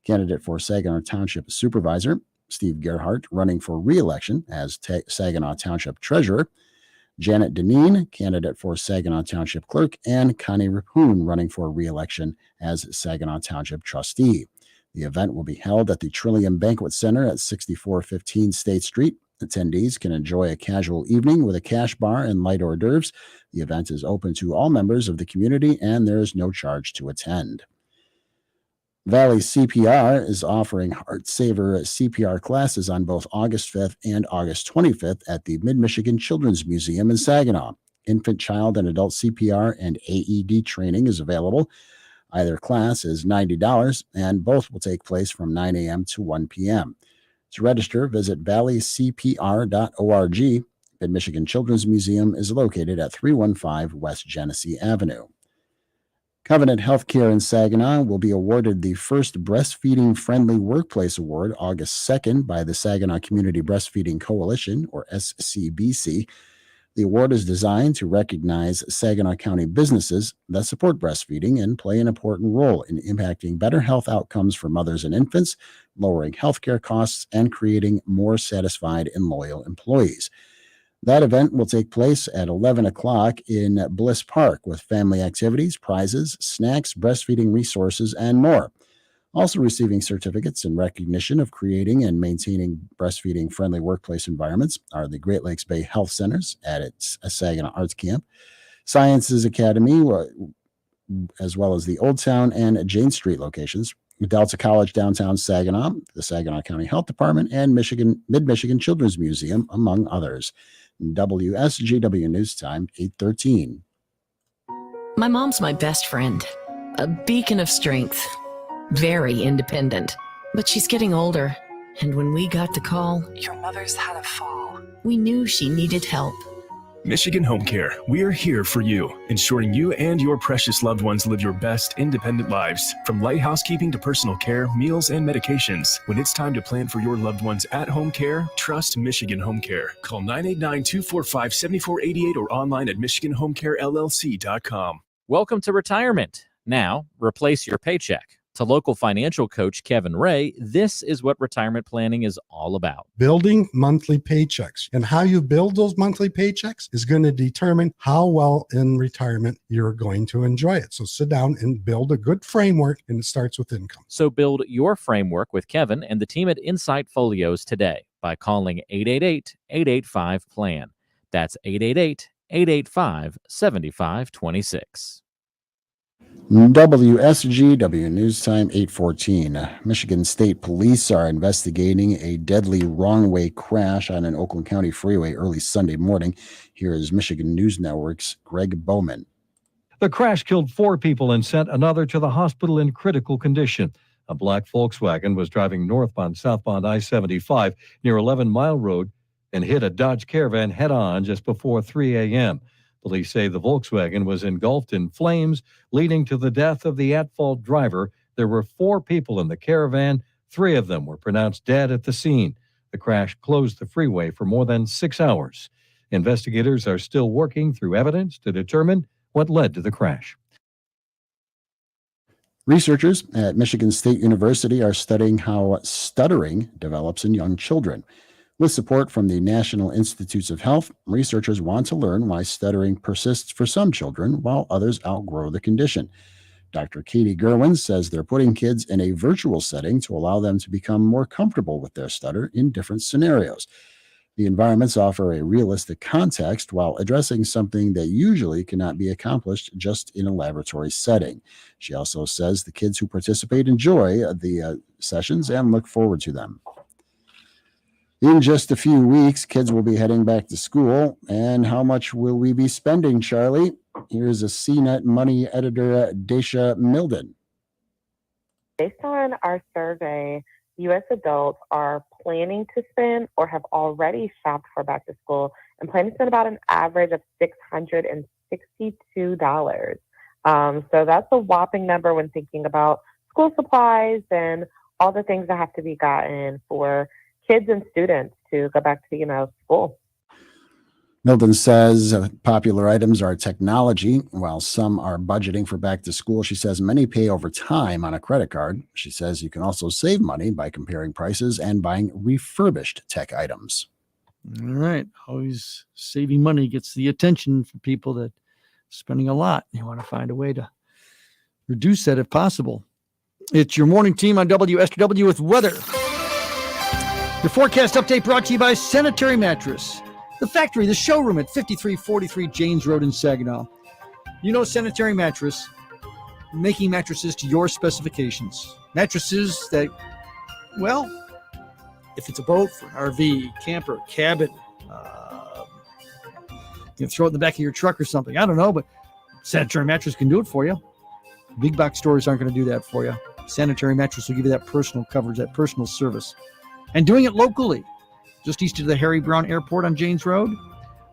candidate for Saginaw Township Supervisor, Steve Gerhardt, running for re-election as Saginaw Township Treasurer, Janet Deneen, candidate for Saginaw Township Clerk, and Connie Rapoon, running for re-election as Saginaw Township Trustee. The event will be held at the Trillium Banquet Center at 6415 State Street. Attendees can enjoy a casual evening with a cash bar and light hors d'oeuvres. The event is open to all members of the community, and there is no charge to attend. Valley CPR is offering Heart Saver CPR classes on both August 5th and August 25th at the Mid-Michigan Children's Museum in Saginaw. Infant, child, and adult CPR and AED training is available. Either class is $90, and both will take place from 9 a.m. to 1 p.m. To register, visit valleycpr.org. Mid-Michigan Children's Museum is located at 315 West Genesee Avenue. Covenant Healthcare in Saginaw will be awarded the first Breastfeeding Friendly Workplace Award August 2nd by the Saginaw Community Breastfeeding Coalition, or SCBC. The award is designed to recognize Saginaw County businesses that support breastfeeding and play an important role in impacting better health outcomes for mothers and infants, lowering healthcare costs, and creating more satisfied and loyal employees. That event will take place at 11 o'clock in Bliss Park with family activities, prizes, snacks, breastfeeding resources, and more. Also receiving certificates in recognition of creating and maintaining breastfeeding-friendly workplace environments are the Great Lakes Bay Health Centers at its Saginaw Arts Camp, Sciences Academy, as well as the Old Town and Jane Street locations, Delta College downtown Saginaw, the Saginaw County Health Department, and Mid-Michigan Children's Museum, among others. WSGW News Time, 8:13. My mom's my best friend, a beacon of strength, very independent. But she's getting older, and when we got the call, your mother's had a fall, we knew she needed help. Michigan Home Care, we are here for you, ensuring you and your precious loved ones live your best independent lives. From light housekeeping to personal care, meals, and medications. When it's time to plan for your loved ones at-home care, trust Michigan Home Care. Call 989-245-7488 or online at MichiganHomeCareLLC.com. Welcome to retirement. Now, replace your paycheck. To local financial coach Kevin Ray, this is what retirement planning is all about. Building monthly paychecks. And how you build those monthly paychecks is going to determine how well in retirement you're going to enjoy it. So sit down and build a good framework, and it starts with income. So build your framework with Kevin and the team at Insight Folios today by calling 888-885-PLAN. That's 888-885-7526. WSGW News Time, 8:14. Michigan State Police are investigating a deadly wrong-way crash on an Oakland County freeway early Sunday morning. Here is Michigan News Network's Greg Bowman. The crash killed 4 people and sent another to the hospital in critical condition. A black Volkswagen was driving southbound I-75 near 11 Mile Road and hit a Dodge Caravan head-on just before 3 a.m. Police say the Volkswagen was engulfed in flames, leading to the death of the at-fault driver. There were 4 people in the Caravan. 3 of them were pronounced dead at the scene. The crash closed the freeway for more than 6 hours. Investigators are still working through evidence to determine what led to the crash. Researchers at Michigan State University are studying how stuttering develops in young children. With support from the National Institutes of Health, researchers want to learn why stuttering persists for some children while others outgrow the condition. Dr. Katie Gerwin says they're putting kids in a virtual setting to allow them to become more comfortable with their stutter in different scenarios. The environments offer a realistic context while addressing something that usually cannot be accomplished just in a laboratory setting. She also says the kids who participate enjoy the sessions and look forward to them. In just a few weeks, kids will be heading back to school. And how much will we be spending, Charlie? Here's a CNET Money editor, Daisha Milden. Based on our survey, U.S. adults are planning to spend or have already shopped for back to school and plan to spend about an average of $662. So that's a whopping number when thinking about school supplies and all the things that have to be gotten for kids and students to go back to, school. Milton says popular items are technology. While some are budgeting for back to school, she says many pay over time on a credit card. She says you can also save money by comparing prices and buying refurbished tech items. All right. Always saving money gets the attention for people that are spending a lot. You want to find a way to reduce that if possible. It's your morning team on WSGW with weather. Your forecast update brought to you by Sanitary Mattress, the factory, the showroom at 5343 Janes Road in Saginaw. Sanitary Mattress, making mattresses to your specifications. Mattresses that, well, if it's a boat for an RV, camper, cabin, throw it in the back of your truck or something. I don't know, but Sanitary Mattress can do it for you. Big box stores aren't going to do that for you. Sanitary Mattress will give you that personal coverage, that personal service. And doing it locally, just east of the Harry Brown Airport on Janes Road.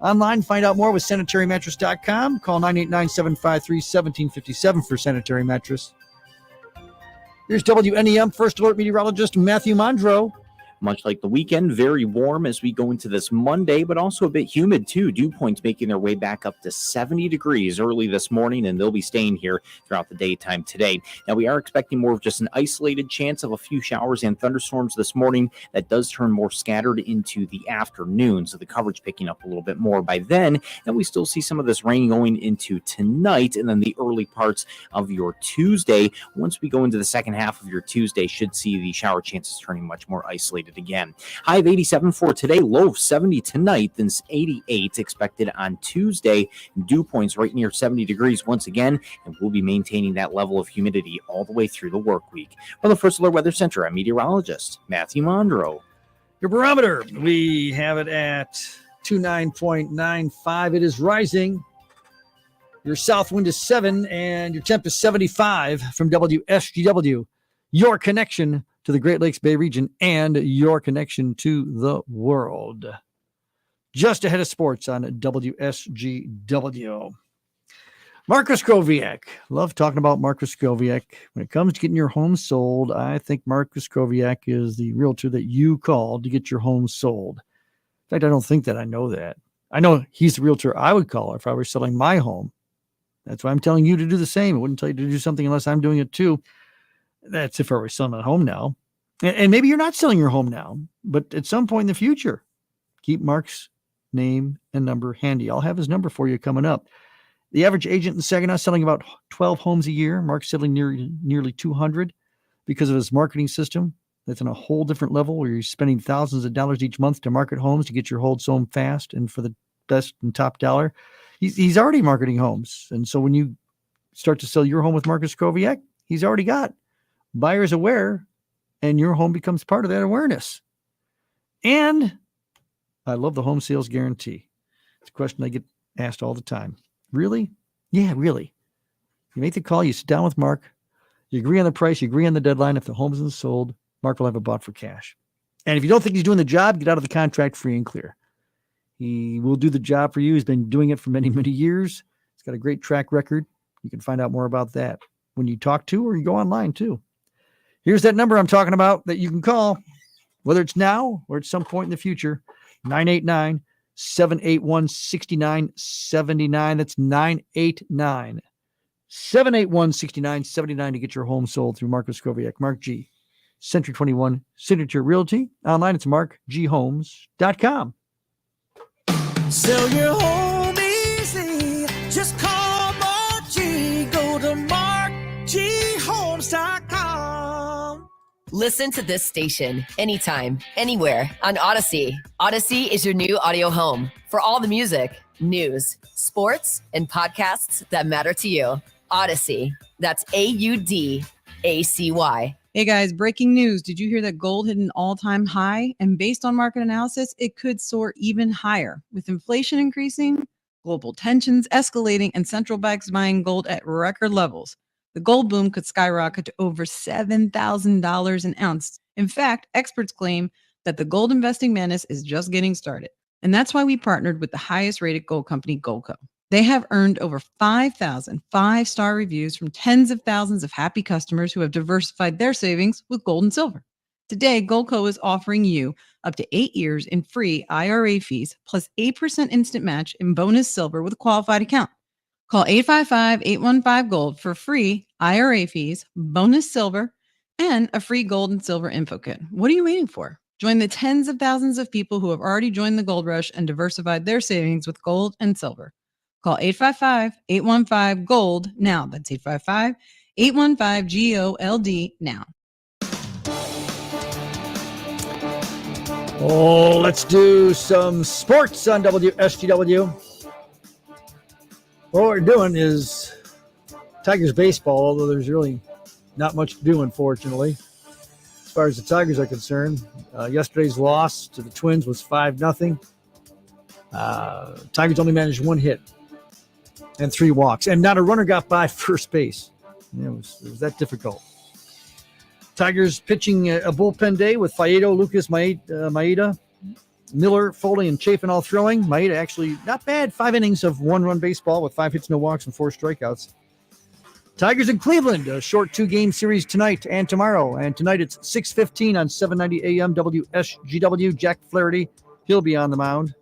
Online, find out more with sanitarymattress.com. Call 989-753-1757 for Sanitary Mattress. Here's WNEM First Alert meteorologist Matthew Mondro. Much like the weekend, very warm as we go into this Monday, but also a bit humid too. Dew points making their way back up to 70 degrees early this morning, and they'll be staying here throughout the daytime today. Now, we are expecting more of just an isolated chance of a few showers and thunderstorms this morning. That does turn more scattered into the afternoon, so the coverage picking up a little bit more by then. And we still see some of this rain going into tonight and then the early parts of your Tuesday. Once we go into the second half of your Tuesday, should see the shower chances turning much more isolated again. High of 87 for today, low of 70 tonight, then 88 expected on Tuesday. Dew points right near 70 degrees once again, and we'll be maintaining that level of humidity all the way through the work week. From the First Alert Weather Center, I'm meteorologist Matthew Mondro. Your barometer, we have it at 29.95. It is rising. Your south wind is 7, and your temp is 75 from WSGW. Your connection to the Great Lakes Bay region and your connection to the world. Just ahead of sports on WSGW. Marcus Koviak. Love talking about Marcus Koviak. When it comes to getting your home sold, I think Marcus Koviak is the realtor that you call to get your home sold. In fact, I don't think that I know that. I know he's the realtor I would call if I were selling my home. That's why I'm telling you to do the same. I wouldn't tell you to do something unless I'm doing it too. That's if I were selling a home now. And maybe you're not selling your home now, but at some point in the future, keep Mark's name and number handy. I'll have his number for you coming up. The average agent in Saginaw selling about 12 homes a year. Mark's selling nearly 200 because of his marketing system. That's on a whole different level where you're spending thousands of dollars each month to market homes to get your homes sold fast and for the best and top dollar. He's already marketing homes. And so when you start to sell your home with Marcus Koviak, he's already got buyers aware, and your home becomes part of that awareness. And I love the home sales guarantee. It's a question I get asked all the time. Really? Yeah, really. You make the call, you sit down with Mark, you agree on the price, you agree on the deadline. If the home isn't sold, Mark will have it bought for cash. And if you don't think he's doing the job, get out of the contract free and clear. He will do the job for you. He's been doing it for many, many years. He's got a great track record. You can find out more about that when you talk to or you go online too. Here's that number I'm talking about that you can call, whether it's now or at some point in the future, 989-781-6979. That's 989-781-6979 to get your home sold through Marcus Koviak. Mark G. Century 21 Signature Realty. Online, it's markghomes.com. Sell your home easy. Just call Mark G. Go to markghomes.com. Listen to this station anytime, anywhere on Odyssey. Odyssey is your new audio home for all the music, news, sports, and podcasts that matter to you. Odyssey. That's AUDACY. Hey guys, breaking news. Did you hear that gold hit an all-time high? And based on market analysis, it could soar even higher. With inflation increasing, global tensions escalating, and central banks buying gold at record levels, the gold boom could skyrocket to over $7,000 an ounce. In fact, experts claim that the gold investing madness is just getting started. And that's why we partnered with the highest rated gold company, Goldco. They have earned over 5,000 five-star reviews from tens of thousands of happy customers who have diversified their savings with gold and silver. Today, Goldco is offering you up to 8 years in free IRA fees plus 8% instant match in bonus silver with a qualified account. Call 855-815-GOLD for free IRA fees, bonus silver, and a free gold and silver info kit. What are you waiting for? Join the tens of thousands of people who have already joined the gold rush and diversified their savings with gold and silver. Call 855-815-GOLD now. That's 855-815-GOLD now. Oh, let's do some sports on WSGW. What we're doing is Tigers baseball, although there's really not much to do, unfortunately. As far as the Tigers are concerned, yesterday's loss to the Twins was 5-0. Tigers only managed 1 hit and 3 walks, and not a runner got by first base. It was that difficult. Tigers pitching a bullpen day with Faedo, Lucas, Maeda, Miller, Foley, and Chafin all throwing. Maeda actually not bad. 5 innings of 1-run baseball with 5 hits, no walks, and 4 strikeouts. Tigers in Cleveland, a short 2-game series tonight and tomorrow. And tonight it's 6:15 on 790 AM WSGW. Jack Flaherty, he'll be on the mound.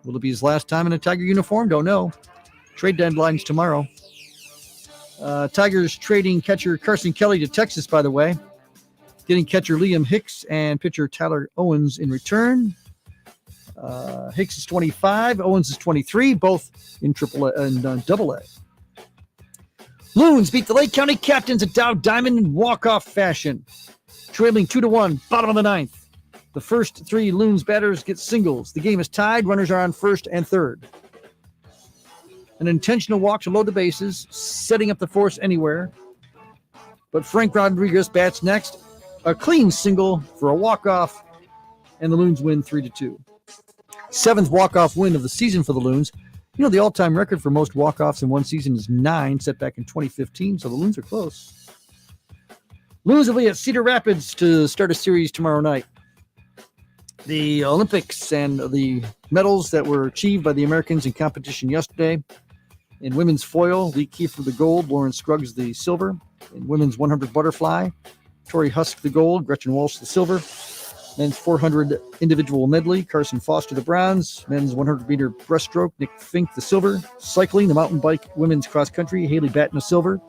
Will it be his last time in a Tiger uniform? Don't know. Trade deadline's tomorrow. Tigers trading catcher Carson Kelly to Texas, by the way. Getting catcher Liam Hicks and pitcher Tyler Owens in return. Hicks is 25, Owens is 23, both in AAA and AA. Loons beat the Lake County Captains at Dow Diamond in walk-off fashion, trailing 2-1, bottom of the 9th. The first 3 Loons batters get singles. The game is tied. Runners are on first and third. An intentional walk to load the bases, setting up the force anywhere. But Frank Rodriguez bats next. A clean single for a walk-off, and the Loons win 3-2. 7th walk-off win of the season for the Loons. You know, the all-time record for most walk-offs in one season is 9, set back in 2015, so the Loons are close. Loons will be at Cedar Rapids to start a series tomorrow night. The Olympics and the medals that were achieved by the Americans in competition yesterday. In women's foil, Lee Kiefer the gold, Lauren Scruggs the silver. In women's 100 butterfly, Tori Husk the gold, Gretchen Walsh the silver. Men's 400 individual medley, Carson Foster the bronze. Men's 100-meter breaststroke, Nick Fink the silver. Cycling, the mountain bike, women's cross country, Haley Batten the silver.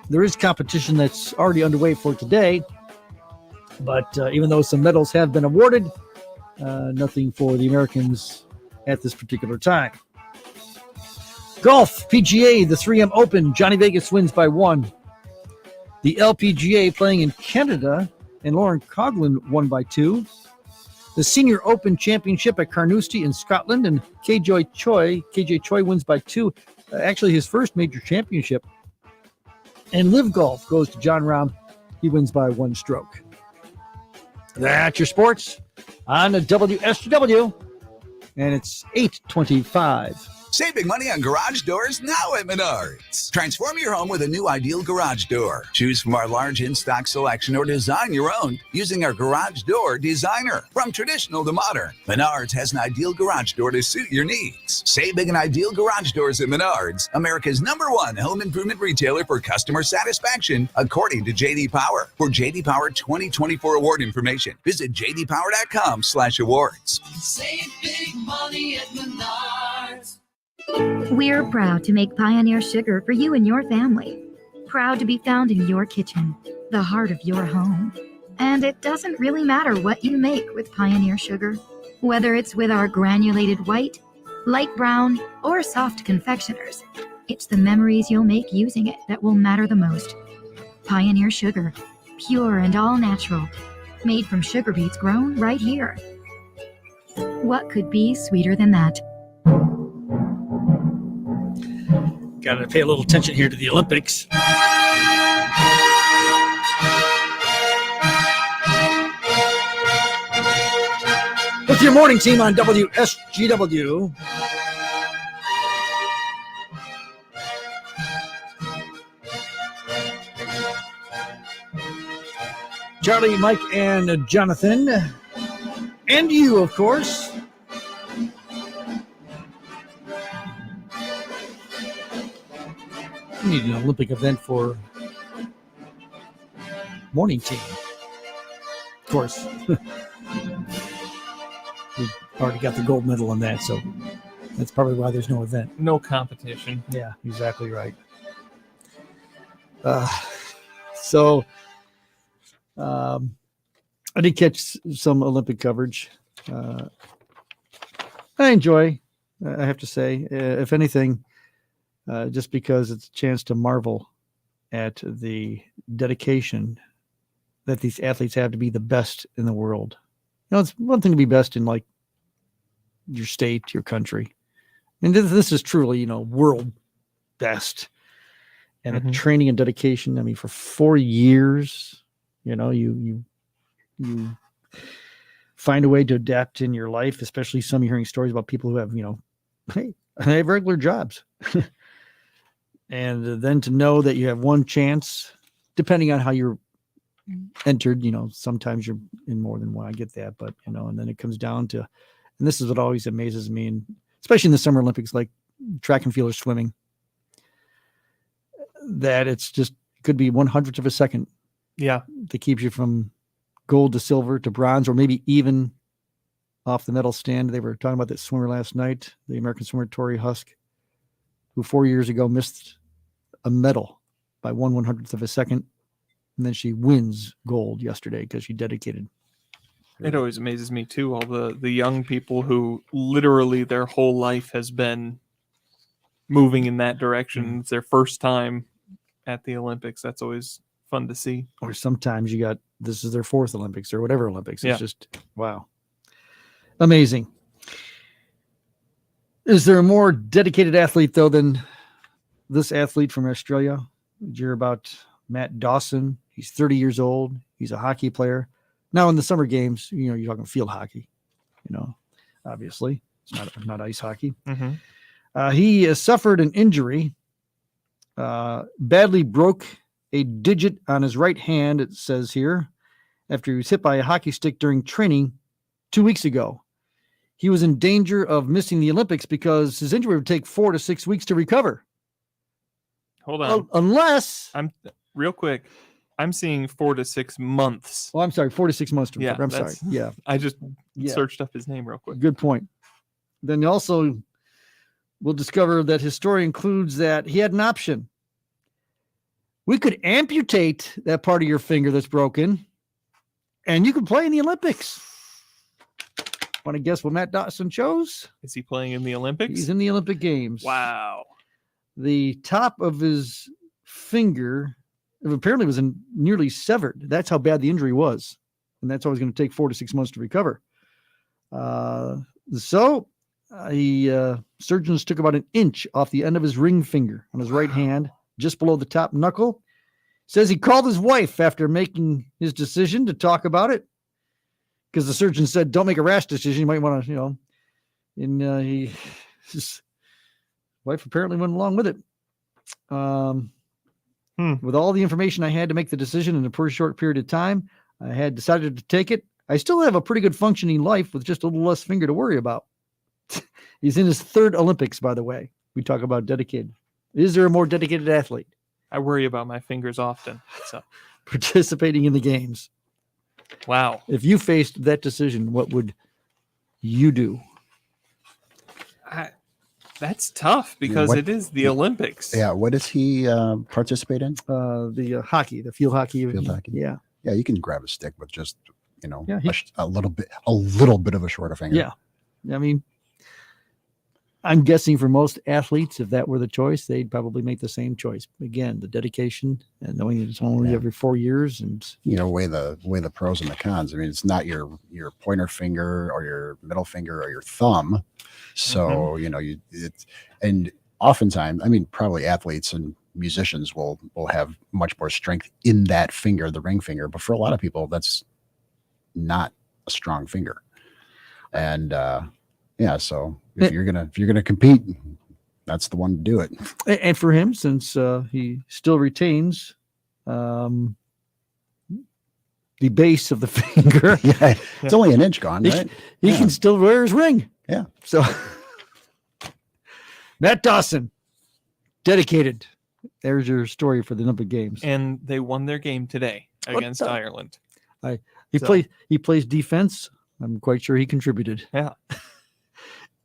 There is competition that's already underway for today, but even though some medals have been awarded, nothing for the Americans at this particular time. Golf, PGA, the 3M Open, Johnny Vegas wins by 1. The LPGA playing in Canada, and Lauren Coughlin won by 2. The Senior Open Championship at Carnoustie in Scotland, and KJ Choi wins by 2. Actually, his first major championship. And Live Golf goes to John Rahm. He wins by 1 stroke. That's your sports on the WSGW, and it's 8:25. Save big money on garage doors now at Menards. Transform your home with a new ideal garage door. Choose from our large in-stock selection or design your own using our garage door designer. From traditional to modern, Menards has an ideal garage door to suit your needs. Save big on ideal garage doors at Menards, America's #1 home improvement retailer for customer satisfaction, according to J.D. Power. For J.D. Power 2024 award information, visit jdpower.com/awards. Save big money at Menards. We're proud to make Pioneer Sugar for you and your family. Proud to be found in your kitchen, the heart of your home. And it doesn't really matter what you make with Pioneer Sugar, whether it's with our granulated white, light brown, or soft confectioners. It's the memories you'll make using it that will matter the most. Pioneer Sugar, pure and all natural, made from sugar beets grown right here. What could be sweeter than that? Got to pay a little attention here to the Olympics. With your morning team on WSGW. Charlie, Mike, and Jonathan. And you, of course. We need an Olympic event for morning team. Of course. We've already got the gold medal on that, so that's probably why there's no event. No competition. Yeah, exactly right. I did catch some Olympic coverage. I enjoy, I have to say, if anything, just because it's a chance to marvel at the dedication that these athletes have to be the best in the world. You know, it's one thing to be best in like your state, your country. And this is truly, world best. And the training and dedication. I mean, for 4 years, you find a way to adapt in your life, especially some you're hearing stories about people who have, hey, they have regular jobs. And then to know that you have one chance, depending on how you're entered, sometimes you're in more than one. I get that. But, and then it comes down to, and this is what always amazes me, and especially in the Summer Olympics, like track and field or swimming, that it's just could be 1/100th of a second. Yeah. That keeps you from gold to silver to bronze, or maybe even off the medal stand. They were talking about that swimmer last night, the American swimmer Tori Husk, who 4 years ago missed a medal by 1/100th of a second. And then she wins gold yesterday because she dedicated. It always amazes me too, all the young people who literally their whole life has been moving in that direction. It's their first time at the Olympics. That's always fun to see. Or sometimes this is their 4th Olympics or whatever Olympics. It's just, wow. Amazing. Is there a more dedicated athlete, though, than this athlete from Australia? Did you hear about Matt Dawson? He's 30 years old. He's a hockey player. Now, in the summer games, you're talking field hockey, obviously. It's not ice hockey. He suffered an injury, badly broke a digit on his right hand, it says here, after he was hit by a hockey stick during training 2 weeks ago. He was in danger of missing the Olympics because his injury would take 4 to 6 weeks to recover. Hold on. Unless... Real quick, I'm seeing 4 to 6 months. Oh, I'm sorry, 4 to 6 months to recover. I'm sorry. Yeah. I just searched up his name real quick. Good point. Then also, we'll discover that his story includes that he had an option. We could amputate that part of your finger that's broken, and you can play in the Olympics. Want to guess what Matt Dawson chose? Is he playing in the Olympics? He's in the Olympic Games. Wow. The top of his finger apparently was nearly severed. That's how bad the injury was. And that's always going to take 4 to 6 months to recover. Surgeons took about an inch off the end of his ring finger on his right hand, just below the top knuckle. Says he called his wife after making his decision to talk about it, because the surgeon said, don't make a rash decision. You might want to, and his wife apparently went along with it. With all the information I had to make the decision in a pretty short period of time, I had decided to take it. I still have a pretty good functioning life with just a little less finger to worry about. He's in his 3rd Olympics, by the way. We talk about dedicated. Is there a more dedicated athlete? I worry about my fingers often. So participating in the games. Wow. If you faced that decision, what would you do? That's tough because it is the Olympics. Yeah. What does he participate in? The hockey, the field hockey. Field hockey. Yeah. Yeah. You can grab a stick with just, Yeah, a little bit of a shorter finger. Yeah. I mean, I'm guessing for most athletes, if that were the choice, they'd probably make the same choice. Again, the dedication and knowing that it's only every 4 years, and weigh the pros and the cons. I mean, it's not your pointer finger or your middle finger or your thumb. So and oftentimes, I mean, probably athletes and musicians will have much more strength in that finger, the ring finger. But for a lot of people, that's not a strong finger. And so if you're gonna compete, that's the one to do it. And for him, since he still retains the base of the finger, it's only an inch gone, right? He can still wear his ring. Yeah. So Matt Dawson, dedicated. There's your story for the Olympic Games. And they won their game today against Ireland. He plays defense. I'm quite sure he contributed. Yeah.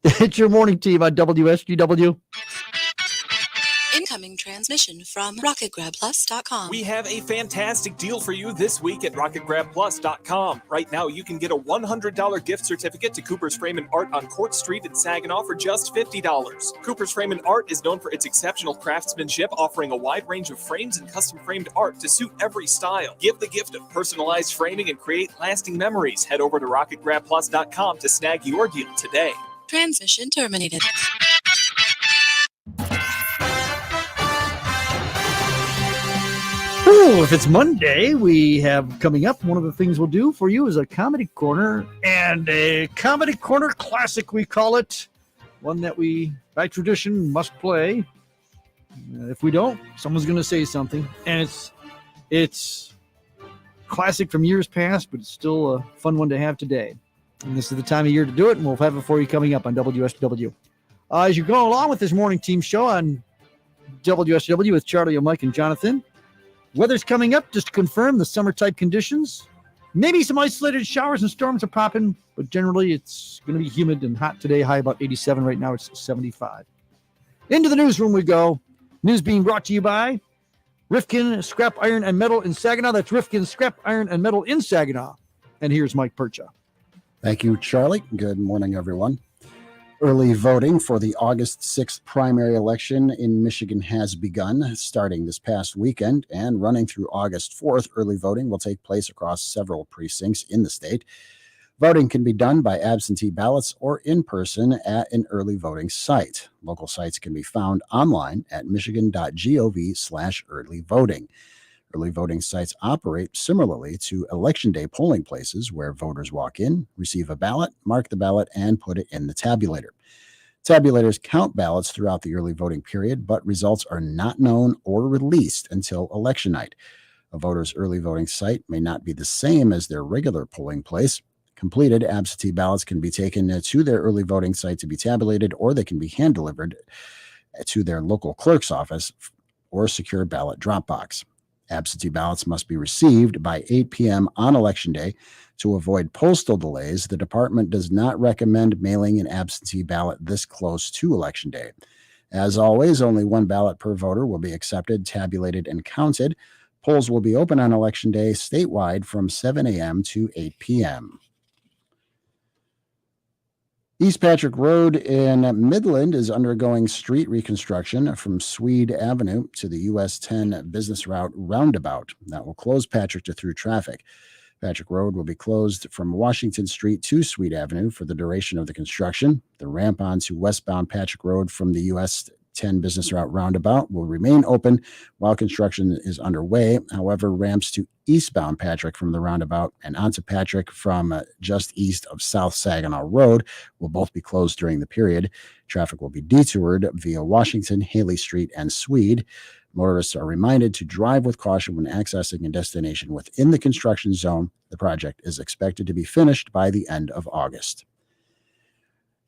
It's your morning team on WSGW. Incoming transmission from RocketGrabPlus.com. We have a fantastic deal for you this week at RocketGrabPlus.com. Right now, you can get a $100 gift certificate to Cooper's Frame and Art on Court Street in Saginaw for just $50. Cooper's Frame and Art is known for its exceptional craftsmanship, offering a wide range of frames and custom framed art to suit every style. Give the gift of personalized framing and create lasting memories. Head over to RocketGrabPlus.com to snag your deal today. Transmission terminated. Ooh, if it's Monday, we have coming up, one of the things we'll do for you is a comedy corner, and a comedy corner classic, we call it. One that we, by tradition, must play. If we don't, someone's going to say something. And it's classic from years past, but it's still a fun one to have today. And this is the time of year to do it, and we'll have it for you coming up on WSGW. As you go along with this morning team show on WSGW with Charlie and Mike and Jonathan, weather's coming up, just to confirm the summer-type conditions. Maybe some isolated showers and storms are popping, but generally it's going to be humid and hot today, high about 87. Right now it's 75. Into the newsroom we go. News being brought to you by Rifkin Scrap Iron and Metal in Saginaw. That's Rifkin Scrap Iron and Metal in Saginaw. And here's Mike Percha. Thank you, Charlie. Good morning, everyone. Early voting for the August 6th primary election in Michigan has begun, starting this past weekend and running through August 4th. Early voting will take place across several precincts in the state. Voting can be done by absentee ballots or in person at an early voting site. Local sites can be found online at michigan.gov/early voting. Early voting sites operate similarly to Election Day polling places where voters walk in, receive a ballot, mark the ballot, and put it in the tabulator. Tabulators count ballots throughout the early voting period, but results are not known or released until election night. A voter's early voting site may not be the same as their regular polling place. Completed absentee ballots can be taken to their early voting site to be tabulated, or they can be hand-delivered to their local clerk's office or secure ballot drop box. Absentee ballots must be received by 8 p.m. on Election Day. To avoid postal delays, the department does not recommend mailing an absentee ballot this close to Election Day. As always, only one ballot per voter will be accepted, tabulated, and counted. Polls will be open on Election Day statewide from 7 a.m. to 8 p.m. East Patrick Road in Midland is undergoing street reconstruction from Swede Avenue to the US 10 Business Route roundabout. That will close Patrick to through traffic. Patrick Road will be closed from Washington Street to Swede Avenue for the duration of the construction. The ramp onto westbound Patrick Road from the US 10 Business Route roundabout will remain open while construction is underway. However, ramps to eastbound Patrick from the roundabout and onto Patrick from just east of South Saginaw Road will both be closed during the period. Traffic will be detoured via Washington, Haley Street, and Swede. Motorists are reminded to drive with caution when accessing a destination within the construction zone. The project is expected to be finished by the end of August.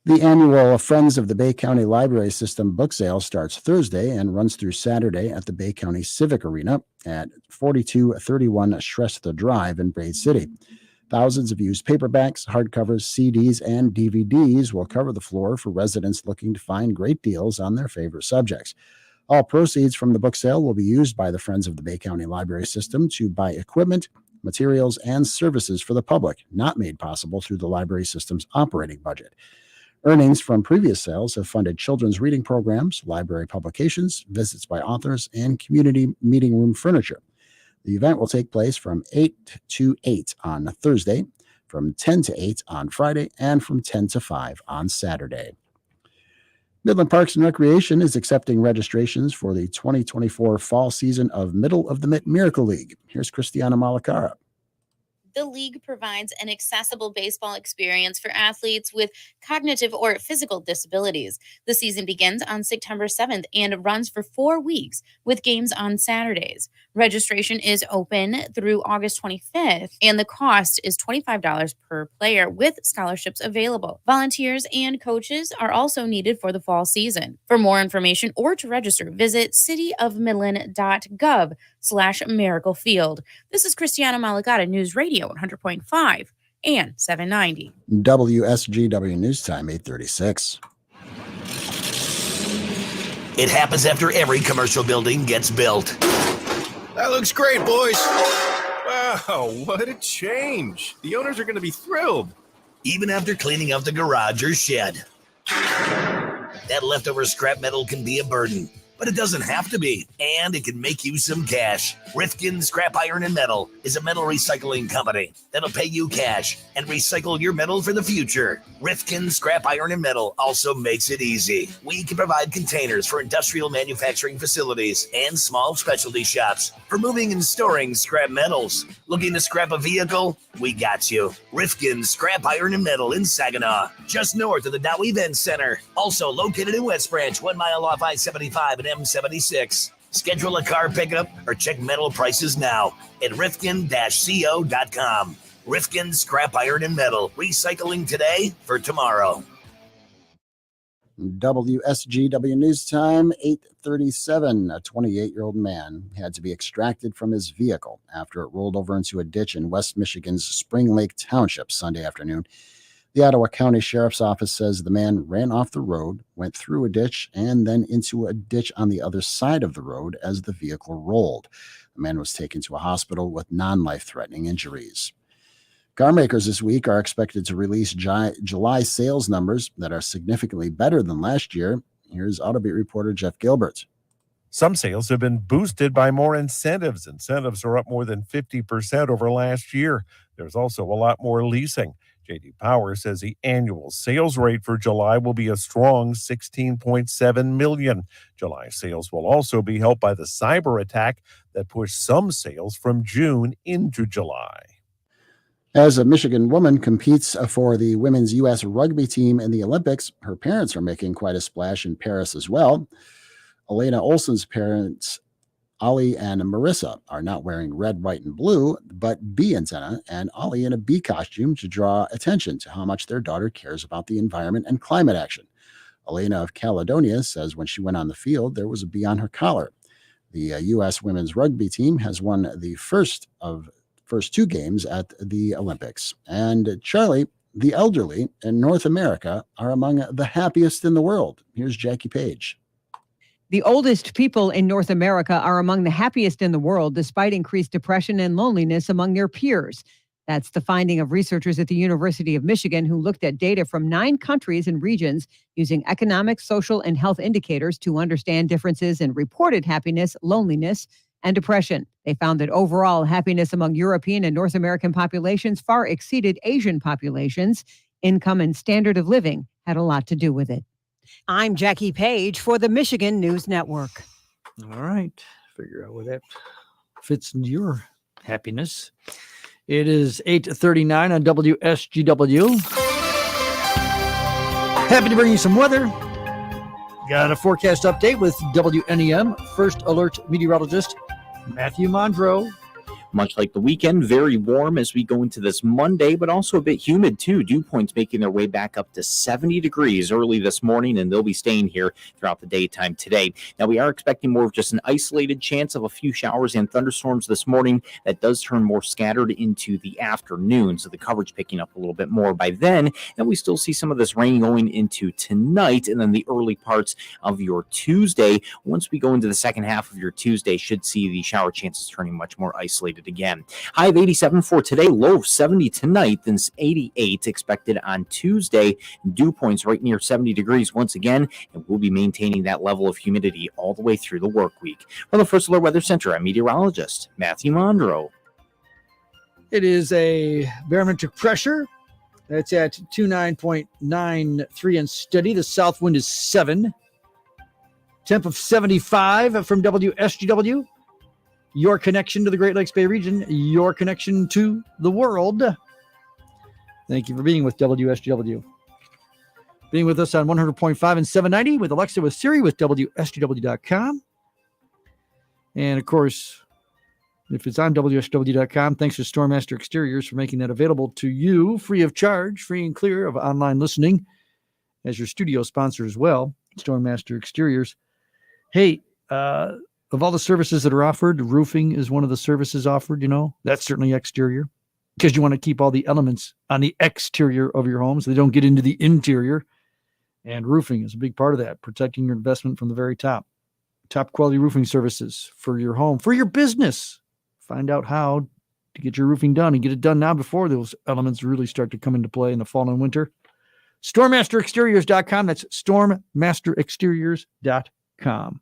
The annual Friends of the Bay County Library System book sale starts Thursday and runs through Saturday at the Bay County Civic Arena at 4231 Shrestha Drive in Braid City. Thousands of used paperbacks, hardcovers, CDs, and DVDs will cover the floor for residents looking to find great deals on their favorite subjects. All proceeds from the book sale will be used by the Friends of the Bay County Library System to buy equipment, materials, and services for the public, not made possible through the library system's operating budget. Earnings from previous sales have funded children's reading programs, library publications, visits by authors, and community meeting room furniture. The event will take place from 8 to 8 on Thursday, from 10 to 8 on Friday, and from 10 to 5 on Saturday. Midland Parks and Recreation is accepting registrations for the 2024 fall season of Middle of the Mitt Miracle League. Here's Christiana Malacara. The league provides an accessible baseball experience for athletes with cognitive or physical disabilities. The season begins on September 7th and runs for 4 weeks with games on Saturdays. Registration is open through August 25th, and the cost is $25 per player with scholarships available. Volunteers and coaches are also needed for the fall season. For more information or to register, visit cityofmidland.gov/Miracle Field. This is Christiana Malagata, News Radio 100.5 and 790. WSGW News Time, 8:36. It happens after every commercial building gets built. That looks great, boys. Wow, what a change. The owners are going to be thrilled. Even after cleaning out the garage or shed. That leftover scrap metal can be a burden. but it doesn't have to be, and it can make you some cash. Rifkin Scrap Iron and Metal is a metal recycling company that'll pay you cash and recycle your metal for the future. Rifkin Scrap Iron and Metal also makes it easy. We can provide containers for industrial manufacturing facilities and small specialty shops for moving and storing scrap metals. Looking to scrap a vehicle? We got you. Rifkin Scrap Iron and Metal in Saginaw, just north of the Dow Event Center. Also located in West Branch, 1 mile off I-75 and M76. Schedule a car pickup or check metal prices now at rifkin-co.com. Rifkin Scrap Iron and Metal, recycling today for tomorrow. WSGW News Time, 8:37. A 28-year-old man had to be extracted from his vehicle after it rolled over into a ditch in West Michigan's Spring Lake Township Sunday afternoon. The Ottawa County Sheriff's Office says the man ran off the road, went through a ditch, and then into a ditch on the other side of the road as the vehicle rolled. The man was taken to a hospital with non-life-threatening injuries. Car makers this week are expected to release July sales numbers that are significantly better than last year. Here's Autobeat reporter Jeff Gilbert. Some sales have been boosted by more incentives. Incentives are up more than 50% over last year. There's also a lot more leasing. J.D. Power says the annual sales rate for July will be a strong 16.7 million. July sales will also be helped by the cyber attack that pushed some sales from June into July. As a Michigan woman competes for the women's U.S. rugby team in the Olympics, her parents are making quite a splash in Paris as well. Elena Olsen's parents, Ollie and Marissa, are not wearing red, white, and blue, but bee antenna, and Ollie in a bee costume to draw attention to how much their daughter cares about the environment and climate action. Elena of Caledonia says when she went on the field, there was a bee on her collar. The U.S. women's rugby team has won the first two games at the Olympics. And Charlie, the elderly in North America are among the happiest in the world. Here's Jackie Page. The oldest people in North America are among the happiest in the world, despite increased depression and loneliness among their peers. That's the finding of researchers at the University of Michigan who looked at data from 9 countries and regions using economic, social, and health indicators to understand differences in reported happiness, loneliness, and depression. They found that overall happiness among European and North American populations far exceeded Asian populations. Income and standard of living had a lot to do with it. I'm Jackie Page for the Michigan News Network. All right. Figure out where that fits into your happiness. It is 8:39 on WSGW. Happy to bring you some weather. Got a forecast update with WNEM First Alert meteorologist Matthew Mondro. Much like the weekend, very warm as we go into this Monday, but also a bit humid too. Dew points making their way back up to 70 degrees early this morning, and they'll be staying here throughout the daytime today. Now, we are expecting more of just an isolated chance of a few showers and thunderstorms this morning. That does turn more scattered into the afternoon, so the coverage picking up a little bit more by then. And we still see some of this rain going into tonight, and then the early parts of your Tuesday. Once we go into the second half of your Tuesday, should see the shower chances turning much more isolated again. High of 87 for today, low of 70 tonight, then 88 expected on Tuesday. Dew points right near 70 degrees once again, and we'll be maintaining that level of humidity all the way through the work week. From the First Alert Weather Center, I'm meteorologist Matthew Mondro. It is a barometric pressure. That's at 29.93 and steady. The south wind is 7. Temp of 75 from WSGW. Your connection to the Great Lakes Bay region, your connection to the world. Thank you for being with WSGW. Being with us on 100.5 and 790 with Alexa, with Siri, with WSGW.com. And of course, if it's on WSGW.com, thanks to Stormmaster Exteriors for making that available to you free of charge, free and clear of online listening as your studio sponsor as well, Stormmaster Exteriors. Hey, of all the services that are offered, roofing is one of the services offered, that's certainly exterior, because you want to keep all the elements on the exterior of your home so they don't get into the interior. And roofing is a big part of that, protecting your investment from the very top. Top quality roofing services for your home, for your business. Find out how to get your roofing done and get it done now before those elements really start to come into play in the fall and winter. StormmasterExteriors.com. That's StormmasterExteriors.com.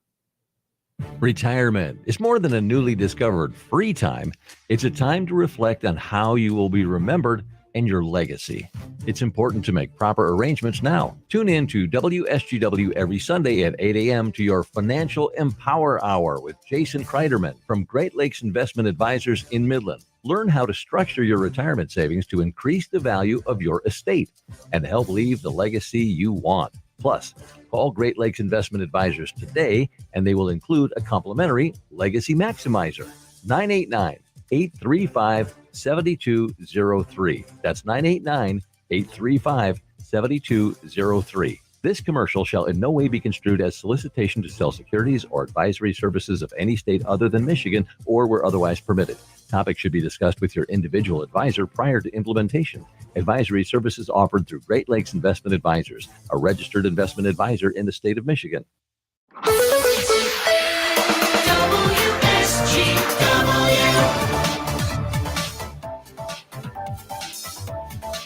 Retirement is more than a newly discovered free time. It's a time to reflect on how you will be remembered and your legacy. It's important to make proper arrangements now. Tune in to WSGW every Sunday at 8 a.m. to your Financial Empower Hour with Jason Kreiderman from Great Lakes Investment Advisors in Midland. Learn how to structure your retirement savings to increase the value of your estate and help leave the legacy you want. Plus, call Great Lakes Investment Advisors today, and they will include a complimentary Legacy Maximizer. 989-835-7203. That's 989-835-7203. This commercial shall in no way be construed as solicitation to sell securities or advisory services of any state other than Michigan or where otherwise permitted. Topics should be discussed with your individual advisor prior to implementation. Advisory services offered through Great Lakes Investment Advisors, a registered investment advisor in the state of Michigan.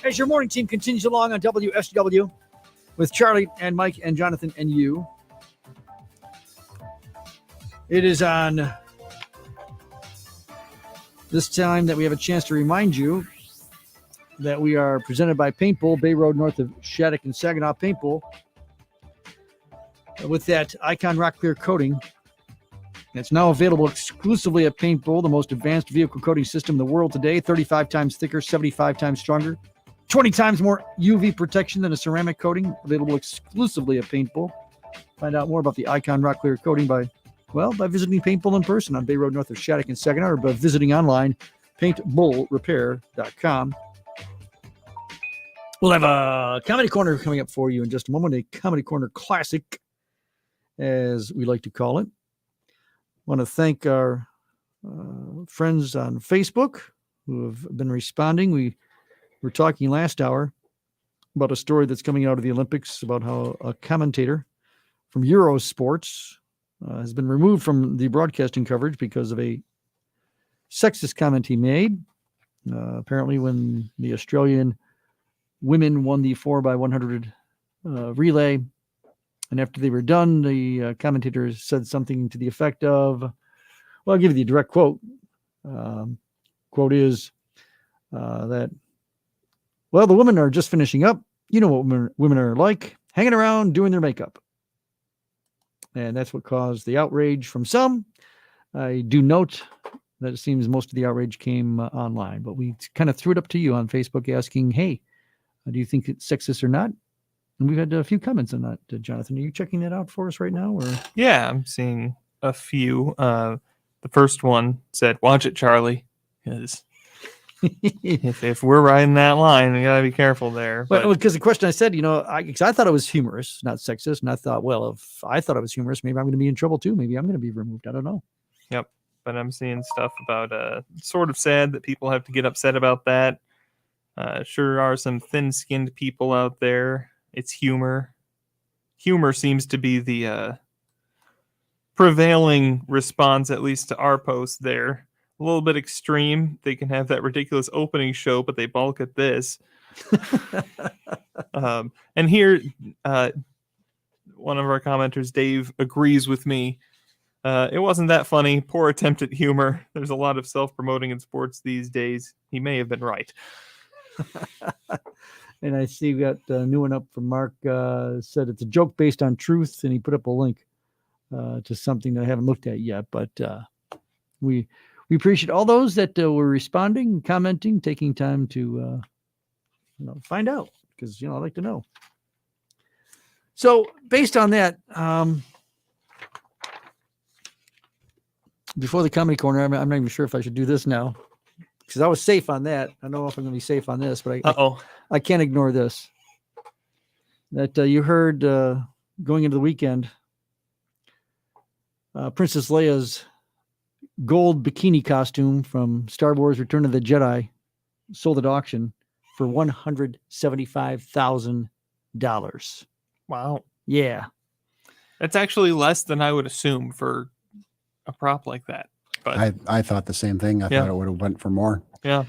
As your morning team continues along on WSGW with Charlie and Mike and Jonathan and you, it is on this time that we have a chance to remind you that we are presented by Paintbull, Bay Road north of Shattuck and Saginaw. Paintbull, with that Icon Rock Clear coating. It's now available exclusively at Paintbull, the most advanced vehicle coating system in the world today. 35 times thicker, 75 times stronger, 20 times more UV protection than a ceramic coating. Available exclusively at Paintbull. Find out more about the Icon Rock Clear coating by visiting Paintbull in person on Bay Road north of Shattuck and Saginaw, or by visiting online, paintbullrepair.com. We'll have a Comedy Corner coming up for you in just a moment, a Comedy Corner classic, as we like to call it. Want to thank our friends on Facebook who have been responding. We were talking last hour about a story that's coming out of the Olympics about how a commentator from Eurosports has been removed from the broadcasting coverage because of a sexist comment he made. Apparently, when the Australian women won the 4x100 relay, and after they were done, the commentator said something to the effect of, well, I'll give you the direct quote. Quote is that, well, the women are just finishing up. You know what women are like, hanging around, doing their makeup. And that's what caused the outrage from some. I do note that it seems most of the outrage came online, but we kind of threw it up to you on Facebook asking, hey, do you think it's sexist or not? And we've had a few comments on that, Jonathan. Are you checking that out for us right now? Or Yeah, I'm seeing a few. The first one said, watch it, Charlie, because if we're riding that line, we got to be careful there. Well, because the question I said, I thought it was humorous, not sexist. And I thought, well, if I thought it was humorous, maybe I'm going to be in trouble too. Maybe I'm going to be removed. I don't know. Yep. But I'm seeing stuff about sort of sad that people have to get upset about that. Sure are some thin-skinned people out there. It's humor. Humor seems to be the prevailing response, at least to our post there. A little bit extreme. They can have that ridiculous opening show, but they balk at this. And here, one of our commenters, Dave, agrees with me. It wasn't that funny. Poor attempt at humor. There's a lot of self-promoting in sports these days. He may have been right. And I see we got a new one up from Mark. Said it's a joke based on truth, and he put up a link to something that I haven't looked at yet. But we appreciate all those that were responding, commenting, taking time to find out, because I like to know. So based on that, before the Comedy Corner, I'm not even sure if I should do this now, because I was safe on that. I don't know if I'm going to be safe on this, but I can't ignore this. That you heard going into the weekend, Princess Leia's gold bikini costume from Star Wars Return of the Jedi sold at auction for $175,000. Wow. Yeah. That's actually less than I would assume for a prop like that. But I thought the same thing. I thought it would have went for more. Yeah.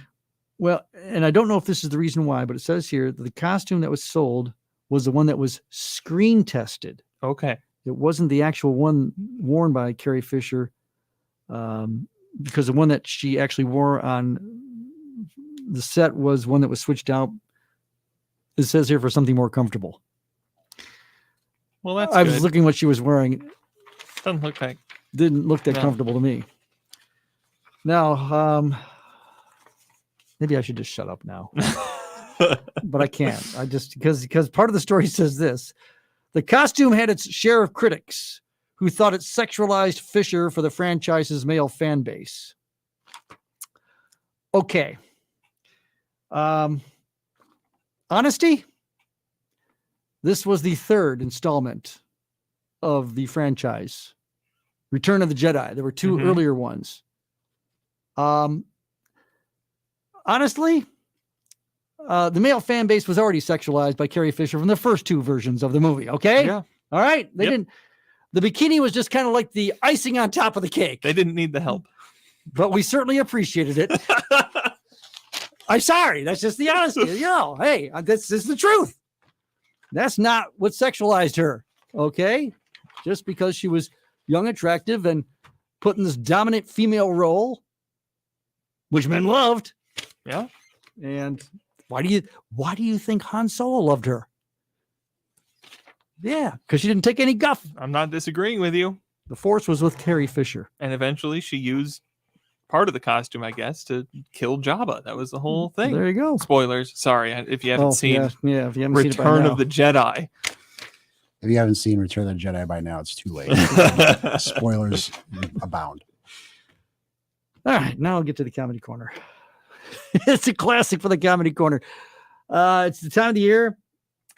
Well, and I don't know if this is the reason why, but it says here that the costume that was sold was the one that was screen tested. Okay. It wasn't the actual one worn by Carrie Fisher, because the one that she actually wore on the set was one that was switched out. It says here for something more comfortable. Well, that's I good. was looking what she was wearing. Doesn't look like. Didn't look that No. comfortable to me. Now, maybe I should just shut up now, but I can't. I just because part of the story says this: the costume had its share of critics who thought it sexualized Fisher for the franchise's male fan base. Okay. Honesty. This was the third installment of the franchise, Return of the Jedi. There were two earlier ones. Honestly, the male fan base was already sexualized by Carrie Fisher from the first two versions of the movie. Okay. Yeah. All right. They Yep. didn't. The bikini was just kind of like the icing on top of the cake. They didn't need the help, but we certainly appreciated it. I'm sorry. That's just the honesty. Hey, this is the truth. That's not what sexualized her. Okay. Just because she was young, attractive, and put in this dominant female role, which men loved. Yeah. And why do you think Han Solo loved her? Yeah, because she didn't take any guff. I'm not disagreeing with you. The Force was with Carrie Fisher. And eventually she used part of the costume, I guess, to kill Jabba. That was the whole thing. There you go. Spoilers. Sorry if you haven't seen if you haven't seen it by Return now. of the Jedi. If you haven't seen Return of the Jedi by now, it's too late. Spoilers abound. All right, now I'll get to the comedy corner. It's a classic for the comedy corner. It's the time of the year.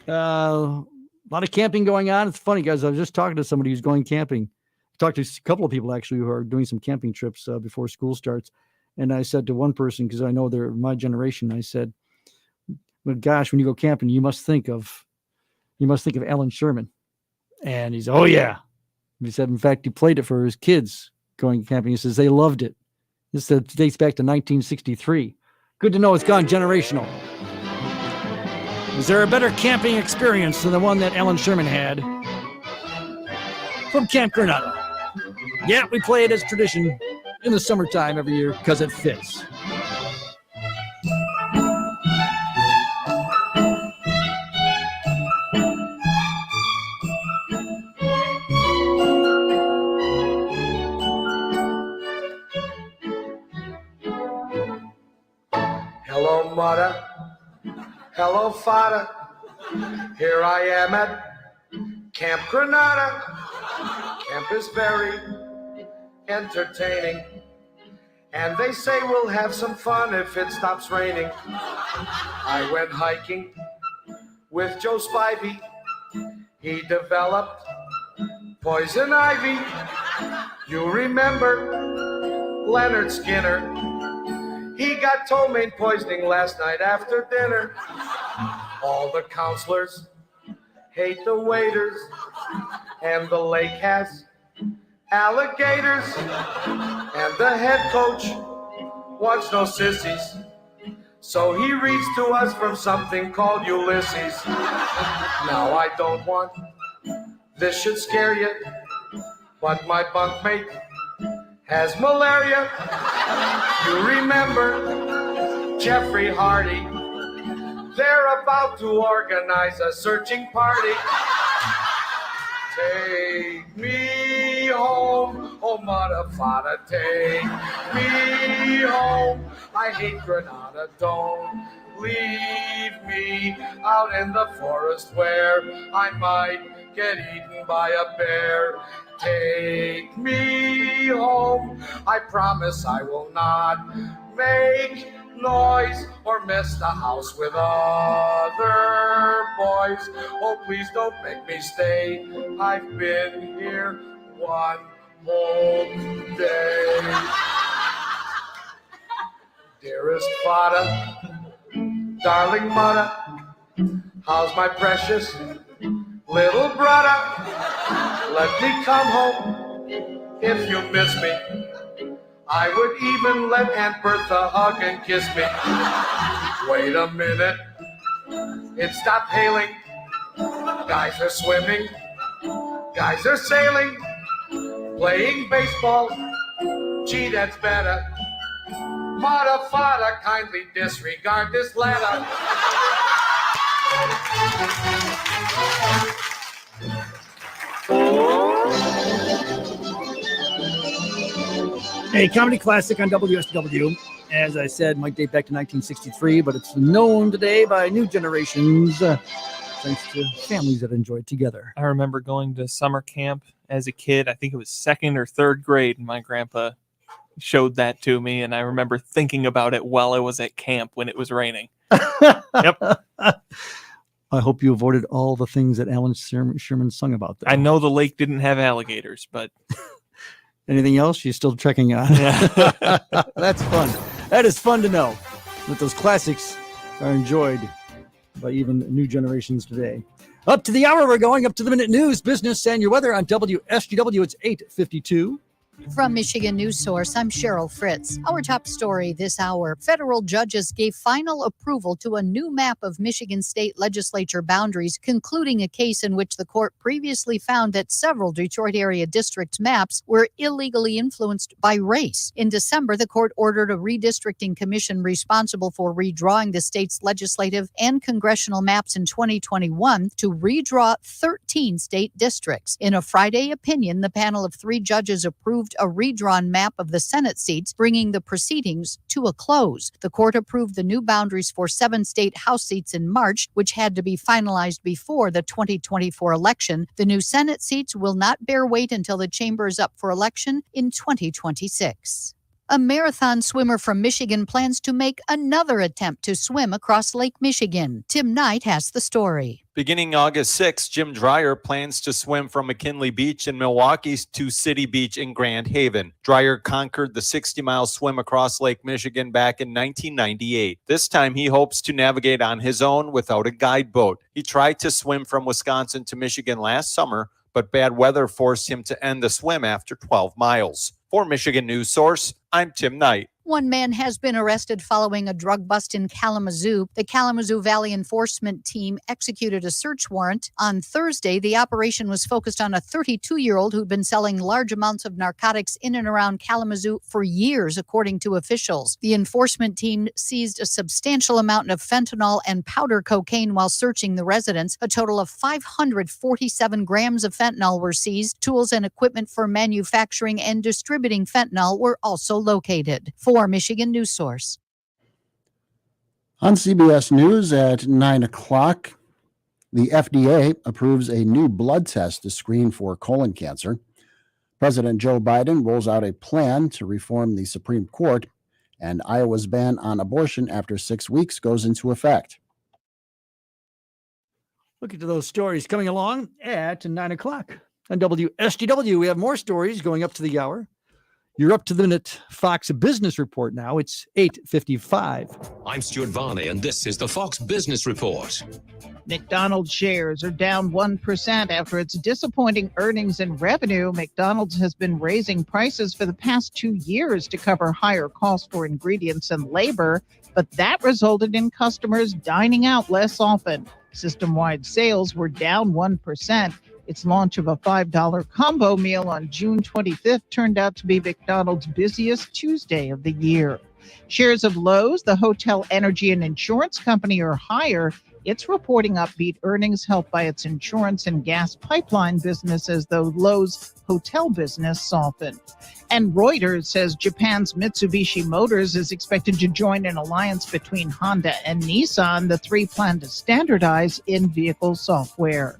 A lot of camping going on. It's funny, guys. I was just talking to somebody who's going camping. Talked to a couple of people actually who are doing some camping trips before school starts. And I said to one person, because I know they're my generation, I said, "But gosh, when you go camping, you must think of Alan Sherman." And he's, "Oh yeah." He said, in fact, he played it for his kids going camping. He says they loved it. This dates back to 1963. Good to know it's gone generational. Is there a better camping experience than the one that Alan Sherman had from Camp Granada? Yeah, we play it as tradition in the summertime every year because it fits. Hello, mother. Hello, father. Here I am at Camp Granada. Camp is very entertaining. And they say we'll have some fun if it stops raining. I went hiking with Joe Spivey. He developed poison ivy. You remember Leonard Skinner? He got ptomaine poisoning last night after dinner. All the counselors hate the waiters, and the lake has alligators, and the head coach wants no sissies, so he reads to us from something called Ulysses. Now I don't want this should scare you, but my bunkmate has malaria. You remember Jeffrey Hardy? They're about to organize a searching party. Take me home, oh mother, father, take me home. I hate Granada, don't leave me out in the forest where I might get eaten by a bear. Take me home, I promise I will not make noise or mess the house with other boys. Oh, please don't make me stay. I've been here one whole day. Dearest father, darling mother, how's my precious little brother? Let me come home if you miss me. I would even let Aunt Bertha hug and kiss me. Wait a minute, it stopped hailing. Guys are swimming Guys are sailing, playing baseball. Gee, that's better. Mata fata, kindly disregard this letter. A comedy classic on WSGW. As I said, might date back to 1963, but it's known today by new generations thanks to families that enjoy it together. I remember going to summer camp as a kid. I think it was second or third grade, and my grandpa showed that to me, and I remember thinking about it while I was at camp when it was raining. Yep. I hope you avoided all the things that Alan Sherman sung about there. I know the lake didn't have alligators, but... Anything else? You're still checking on. Yeah. That's fun. That is fun to know that those classics are enjoyed by even new generations today. Up to the hour, we're going up to the minute news, business, and your weather on WSGW. It's 8:52. From Michigan News Source, I'm Cheryl Fritz. Our top story this hour: federal judges gave final approval to a new map of Michigan state legislature boundaries, concluding a case in which the court previously found that several Detroit area district maps were illegally influenced by race. In December, the court ordered a redistricting commission responsible for redrawing the state's legislative and congressional maps in 2021 to redraw 13 state districts. In a Friday opinion, the panel of 3 judges approved a redrawn map of the Senate seats, bringing the proceedings to a close. The court approved the new boundaries for 7 state House seats in March, which had to be finalized before the 2024 election. The new Senate seats will not bear weight until the chamber is up for election in 2026. A marathon swimmer from Michigan plans to make another attempt to swim across Lake Michigan. Tim Knight has the story. Beginning August 6th, Jim Dreyer plans to swim from McKinley Beach in Milwaukee to City Beach in Grand Haven. Dreyer conquered the 60-mile swim across Lake Michigan back in 1998. This time, he hopes to navigate on his own without a guide boat. He tried to swim from Wisconsin to Michigan last summer, but bad weather forced him to end the swim after 12 miles. For Michigan News Source, I'm Tim Knight. One man has been arrested following a drug bust in Kalamazoo. The Kalamazoo Valley Enforcement Team executed a search warrant on Thursday. The operation was focused on a 32-year-old who'd been selling large amounts of narcotics in and around Kalamazoo for years, according to officials. The enforcement team seized a substantial amount of fentanyl and powder cocaine while searching the residence. A total of 547 grams of fentanyl were seized. Tools and equipment for manufacturing and distributing fentanyl were also located. For Michigan News Source. On CBS News at 9 o'clock, the FDA approves a new blood test to screen for colon cancer. President Joe Biden rolls out a plan to reform the Supreme Court, and Iowa's ban on abortion after 6 weeks goes into effect. Look into those stories coming along at 9 o'clock. On WSGW, we have more stories going up to the hour. You're up to the minute Fox Business Report now. It's 8:55. I'm Stuart Varney, and this is the Fox Business Report. McDonald's shares are down 1% after its disappointing earnings and revenue. McDonald's has been raising prices for the past 2 years to cover higher costs for ingredients and labor, but that resulted in customers dining out less often. System-wide sales were down 1%. Its launch of a $5 combo meal on June 25th turned out to be McDonald's busiest Tuesday of the year. Shares of Lowe's, the hotel, energy, and insurance company, are higher. It's reporting upbeat earnings helped by its insurance and gas pipeline businesses, though Lowe's hotel business softened. And Reuters says Japan's Mitsubishi Motors is expected to join an alliance between Honda and Nissan. The 3 plan to standardize in-vehicle software.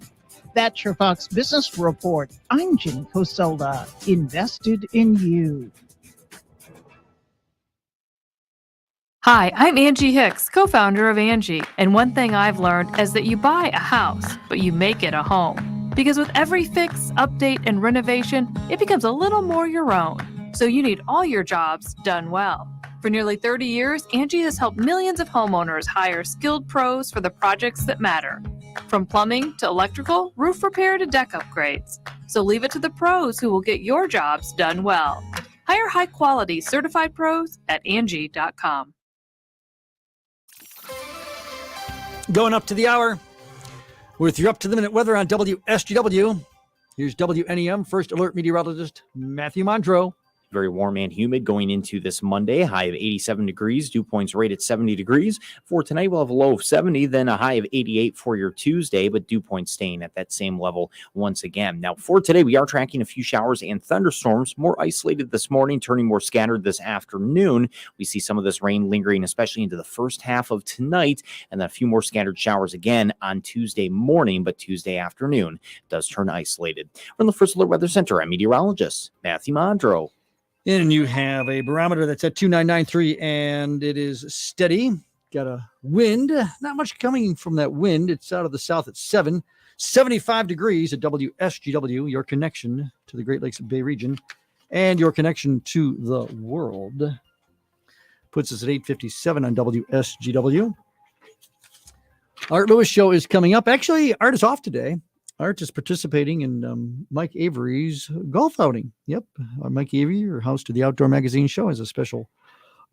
That's your Fox Business Report. I'm Jenny Cosola, invested in you. Hi, I'm Angie Hicks, co-founder of Angie. And one thing I've learned is that you buy a house, but you make it a home. Because with every fix, update, and renovation, it becomes a little more your own. So you need all your jobs done well. For nearly 30 years, Angie has helped millions of homeowners hire skilled pros for the projects that matter. From plumbing to electrical, roof repair to deck upgrades. So leave it to the pros who will get your jobs done well. Hire high-quality certified pros at Angie.com. Going up to the hour with your up-to-the-minute weather on WSGW. Here's WNEM First Alert Meteorologist Matthew Mondro. Very warm and humid going into this Monday. High of 87 degrees. Dew points right at 70 degrees. For tonight, we'll have a low of 70, then a high of 88 for your Tuesday, but dew points staying at that same level once again. Now, for today, we are tracking a few showers and thunderstorms, more isolated this morning, turning more scattered this afternoon. We see some of this rain lingering, especially into the first half of tonight, and then a few more scattered showers again on Tuesday morning, but Tuesday afternoon does turn isolated. From the First Alert Weather Center, I'm meteorologist Matthew Mondro. And you have a barometer that's at 2993, and it is steady. Got a wind, not much coming from that wind. It's out of the south at 75 degrees at WSGW, your connection to the Great Lakes Bay region and your connection to the world. Puts us at 8:57 on WSGW. Art Lewis show is coming up. Actually, Art is off today. Art is participating in Mike Avery's golf outing. Yep. Mike Avery, your host to the Outdoor Magazine show, has a special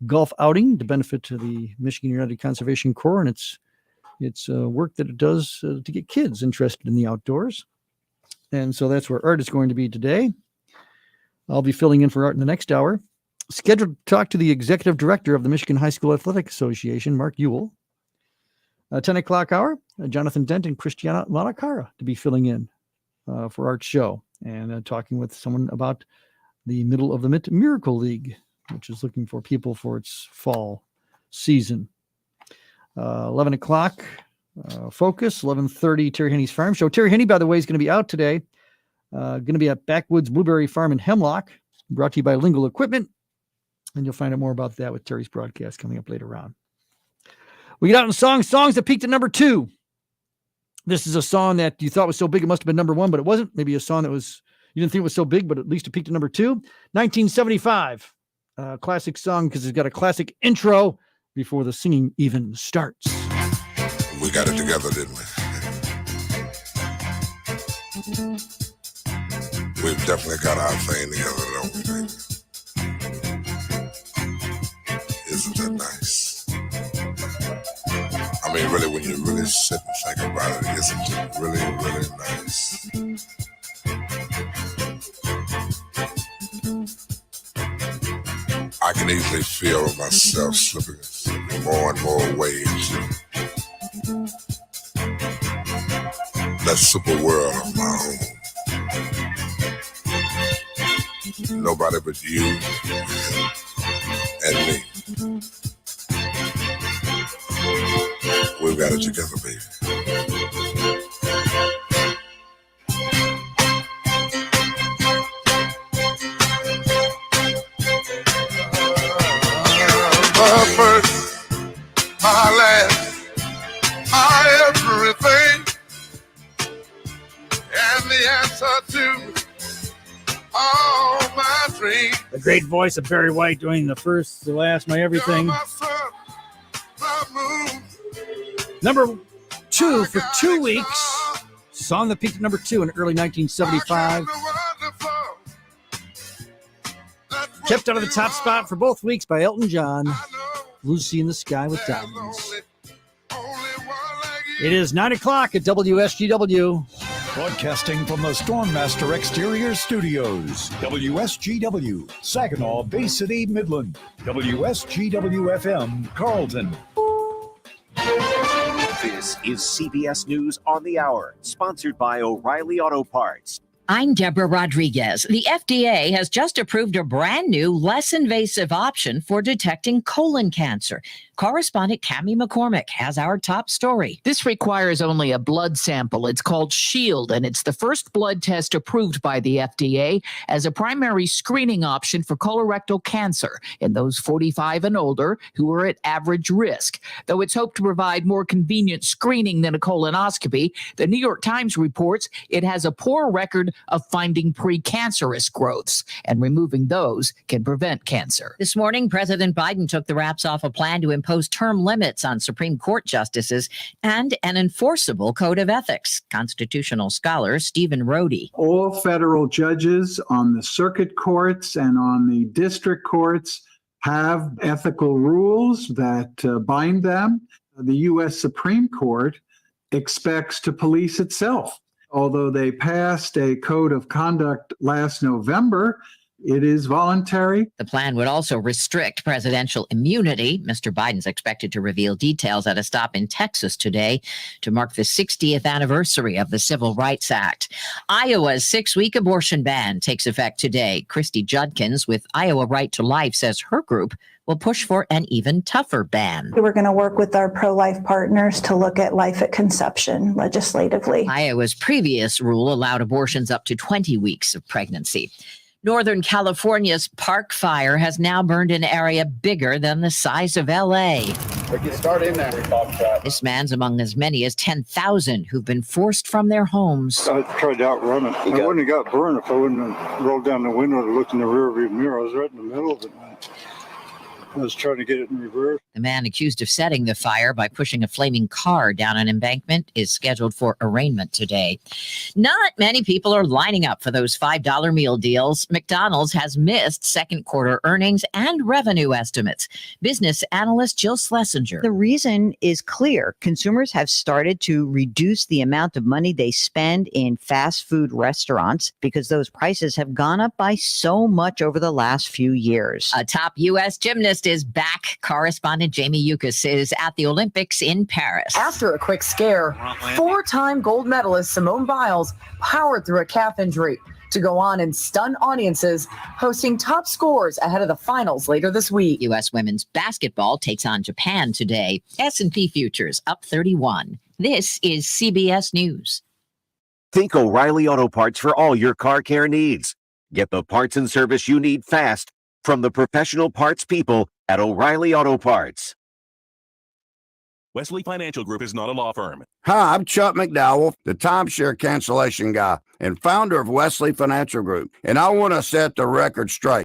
golf outing to benefit to the Michigan United Conservation Corps. And it's work that it does to get kids interested in the outdoors. And so that's where Art is going to be today. I'll be filling in for Art in the next hour. Scheduled to talk to the executive director of the Michigan High School Athletic Association, Mark Ewell. 10 o'clock hour, Jonathan Dent and Christiana Malacara to be filling in for Art's show and talking with someone about the Middle of the Mitt Miracle League, which is looking for people for its fall season. 11 o'clock, Focus, 11:30, Terry Henney's Farm Show. Terry Henney, by the way, is going to be out today. Going to be at Backwoods Blueberry Farm in Hemlock, brought to you by Lingual Equipment. And you'll find out more about that with Terry's broadcast coming up later on. We get out in songs that peaked at number 2. This is a song that you thought was so big it must have been number 1, but it wasn't. Maybe a song that you didn't think was so big, but at least it peaked at number 2. 1975. Classic song because it's got a classic intro before the singing even starts. We got it together, didn't we? We've definitely got our thing together, don't we, baby? Isn't that nice? I mean, really, when you really sit and think about it, isn't it really, really nice? I can easily feel myself slipping more and more away into that super world of my own. Nobody but you and me. We've got it together, baby. My first, my last, my everything, and the answer to all my dreams. The great voice of Barry White doing the first, the last, my everything. My sun, my moon. Number 2 for 2 weeks. Song that peaked at number 2 in early 1975. Kept out of the top spot for both weeks by Elton John. Lucy in the Sky with Diamonds. It is 9 o'clock at WSGW. Broadcasting from the Stormmaster Exterior Studios. WSGW, Saginaw, Bay City, Midland. WSGW FM, Carlton. This is CBS News on the Hour, sponsored by O'Reilly Auto Parts. I'm Deborah Rodriguez. The FDA has just approved a brand new, less invasive option for detecting colon cancer. Correspondent Cammie McCormick has our top story. This requires only a blood sample. It's called SHIELD, and it's the first blood test approved by the FDA as a primary screening option for colorectal cancer in those 45 and older who are at average risk. Though it's hoped to provide more convenient screening than a colonoscopy, the New York Times reports it has a poor record of finding precancerous growths, and removing those can prevent cancer. This morning, President Biden took the wraps off a plan to impose term limits on Supreme Court justices and an enforceable code of ethics. Constitutional scholar Stephen Rohde. All federal judges on the circuit courts and on the district courts have ethical rules that bind them. The U.S. Supreme Court expects to police itself. Although they passed a code of conduct last November, it is voluntary. The plan would also restrict presidential immunity. Mr. Biden's expected to reveal details at a stop in Texas today to mark the 60th anniversary of the Civil Rights Act. Iowa's 6-week abortion ban takes effect today. Christy Judkins with Iowa Right to Life says her group will push for an even tougher ban. We're going to work with our pro-life partners to look at life at conception legislatively. Iowa's previous rule allowed abortions up to 20 weeks of pregnancy. Northern California's Park Fire has now burned an area bigger than the size of L.A. Start in there. This man's among as many as 10,000 who've been forced from their homes. I tried to outrun it. I wouldn't have got burned if I wouldn't have rolled down the window and looked in the rearview mirror. I was right in the middle of it. I was trying to get it in reverse. The man accused of setting the fire by pushing a flaming car down an embankment is scheduled for arraignment today. Not many people are lining up for those $5 meal deals. McDonald's has missed second quarter earnings and revenue estimates. Business analyst Jill Schlesinger. The reason is clear. Consumers have started to reduce the amount of money they spend in fast food restaurants because those prices have gone up by so much over the last few years. A top U.S. gymnast is back. Correspondent Jamie Yukas is at the Olympics in Paris. After a quick scare, 4-time gold medalist Simone Biles powered through a calf injury to go on and stun audiences, hosting top scores ahead of the finals later this week. U.S. women's basketball takes on Japan today. S&P futures up 31. This is CBS News. Think O'Reilly Auto Parts for all your car care needs. Get the parts and service you need fast from the professional parts people at O'Reilly Auto Parts. Wesley Financial Group is not a law firm. Hi, I'm Chuck McDowell, the timeshare cancellation guy and founder of Wesley Financial Group, and I want to set the record straight.